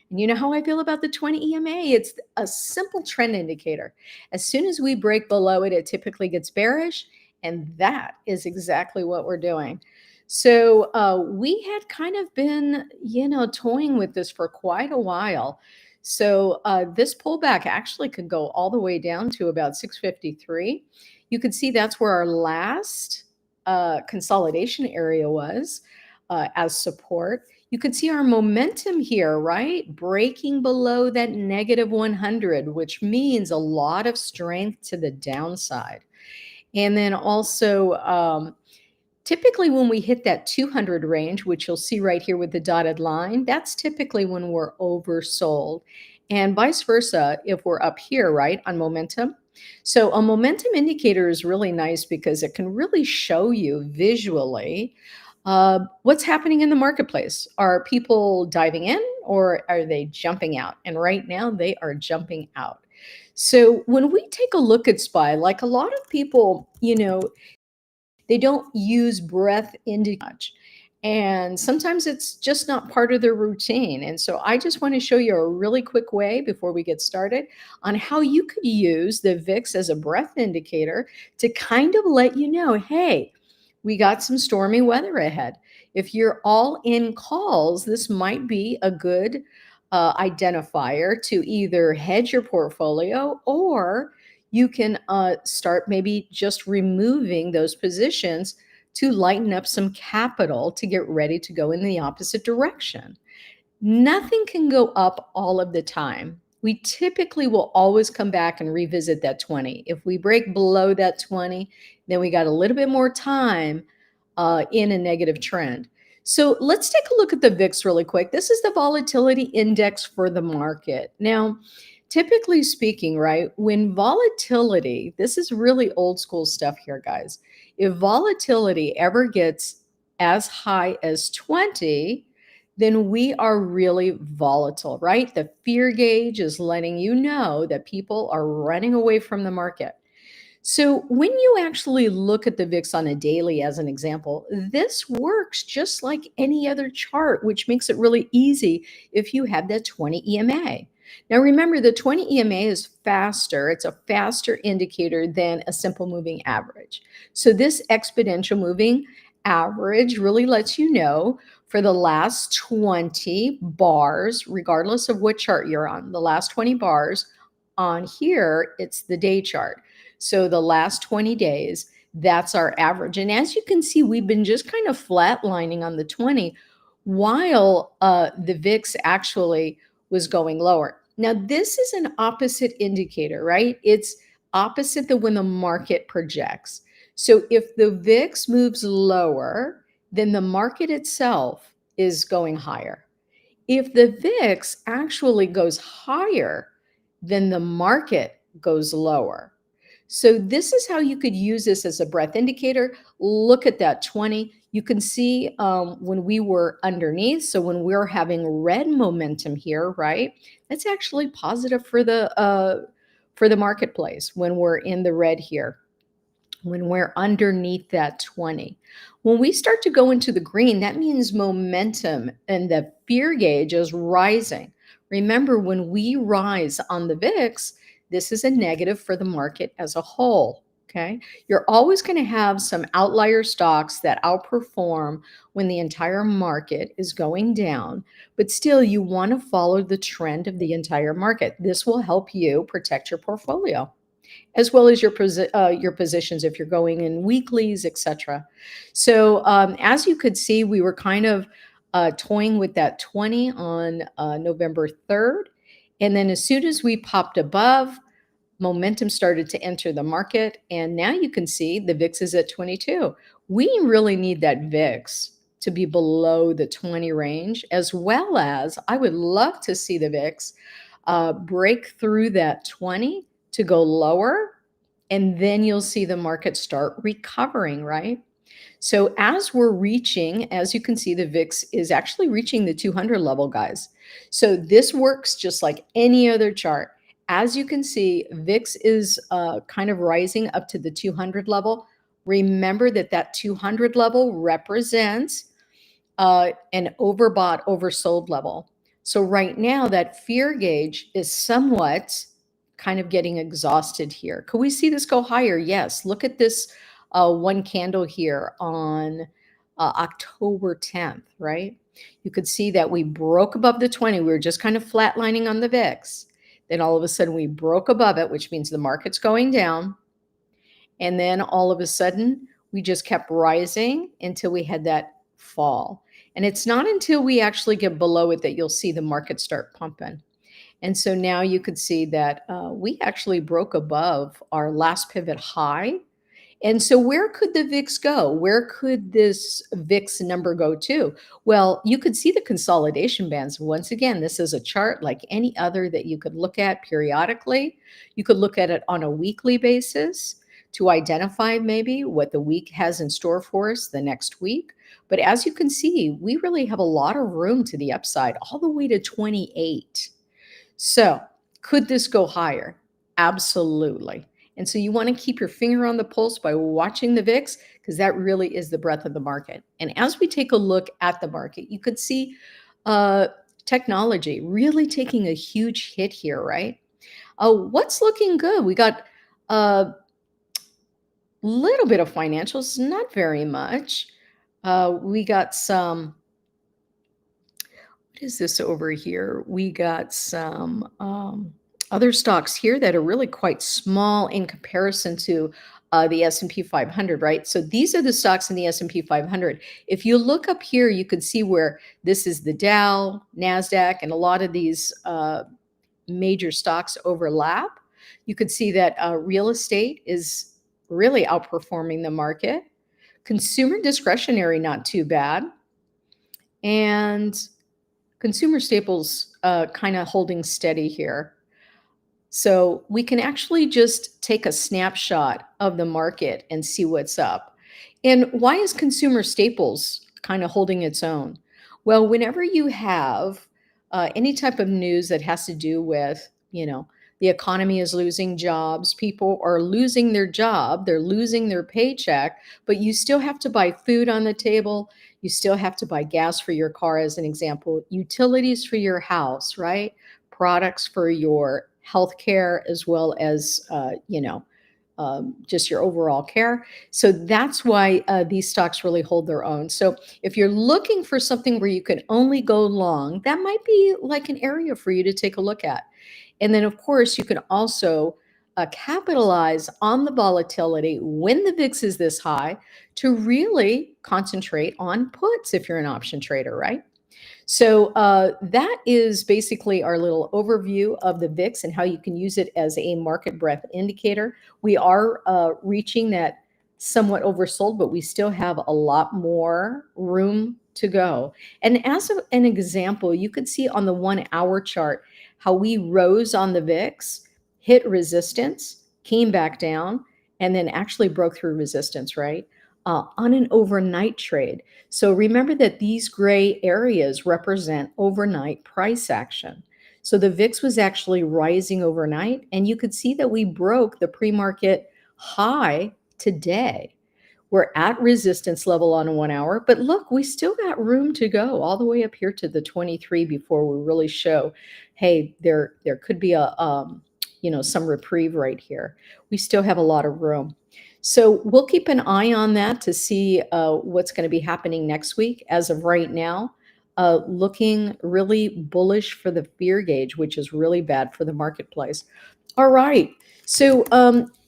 And you know how I feel about the 20 EMA? It's a simple trend indicator. As soon as we break below it, it typically gets bearish. And that is exactly what we're doing. So we had kind of been, toying with this for quite a while. So this pullback actually could go all the way down to about 653. You can see that's where our last consolidation area was as support. You can see our momentum here, right? Breaking below that negative 100, which means a lot of strength to the downside. And then also, typically when we hit that 200 range, which you'll see right here with the dotted line, that's typically when we're oversold. And vice versa, if we're up here, right, on momentum. So a momentum indicator is really nice because it can really show you visually what's happening in the marketplace. Are people diving in or are they jumping out? And right now they are jumping out. So when we take a look at SPY, like a lot of people, they don't use breadth indicator much. And sometimes it's just not part of their routine. And so I just want to show you a really quick way before we get started on how you could use the VIX as a breadth indicator to kind of let you know, hey, we got some stormy weather ahead. If you're all in calls, this might be a good identifier to either hedge your portfolio, or you can start maybe just removing those positions to lighten up some capital to get ready to go in the opposite direction. Nothing can go up all of the time. We typically will always come back and revisit that 20. If we break below that 20, then we got a little bit more time in a negative trend. So let's take a look at the VIX really quick. This is the volatility index for the market. Now, typically speaking, right, when volatility, this is really old school stuff here, guys. If volatility ever gets as high as 20, then we are really volatile, right? The fear gauge is letting you know that people are running away from the market. So when you actually look at the VIX on a daily as an example, this works just like any other chart, which makes it really easy if you have that 20 EMA. Now remember, the 20 EMA is faster. It's a faster indicator than a simple moving average. So this exponential moving average really lets you know for the last 20 bars, regardless of what chart you're on, the last 20 bars on here, it's the day chart. So the last 20 days, that's our average. And as you can see, we've been just kind of flatlining on the 20 while the VIX actually was going lower. Now, this is an opposite indicator, right? It's opposite than when the market projects. So if the VIX moves lower, then the market itself is going higher. If the VIX actually goes higher, then the market goes lower. So this is how you could use this as a breadth indicator. Look at that 20. You can see when we were underneath. So when we're having red momentum here, right? That's actually positive for the marketplace when we're in the red here, when we're underneath that 20. When we start to go into the green, that means momentum and the fear gauge is rising. Remember, when we rise on the VIX, this is a negative for the market as a whole. Okay. You're always going to have some outlier stocks that outperform when the entire market is going down, but still you want to follow the trend of the entire market. This will help you protect your portfolio, as well as your positions if you're going in weeklies, etc. So as you could see, we were kind of toying with that 20 on November 3rd. And then as soon as we popped above, momentum started to enter the market. And now you can see the VIX is at 22. We really need that VIX to be below the 20 range, as well as I would love to see the VIX break through that 20 to go lower, and then you'll see the market start recovering, right? So as we're reaching, as you can see, the VIX is actually reaching the 200 level, guys. So this works just like any other chart. As you can see, VIX is kind of rising up to the 200 level. Remember that that 200 level represents an overbought, oversold level. So right now that fear gauge is somewhat kind of getting exhausted here. Could we see this go higher? Yes. Look at this one candle here on October 10th, right? You could see that we broke above the 20. We were just kind of flatlining on the VIX. Then all of a sudden we broke above it, which means the market's going down. And then all of a sudden we just kept rising until we had that fall. And it's not until we actually get below it that you'll see the market start pumping. And so now you could see that we actually broke above our last pivot high. And so where could the VIX go? Where could this VIX number go to? Well, you could see the consolidation bands. Once again, this is a chart like any other that you could look at periodically. You could look at it on a weekly basis to identify maybe what the week has in store for us the next week. But as you can see, we really have a lot of room to the upside, all the way to 28. So could this go higher? Absolutely. And so you want to keep your finger on the pulse by watching the VIX, because that really is the breadth of the market. And as we take a look at the market, you could see technology really taking a huge hit here, right? What's looking good? We got a little bit of financials, not very much. We got some, what is this over here? We got some other stocks here that are really quite small in comparison to the S&P 500, right? So these are the stocks in the S&P 500. If you look up here, you can see where this is the Dow, NASDAQ, and a lot of these major stocks overlap. You could see that real estate is really outperforming the market. Consumer discretionary, not too bad. And consumer staples kind of holding steady here. So we can actually just take a snapshot of the market and see what's up. And why is consumer staples kind of holding its own? Well, whenever you have any type of news that has to do with, the economy is losing jobs, people are losing their job, they're losing their paycheck, but you still have to buy food on the table. You still have to buy gas for your car, as an example, utilities for your house, right? Products for your healthcare, as well as, just your overall care. So that's why these stocks really hold their own. So if you're looking for something where you can only go long, that might be like an area for you to take a look at. And then, of course, you can also capitalize on the volatility when the VIX is this high to really concentrate on puts if you're an option trader, right? So that is basically our little overview of the VIX and how you can use it as a market breadth indicator. We are reaching that somewhat oversold, but we still have a lot more room to go. And as an example, you could see on the 1 hour chart how we rose on the VIX, hit resistance, came back down, and then actually broke through resistance, right? On an overnight trade. So remember that these gray areas represent overnight price action. So the VIX was actually rising overnight, and you could see that we broke the pre-market high today. We're at resistance level on a 1 hour, but look, we still got room to go all the way up here to the 23 before we really show, hey, there could be a some reprieve right here. We still have a lot of room. So we'll keep an eye on that to see what's going to be happening next week. As of right now, looking really bullish for the fear gauge, which is really bad for the marketplace. All right. So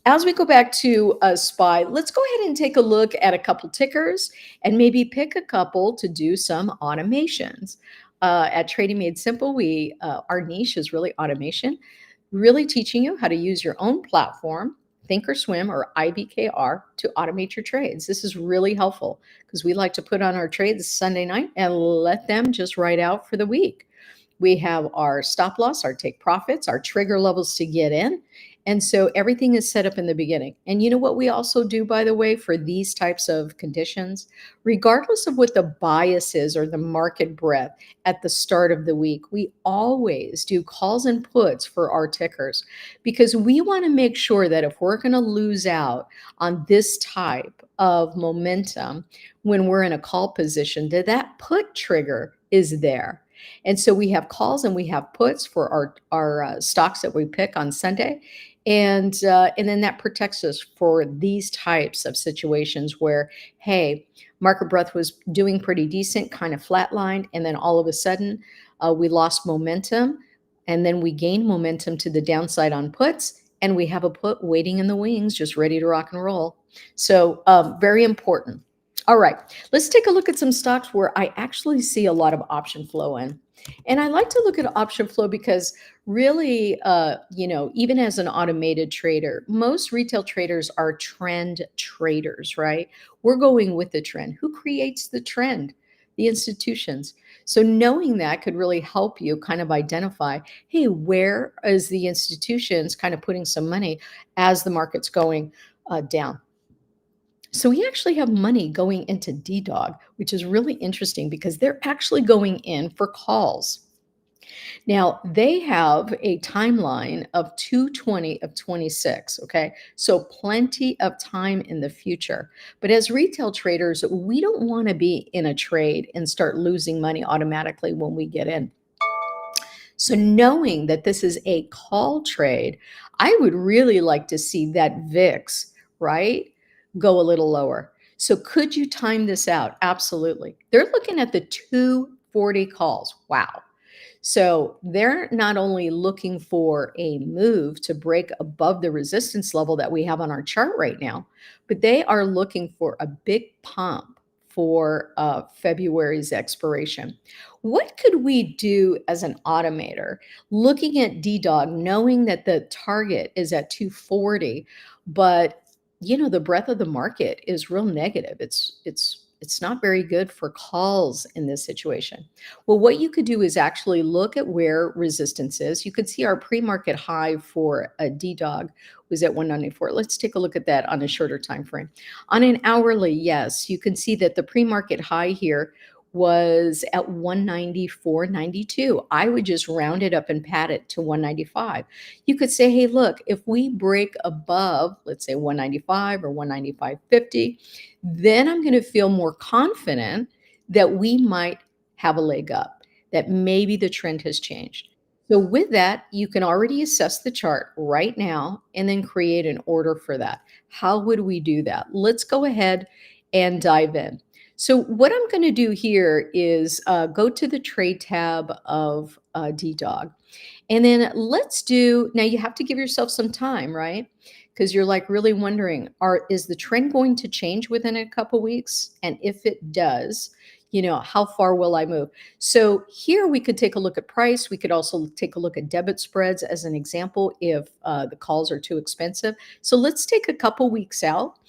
as we go back to SPY, let's go ahead and take a look at a couple tickers and maybe pick a couple to do some automations. At Trading Made Simple, our niche is really automation, really teaching you how to use your own platform, Thinkorswim or IBKR, to automate your trades. This is really helpful because we like to put on our trades Sunday night and let them just write out for the week. We have our stop loss, our take profits, our trigger levels to get in. And so everything is set up in the beginning. And you know what we also do, by the way, for these types of conditions? Regardless of what the bias is or the market breadth at the start of the week, we always do calls and puts for our tickers because we want to make sure that if we're going to lose out on this type of momentum when we're in a call position, that put trigger is there. And so we have calls and we have puts for our stocks that we pick on Sunday. And then that protects us for these types of situations where, hey, market breadth was doing pretty decent, kind of flatlined. And then all of a sudden we lost momentum. And then we gained momentum to the downside on puts. And we have a put waiting in the wings, just ready to rock and roll. So very important. All right, let's take a look at some stocks where I actually see a lot of option flow in. And I like to look at option flow because really, even as an automated trader, most retail traders are trend traders, right? We're going with the trend. Who creates the trend? The institutions. So knowing that could really help you kind of identify, hey, where is the institutions kind of putting some money as the market's going down? So we actually have money going into DDOG, which is really interesting because they're actually going in for calls. Now, they have a timeline of 2/20 of 26, okay? So plenty of time in the future. But as retail traders, we don't want to be in a trade and start losing money automatically when we get in. So knowing that this is a call trade, I would really like to see that VIX, right, go a little lower. So could you time this out? Absolutely. They're looking at the 240 calls. Wow. So they're not only looking for a move to break above the resistance level that we have on our chart right now, but they are looking for a big pump for February's expiration. What could we do as an automator looking at DDOG, knowing that the target is at 240, but the breadth of the market is real negative. It's not very good for calls in this situation. Well, what you could do is actually look at where resistance is. You could see our pre-market high for a DDOG was at 194. Let's take a look at that on a shorter time frame. On an hourly, yes, you can see that the pre-market high here was at 194.92. I would just round it up and pad it to 195. You could say, hey, look, if we break above, let's say 195 or 195.50, then I'm going to feel more confident that we might have a leg up, that maybe the trend has changed. So with that, you can already assess the chart right now and then create an order for that. How would we do that? Let's go ahead and dive in. So what I'm going to do here is go to the trade tab of DDOG. And then now you have to give yourself some time, right? Because you're like really wondering, is the trend going to change within a couple weeks? And if it does, how far will I move? So here we could take a look at price. We could also take a look at debit spreads as an example if the calls are too expensive. So let's take a couple weeks out.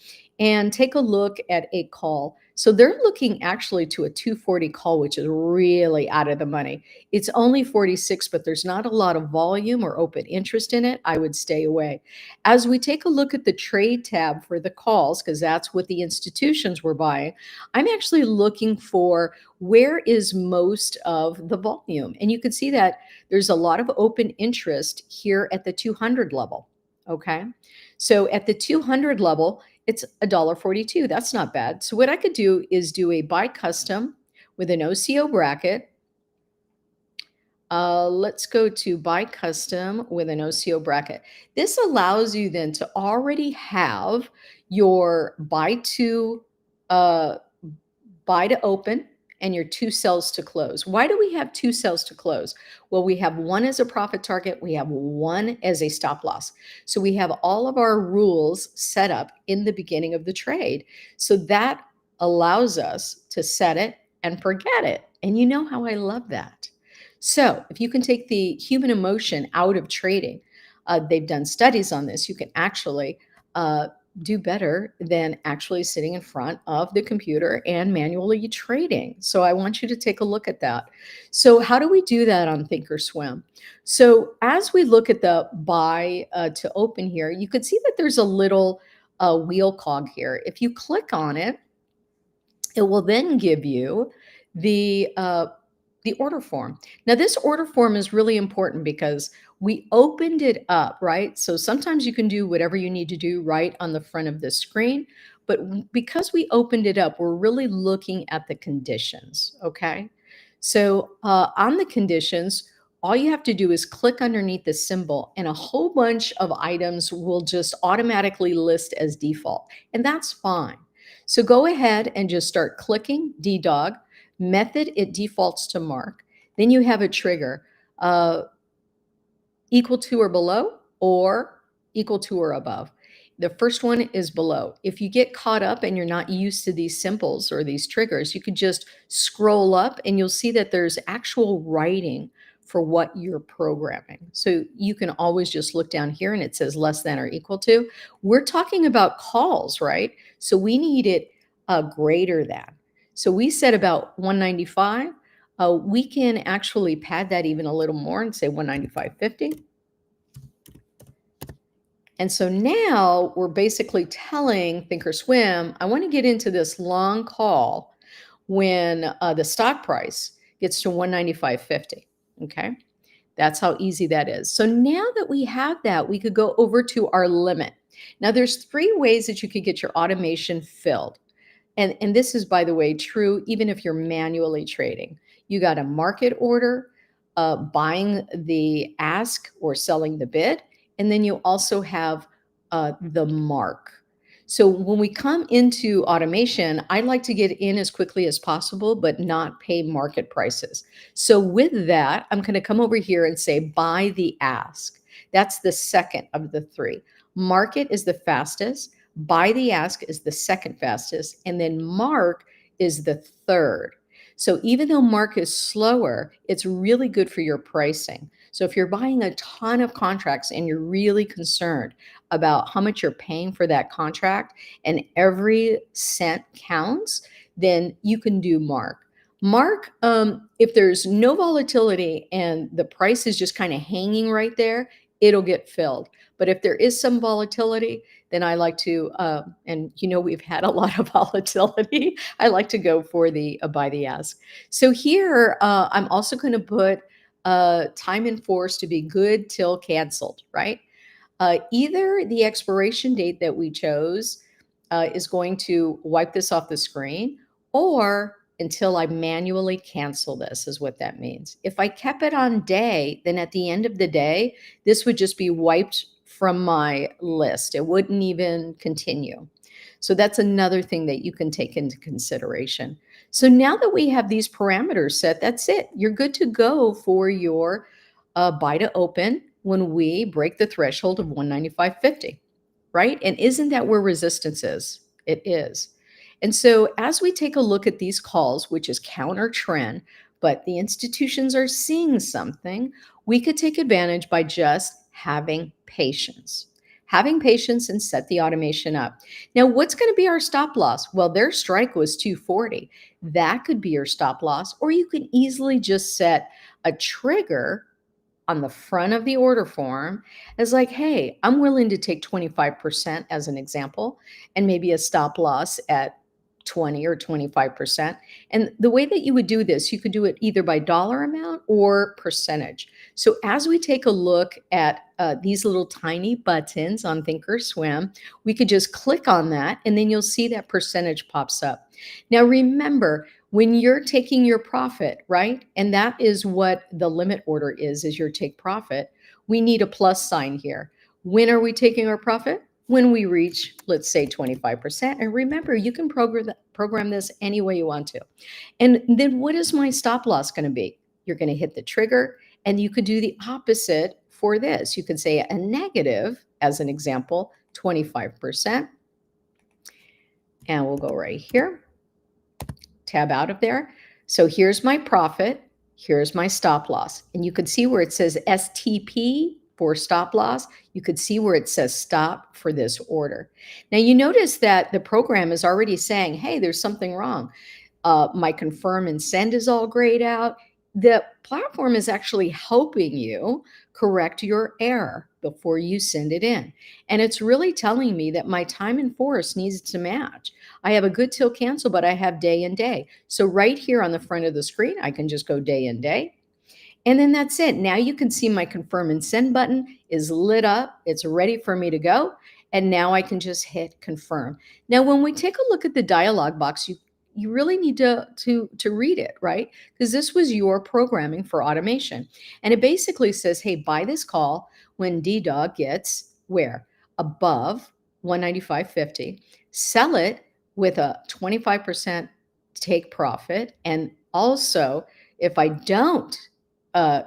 and take a look at a call. So they're looking actually to a 240 call, which is really out of the money. It's only 46, but there's not a lot of volume or open interest in it. I would stay away. As we take a look at the trade tab for the calls, because that's what the institutions were buying, I'm actually looking for where is most of the volume. And you can see that there's a lot of open interest here at the 200 level. Okay. So at the 200 level, it's $1.42. That's not bad. So what I could do is do a buy custom with an OCO bracket. Let's go to buy custom with an OCO bracket. This allows you then to already have your buy to open and your 2 sells to close. Why do we have 2 sells to close? Well, we have one as a profit target. We have one as a stop loss. So we have all of our rules set up in the beginning of the trade. So that allows us to set it and forget it. And you know how I love that. So if you can take the human emotion out of trading, they've done studies on this, you can actually do better than actually sitting in front of the computer and manually trading. So I want you to take a look at that. So how do we do that on Thinkorswim? So as we look at the buy to open here, you can see that there's a little wheel cog here. If you click on it, it will then give you the order form. Now this order form is really important because we opened it up, right? So sometimes you can do whatever you need to do right on the front of the screen, but because we opened it up, we're really looking at the conditions, okay? So on the conditions, all you have to do is click underneath the symbol and a whole bunch of items will just automatically list as default, and that's fine. So go ahead and just start clicking DDOG. Method, it defaults to mark. Then you have a trigger, equal to or below or equal to or above. The first one is below. If you get caught up and you're not used to these symbols or these triggers, you could just scroll up and you'll see that there's actual writing for what you're programming. So you can always just look down here and it says less than or equal to. We're talking about calls, right? So we need it greater than. So we said about 195. We can actually pad that even a little more and say 195.50. And so now we're basically telling Thinkorswim, I want to get into this long call when the stock price gets to 195.50. Okay, that's how easy that is. So now that we have that, we could go over to our limit. Now there's 3 ways that you could get your automation filled. And this is, by the way, true even if you're manually trading. You got a market order, buying the ask or selling the bid, and then you also have the mark. So when we come into automation, I'd like to get in as quickly as possible, but not pay market prices. So with that, I'm going to come over here and say buy the ask. That's the second of the 3. Market is the fastest. Buy the ask is the second fastest, and then mark is the third. So even though mark is slower, it's really good for your pricing. So if you're buying a ton of contracts and you're really concerned about how much you're paying for that contract and every cent counts, then you can do mark. Mark, if there's no volatility and the price is just kind of hanging right there, it'll get filled. But if there is some volatility, then I like to, and you know we've had a lot of volatility, I like to go for the buy the ask. So here, I'm also going to put time in force to be good till canceled, right? Either the expiration date that we chose is going to wipe this off the screen, or until I manually cancel this is what that means. If I kept it on day, then at the end of the day, this would just be wiped from my list. It wouldn't even continue. So that's another thing that you can take into consideration. So now that we have these parameters set, that's it. You're good to go for your buy to open when we break the threshold of 195.50, right? And isn't that where resistance is? It is. And so as we take a look at these calls, which is counter trend, but the institutions are seeing something, we could take advantage by just having patience. having patience and set the automation up. Now, what's going to be our stop loss? Well, their strike was 240. That could be your stop loss, or you can easily just set a trigger on the front of the order form as like, hey, I'm willing to take 25% as an example, and maybe a stop loss at 20 or 25%. And the way that you would do this, you could do it either by dollar amount or percentage. So as we take a look at these little tiny buttons on Thinkorswim, we could just click on that, and then you'll see that percentage pops up. Now, remember, when you're taking your profit, right? And that is what the limit order is your take profit. We need a plus sign here. When are we taking our profit? When we reach, let's say, 25%. And remember, you can program this any way you want to. And then what is my stop loss going to be? You're going to hit the trigger, and you could do the opposite for this. You could say a negative, as an example, 25%. And we'll go right here. Tab out of there. So here's my profit. Here's my stop loss. And you could see where it says STP for stop loss. You could see where it says stop for this order. Now you notice that the program is already saying, hey, there's something wrong. My confirm and send is all grayed out. The platform is actually helping you correct your error before you send it in. And it's really telling me that my time in force needs to match. I have a good till cancel, but I have day and day. So right here on the front of the screen, I can just go day and day. And then that's it. Now you can see my confirm and send button is lit up. It's ready for me to go. And now I can just hit confirm. Now, when we take a look at the dialog box, you really need to read it, right? Because this was your programming for automation. And it basically says, hey, buy this call when DDOG gets where? Above 195.50. Sell it with a 25% take profit. And also, if I don't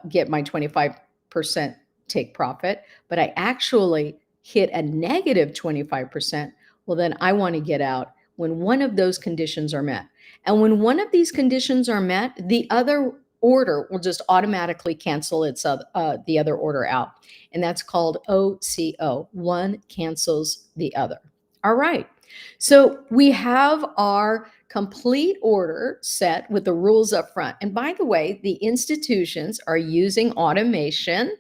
get my 25% take profit, but I actually hit a negative 25%, well, then I want to get out when one of those conditions are met. And when one of these conditions are met, the other order will just automatically cancel the other order out. And that's called OCO. One cancels the other. All right. So we have our complete order set with the rules up front. And by the way, the institutions are using automation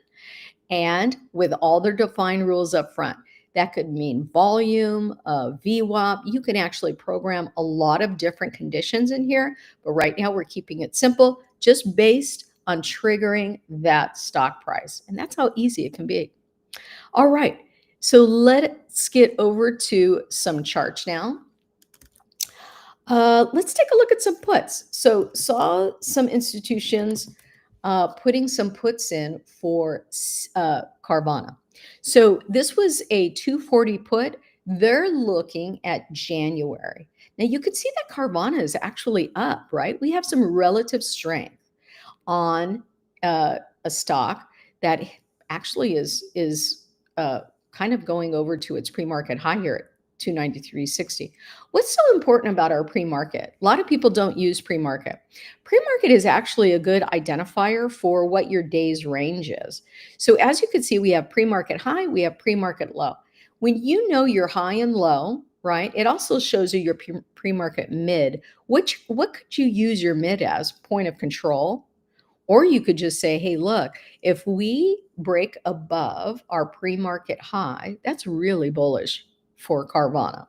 and with all their defined rules up front. That could mean volume, VWAP. You can actually program a lot of different conditions in here, but right now we're keeping it simple, just based on triggering that stock price. And that's how easy it can be. All right, so let's get over to some charts now. Let's take a look at some puts. So saw some institutions putting some puts in for Carvana. So this was a 240 put. They're looking at January. Now you can see that Carvana is actually up, right? We have some relative strength on a stock that actually is kind of going over to its pre-market high here at 293.60. What's so important about our pre-market? A lot of people don't use pre-market. Pre-market is actually a good identifier for what your day's range is. So as you can see, we have pre-market high, we have pre-market low. When you know your high and low, right, it also shows you your pre-market mid. What could you use your mid as? Point of control. Or you could just say, hey, look, if we break above our pre-market high, that's really bullish for Carvana.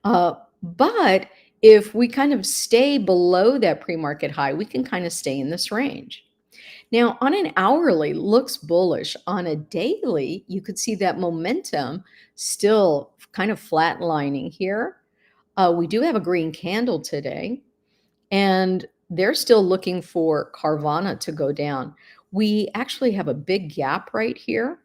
But if we kind of stay below that pre-market high, we can kind of stay in this range. Now, on an hourly, looks bullish. On a daily, you could see that momentum still kind of flatlining here. We do have a green candle today, and they're still looking for Carvana to go down. We actually have a big gap right here.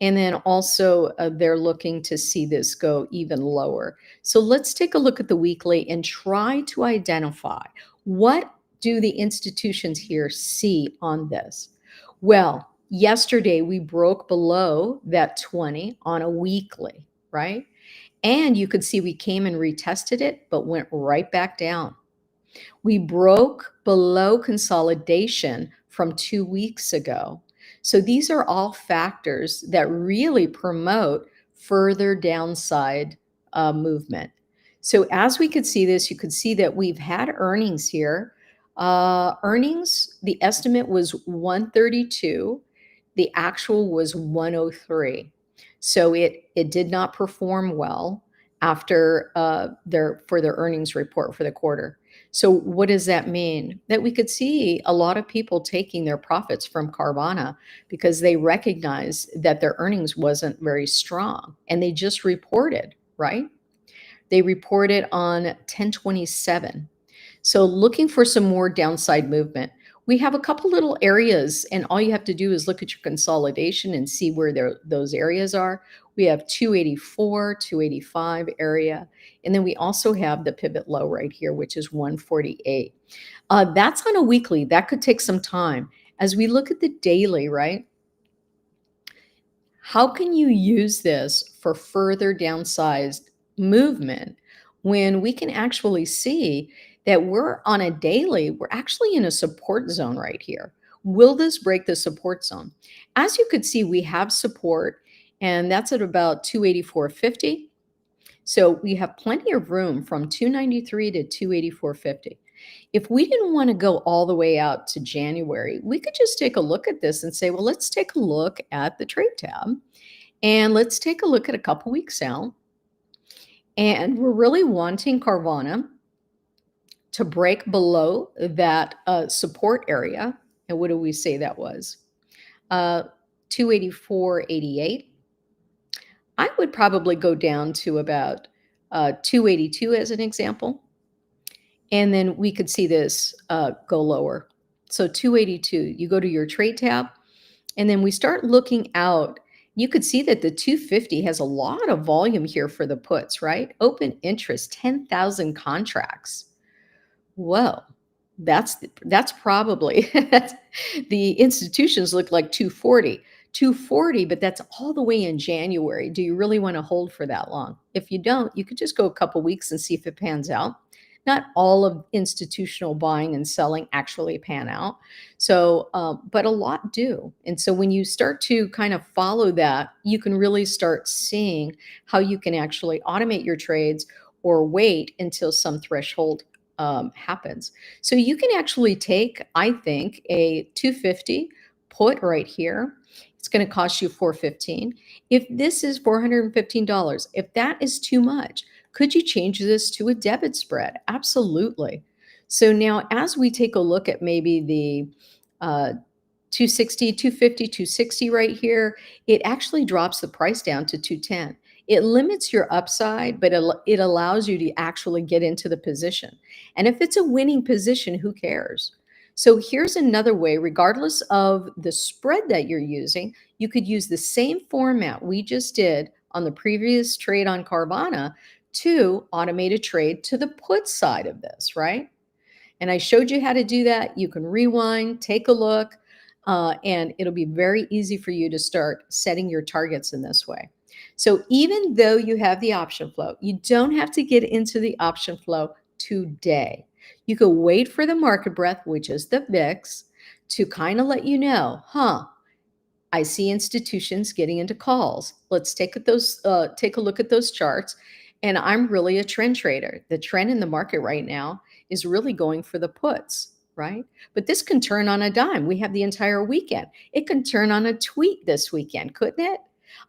And then also they're looking to see this go even lower. So let's take a look at the weekly and try to identify what do the institutions here see on this. Well, yesterday we broke below that 20 on a weekly, right? And you could see we came and retested it, but went right back down. We broke below consolidation from 2 weeks ago. So these are all factors that really promote further downside movement. So as we could see this, you could see that we've had earnings here. Earnings, the estimate was 132. The actual was 103. So it did not perform well after their earnings report for the quarter. So what does that mean? That we could see a lot of people taking their profits from Carvana because they recognize that their earnings wasn't very strong, and they just reported, right? They reported on 10/27. So looking for some more downside movement. We have a couple little areas, and all you have to do is look at your consolidation and see where those areas are. We have 284, 285 area, and then we also have the pivot low right here, which is 148. That's on a weekly. That could take some time. As we look at the daily, right? How can you use this for further downsized movement when we can actually see that we're on a daily, we're actually in a support zone right here? Will this break the support zone? As you could see, we have support, and that's at about 284.50. So we have plenty of room from 293 to 284.50. If we didn't want to go all the way out to January, we could just take a look at this and say, well, let's take a look at the trade tab, and let's take a look at a couple weeks out. And we're really wanting Carvana to break below that support area. And what do we say that was? 284.88. I would probably go down to about 282 as an example. And then we could see this go lower. So 282, you go to your trade tab, and then we start looking out. You could see that the 250 has a lot of volume here for the puts, right? Open interest, 10,000 contracts. Whoa, that's probably, the institutions look like 240, but that's all the way in January. Do you really want to hold for that long? If you don't, you could just go a couple weeks and see if it pans out. Not all of institutional buying and selling actually pan out. So, but a lot do. And so when you start to kind of follow that, you can really start seeing how you can actually automate your trades or wait until some threshold happens. So you can actually take, I think, a 250 put right here. It's going to cost you $415. If this is $415, if that is too much, could you change this to a debit spread? Absolutely. So now as we take a look at maybe the 260, 250, 260 right here, it actually drops the price down to 210. It limits your upside, but it allows you to actually get into the position. And if it's a winning position, who cares? So here's another way, regardless of the spread that you're using, you could use the same format we just did on the previous trade on Carvana to automate a trade to the put side of this, right? And I showed you how to do that. You can rewind, take a look, and it'll be very easy for you to start setting your targets in this way. So even though you have the option flow, you don't have to get into the option flow today. You could wait for the market breadth, which is the VIX, to kind of let you know, I see institutions getting into calls. Let's take a look at those charts. And I'm really a trend trader. The trend in the market right now is really going for the puts, right? But this can turn on a dime. We have the entire weekend. It can turn on a tweet this weekend, couldn't it?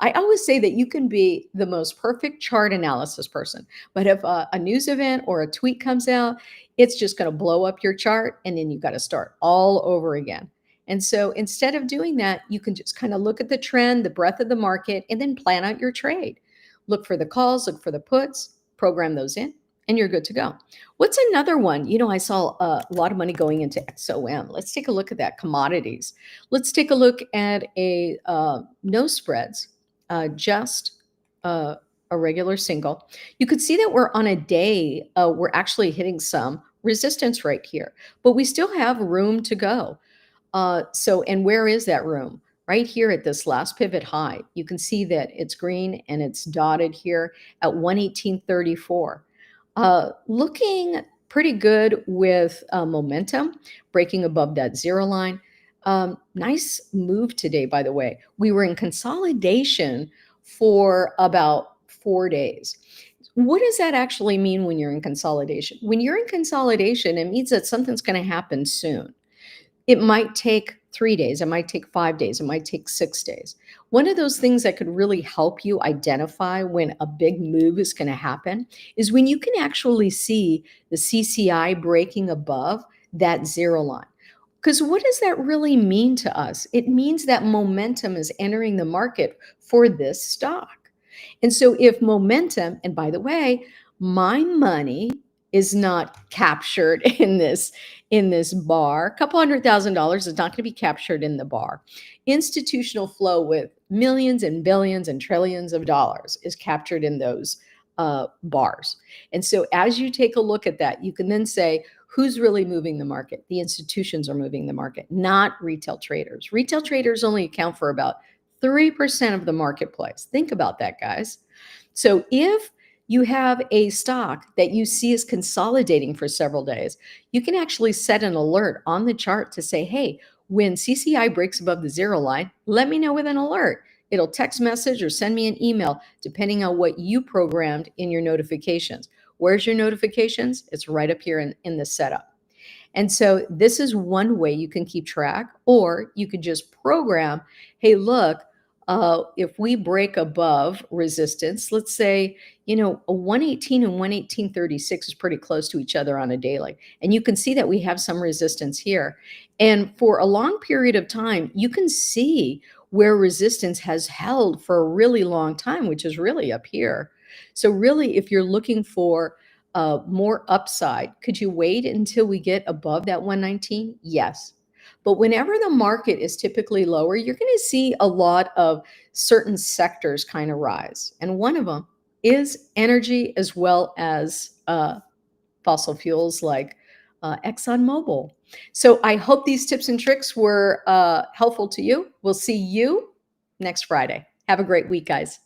I always say that you can be the most perfect chart analysis person, but if a news event or a tweet comes out, it's just going to blow up your chart, and then you've got to start all over again. And so instead of doing that, you can just kind of look at the trend, the breadth of the market, and then plan out your trade. Look for the calls, look for the puts, program those in, and you're good to go. What's another one? You know, I saw a lot of money going into XOM. Let's take a look at that, commodities. Let's take a look at a no spreads, just a regular single. You could see that we're on a day, we're actually hitting some resistance right here, but we still have room to go. And where is that room? Right here at this last pivot high, you can see that it's green and it's dotted here at 118.34. Looking pretty good with momentum, breaking above that zero line. Nice move today, by the way. We were in consolidation for about 4 days. What does that actually mean when you're in consolidation? When you're in consolidation, it means that something's going to happen soon. It might take 3 days, it might take 5 days, it might take 6 days. One of those things that could really help you identify when a big move is going to happen is when you can actually see the CCI breaking above that zero line. Because what does that really mean to us? It means that momentum is entering the market for this stock. And so if momentum, and by the way, my money is not captured in this bar. A couple $100,000 is not going to be captured in the bar. Institutional flow with millions and billions and trillions of dollars is captured in those bars. And so as you take a look at that, you can then say, who's really moving the market? The institutions are moving the market, not retail traders. Retail traders only account for about 3% of the marketplace. Think about that, guys. So if you have a stock that you see is consolidating for several days, you can actually set an alert on the chart to say, hey, when CCI breaks above the zero line, let me know with an alert. It'll text message or send me an email, depending on what you programmed in your notifications. Where's your notifications? It's right up here in the setup. And so this is one way you can keep track, or you could just program, hey, look, if we break above resistance, let's say, a 118 and 118.36 is pretty close to each other on a daily. And you can see that we have some resistance here. And for a long period of time, you can see where resistance has held for a really long time, which is really up here. So really, if you're looking for more upside, could you wait until we get above that 119? Yes. But whenever the market is typically lower, you're going to see a lot of certain sectors kind of rise. And one of them is energy, as well as fossil fuels like ExxonMobil. So I hope these tips and tricks were helpful to you. We'll see you next Friday. Have a great week, guys.